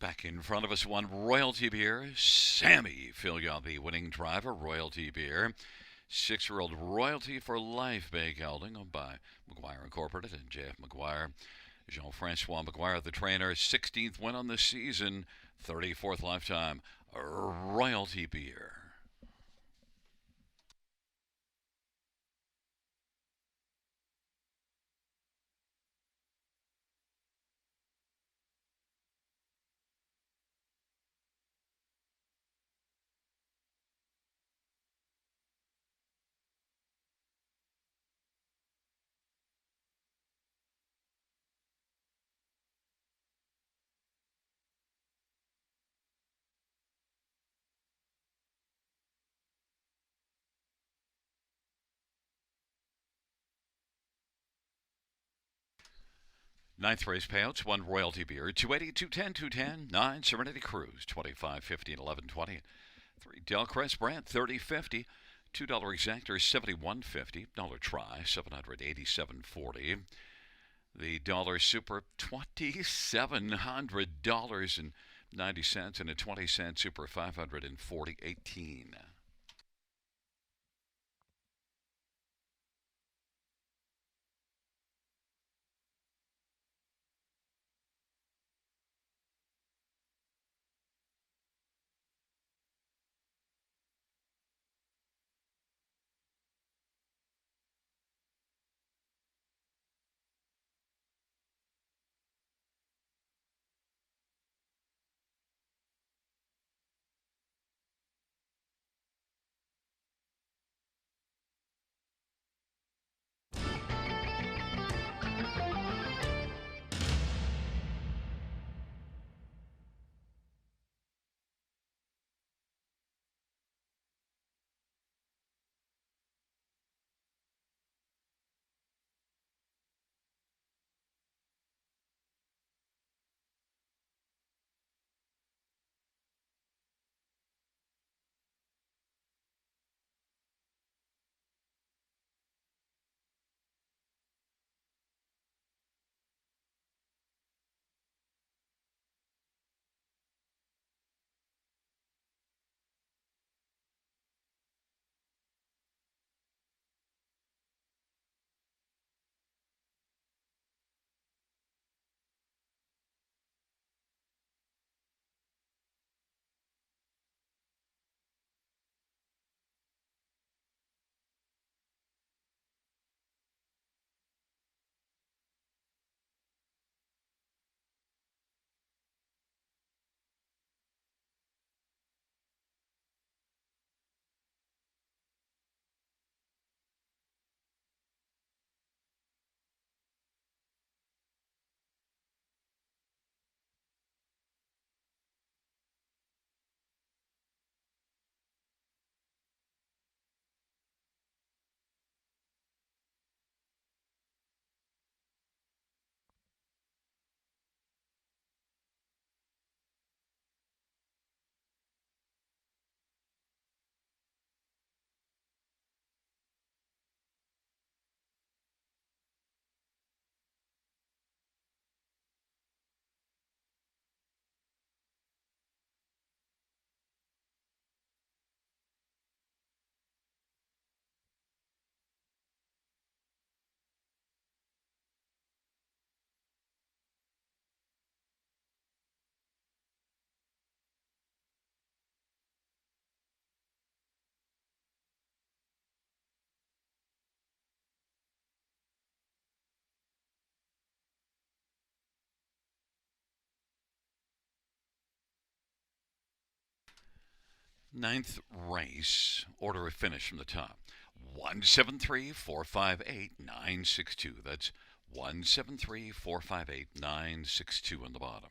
Back in front of us, one Royalty Beer. Sammy Fillion, the winning driver. Royalty Beer. 6-year-old Royalty for Life bag gelding owned by McGuire Incorporated and J.F. McGuire. Jean-Francois McGuire, the trainer. 16th win on the season. 34th lifetime. Royalty Beer. Ninth race payouts: one royalty beer, 280, 210, 210, 9 Serenity Cruise, 25, 50, and 1120. 3 Del Crest Brand, 30.50. $2 exactor, 71.50. Dollar Try, 787.40. The Dollar Super, $2,700.90, and a 20-cent Super, 540.18. Ninth race, order of finish from the top. 173-458-962. That's 173-458-962 on the bottom.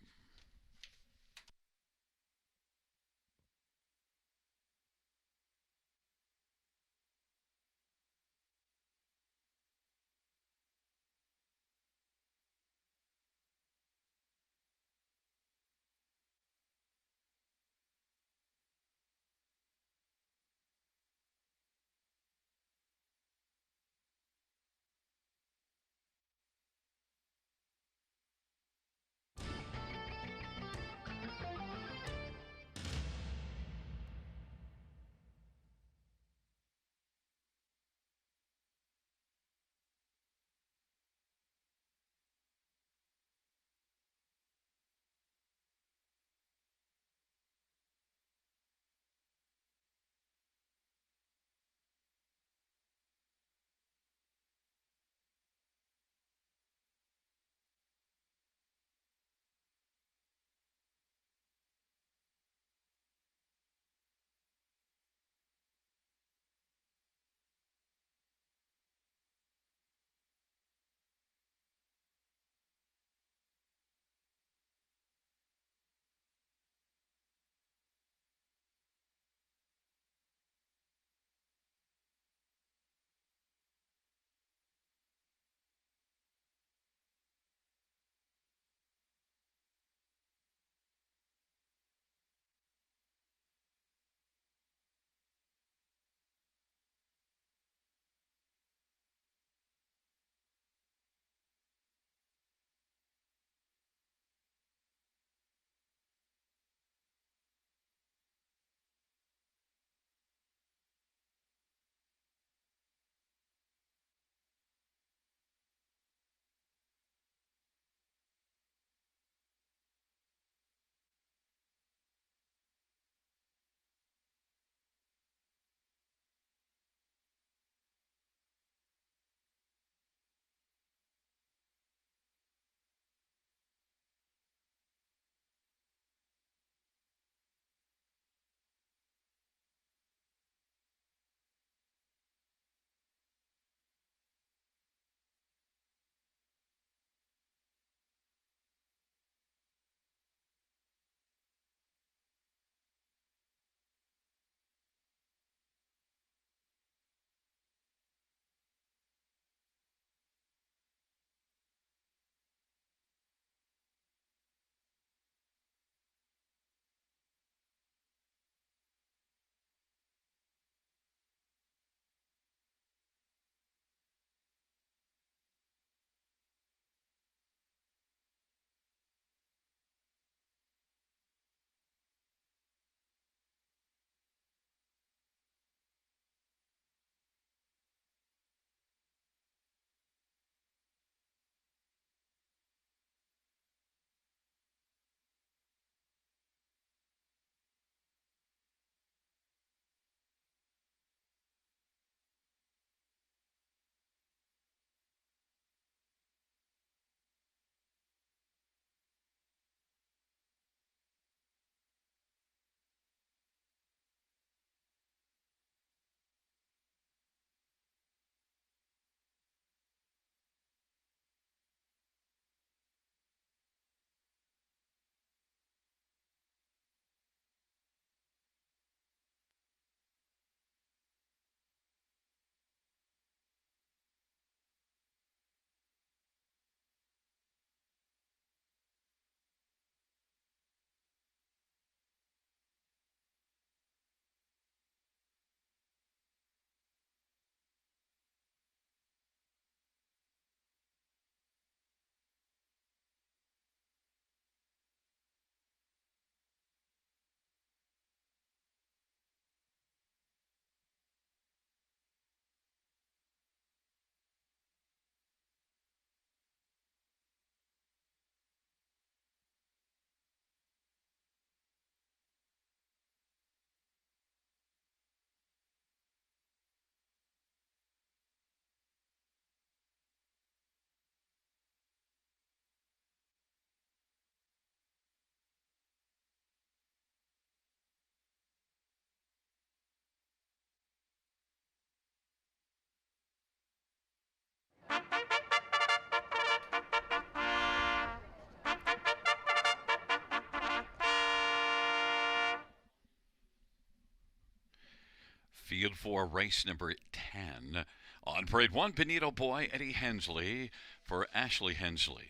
field for race number 10. On parade 1, Benito Boy, Eddie Hensley for Ashley Hensley.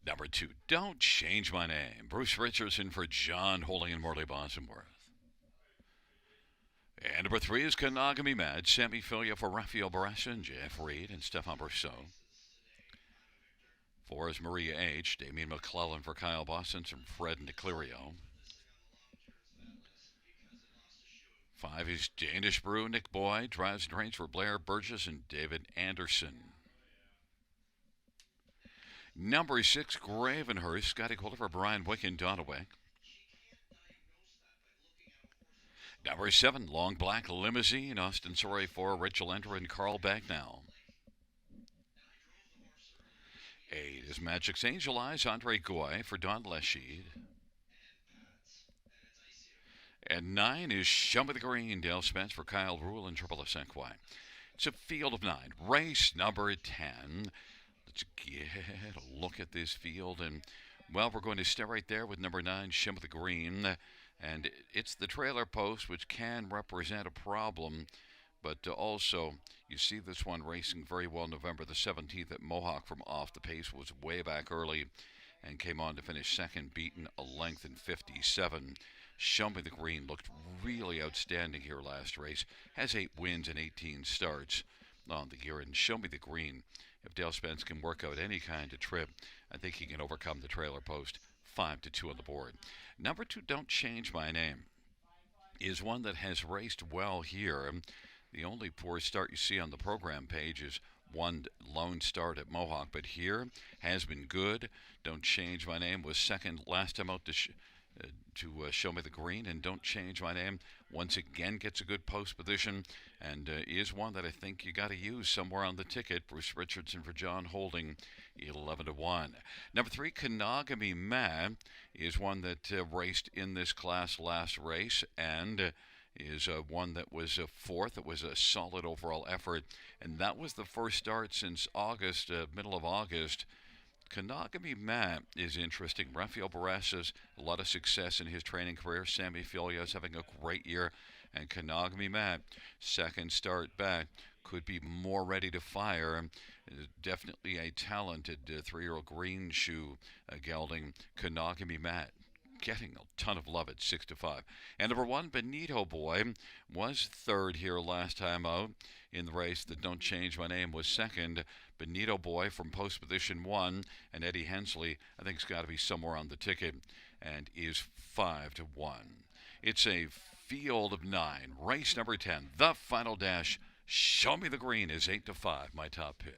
Number 2, Don't Change My Name, Bruce Richardson for John Holding and Morley Bosworth. And number 3 is Kanagami Mad, Sammy Filia for Rafael Barassa and Jeff Reed and Stefan Brousseau. 4 is Maria H., Damien McClellan for Kyle Boston and Fred Niclerio. 5 is Danish Brew, Nick Boy, drives and trains for Blair Burgess and David Anderson. Number 6, Gravenhurst, Scotty Calder for Brian Wick and Donaway. Number 7, Long Black Limousine, Austin Sorey for Rachel Ender and Carl Bagnall. 8 is Magic's Angel Eyes, Andre Goy for Don Lesheed. And 9 is Show Me the Green, Dale Spence for Kyle Rule and Triple S Equi. It's a field of 9. Race number 10. Let's get a look at this field. And, well, we're going to stay right there with number 9, Show Me the Green. And it's the trailer post, which can represent a problem. But also, you see this one racing very well November the 17th at Mohawk from off the pace, was way back early and came on to finish second, beaten a length in 57. Show Me the Green looked really outstanding here last race. Has 8 wins and 18 starts on the year. And Show Me the Green, if Dale Spence can work out any kind of trip, I think he can overcome the trailer post. 5-2 on the board. Number 2, Don't Change My Name, is one that has raced well here. The only poor start you see on the program page is one lone start at Mohawk, but here has been good. Don't Change My Name was second last time out to Show Me the Green, and Don't Change My Name once again gets a good post position and is one that I think you got to use somewhere on the ticket. Bruce Richardson for John Holding, 11-1. Number 3, Kanagami Mad, is one that raced in this class last race and is one that was fourth. It was a solid overall effort, and that was the first start since August, middle of August. Kanagami Matt is interesting. Rafael Barassa's a lot of success in his training career. Sammy Filia is having a great year. And Kanagami Matt, second start back, could be more ready to fire. Definitely a talented 3-year-old green shoe gelding. Kanagami Matt getting a ton of love at 6-5. And number 1, Benito Boy, was third here last time out in the race. The Don't Change My Name was second. Benito Boy from post position 1, and Eddie Hensley, I think, has got to be somewhere on the ticket, and is 5-1. It's a field of 9. Race number 10, the final dash. Show Me the Green is 8-5, my top pick.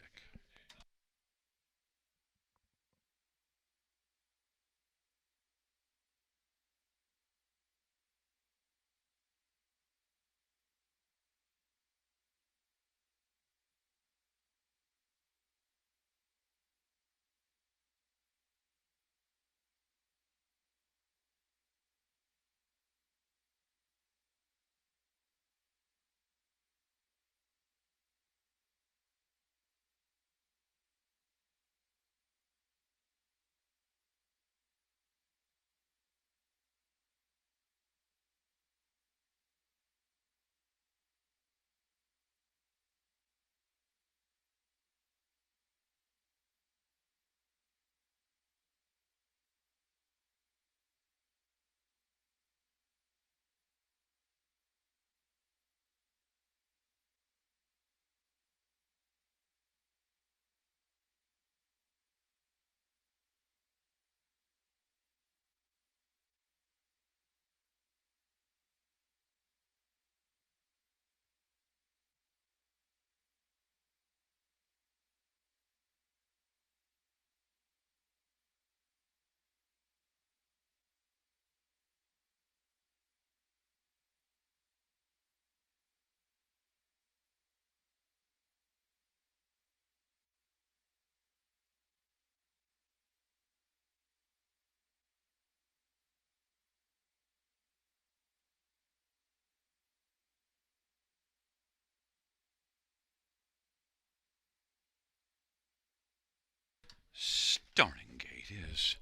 Starting gate is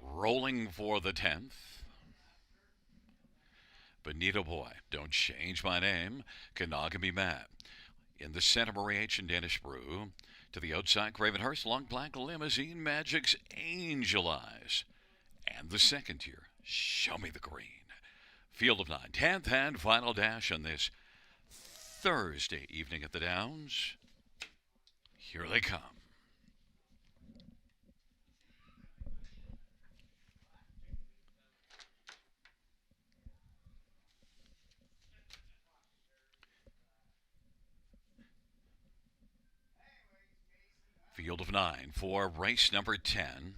rolling for the 10th. Bonito Boy, Don't Change My Name, Kanagami Matt. In the center, Marie H. and Danish Brew. To the outside, Gravenhurst, Long Black Limousine, Magic's Angel Eyes. And the second tier, Show Me the Green. Field of Nine, 10th and final dash on this Thursday evening at the Downs. Here they come. Field of Nine for race number 10.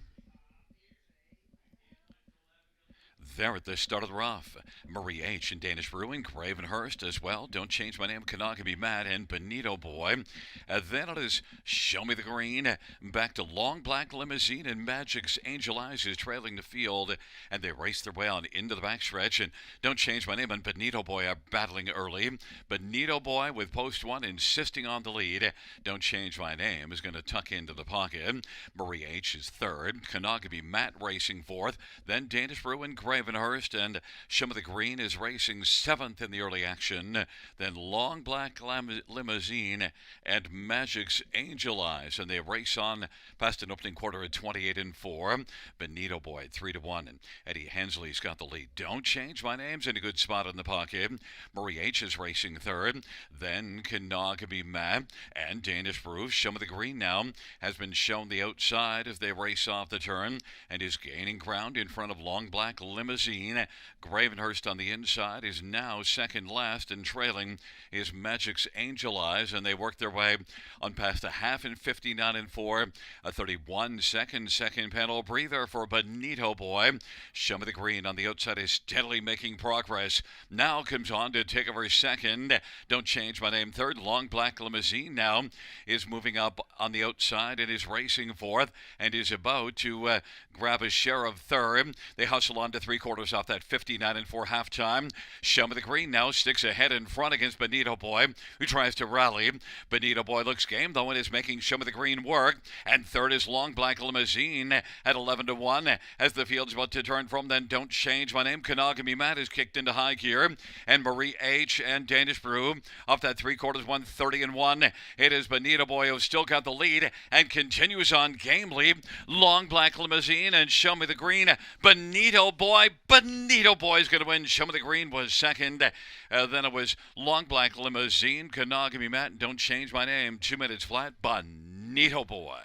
There at the start of the rough, Marie H. and Danish Brewing, Gravenhurst as well. Don't Change My Name, Kanagami Matt, and Bonito Boy. Then it is Show Me the Green. Back to Long Black Limousine, and Magic's Angel Eyes is trailing the field, and they race their way on into the backstretch. And Don't Change My Name and Bonito Boy are battling early. Bonito Boy with post one insisting on the lead. Don't Change My Name is going to tuck into the pocket. Marie H. is third. Kanagami Matt racing fourth. Then Danish Brewing, Gravenhurst, and Show Me the Green is racing seventh in the early action. Then Long Black Limousine and Magic's Angel Eyes, and they race on past an opening quarter at 28 and 4. Bonito Boy 3-1, and Eddie Hensley's got the lead. Don't Change My Name's in a good spot in the pocket. Marie H is racing third. Then Kanagami Matt and Danish Brew. Show Me the Green now has been shown the outside as they race off the turn and is gaining ground in front of Long Black Limousine. Gravenhurst on the inside is now second last, and trailing is Magic's Angel Eyes, and they work their way on past a half in 59 and 4. A 31-second second panel breather for Bonito Boy. Show Me the Green on the outside is steadily making progress. Now comes on to take over second. Don't Change My Name third. Long Black Limousine now is moving up on the outside and is racing fourth and is about to grab a share of third. They hustle on to three quarters off that 59 and 4 halftime. Show Me the Green now sticks ahead in front against Bonito Boy, who tries to rally. Bonito Boy looks game, though, and is making Show Me the Green work. And third is Long Black Limousine at 11-1 as the field's about to turn from. Then Don't Change My Name. Kanagami Matt is kicked into high gear, and Marie H. and Danish Brew off that three quarters, 130 and 1. It is Bonito Boy who's still got the lead and continues on gamely. Long Black Limousine and Show Me the Green. Bonito Boy is going to win. Show Me the Green was second. Then it was Long Black Limousine, Kanagami Matt, and Don't Change My Name. 2 minutes flat. Bonito Boy.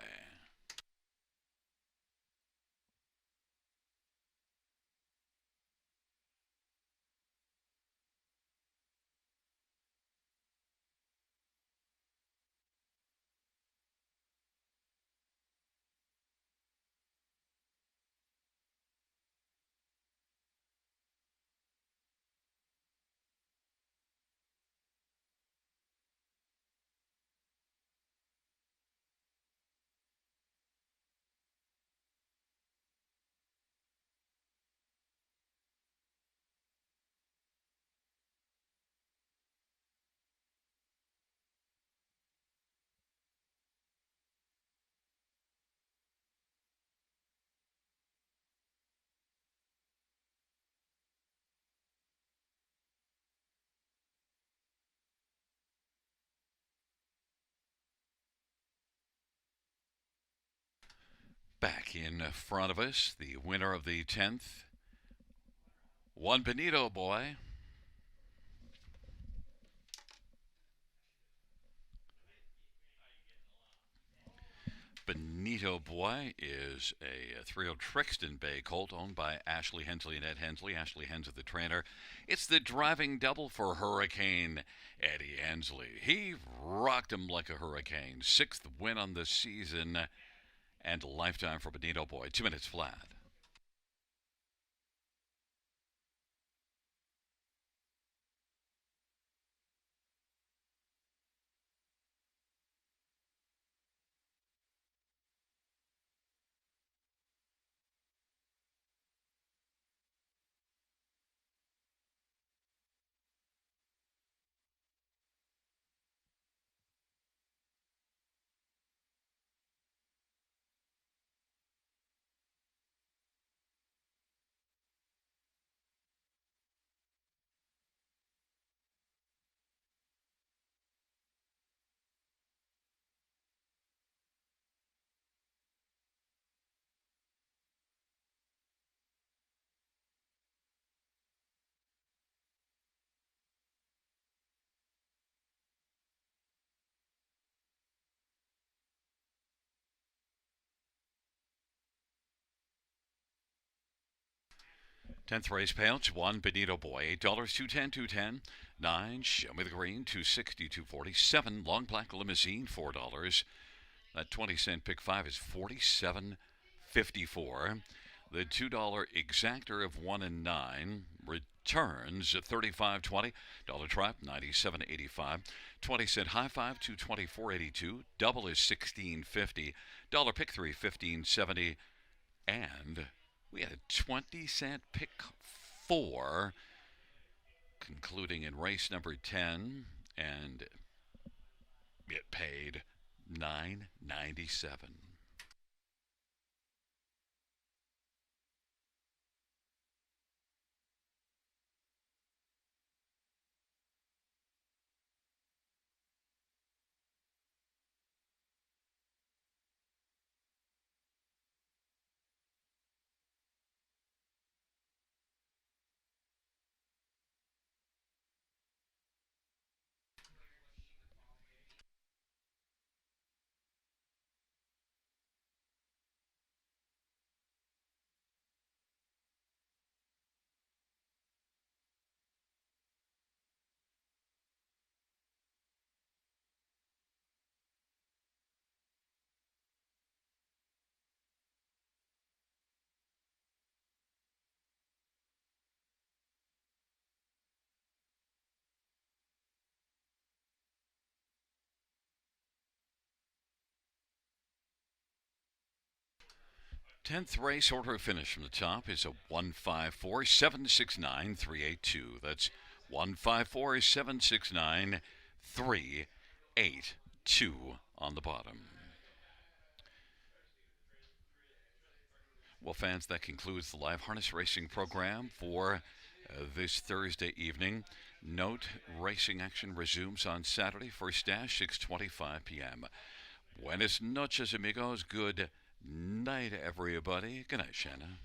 Back in front of us, the winner of the 10th, one Bonito Boy. Bonito Boy is a 3-0 Trixton Bay colt owned by Ashley Hensley and Ed Hensley. Ashley Hensley, the trainer. It's the driving double for Hurricane Eddie Hensley. He rocked him like a hurricane. 6th win on the season and lifetime for Bonito Boy. 2 minutes flat. 10th race payouts, 1 Benito Boy, $8, 210, 9 Show Me the Green, 260, 247 Long Black Limousine, $4. That 20-cent pick 5 is 47.54. The $2 exactor of 1 and 9 returns at 35.20. Dollar trap 97.85. 20-cent high 5 to 24.82. Double is 16.50. Dollar pick 3 15.70. And we had a 20-cent pick 4 concluding in race number 10, and it paid $9.97. 10th race order of finish from the top is a 154 769 382. That's 154 769 382 on the bottom. Well, fans, that concludes the live harness racing program for this Thursday evening. Note, racing action resumes on Saturday, first dash, 6:25 p.m. Buenas noches, amigos. Good night, everybody. Good night, Shanna.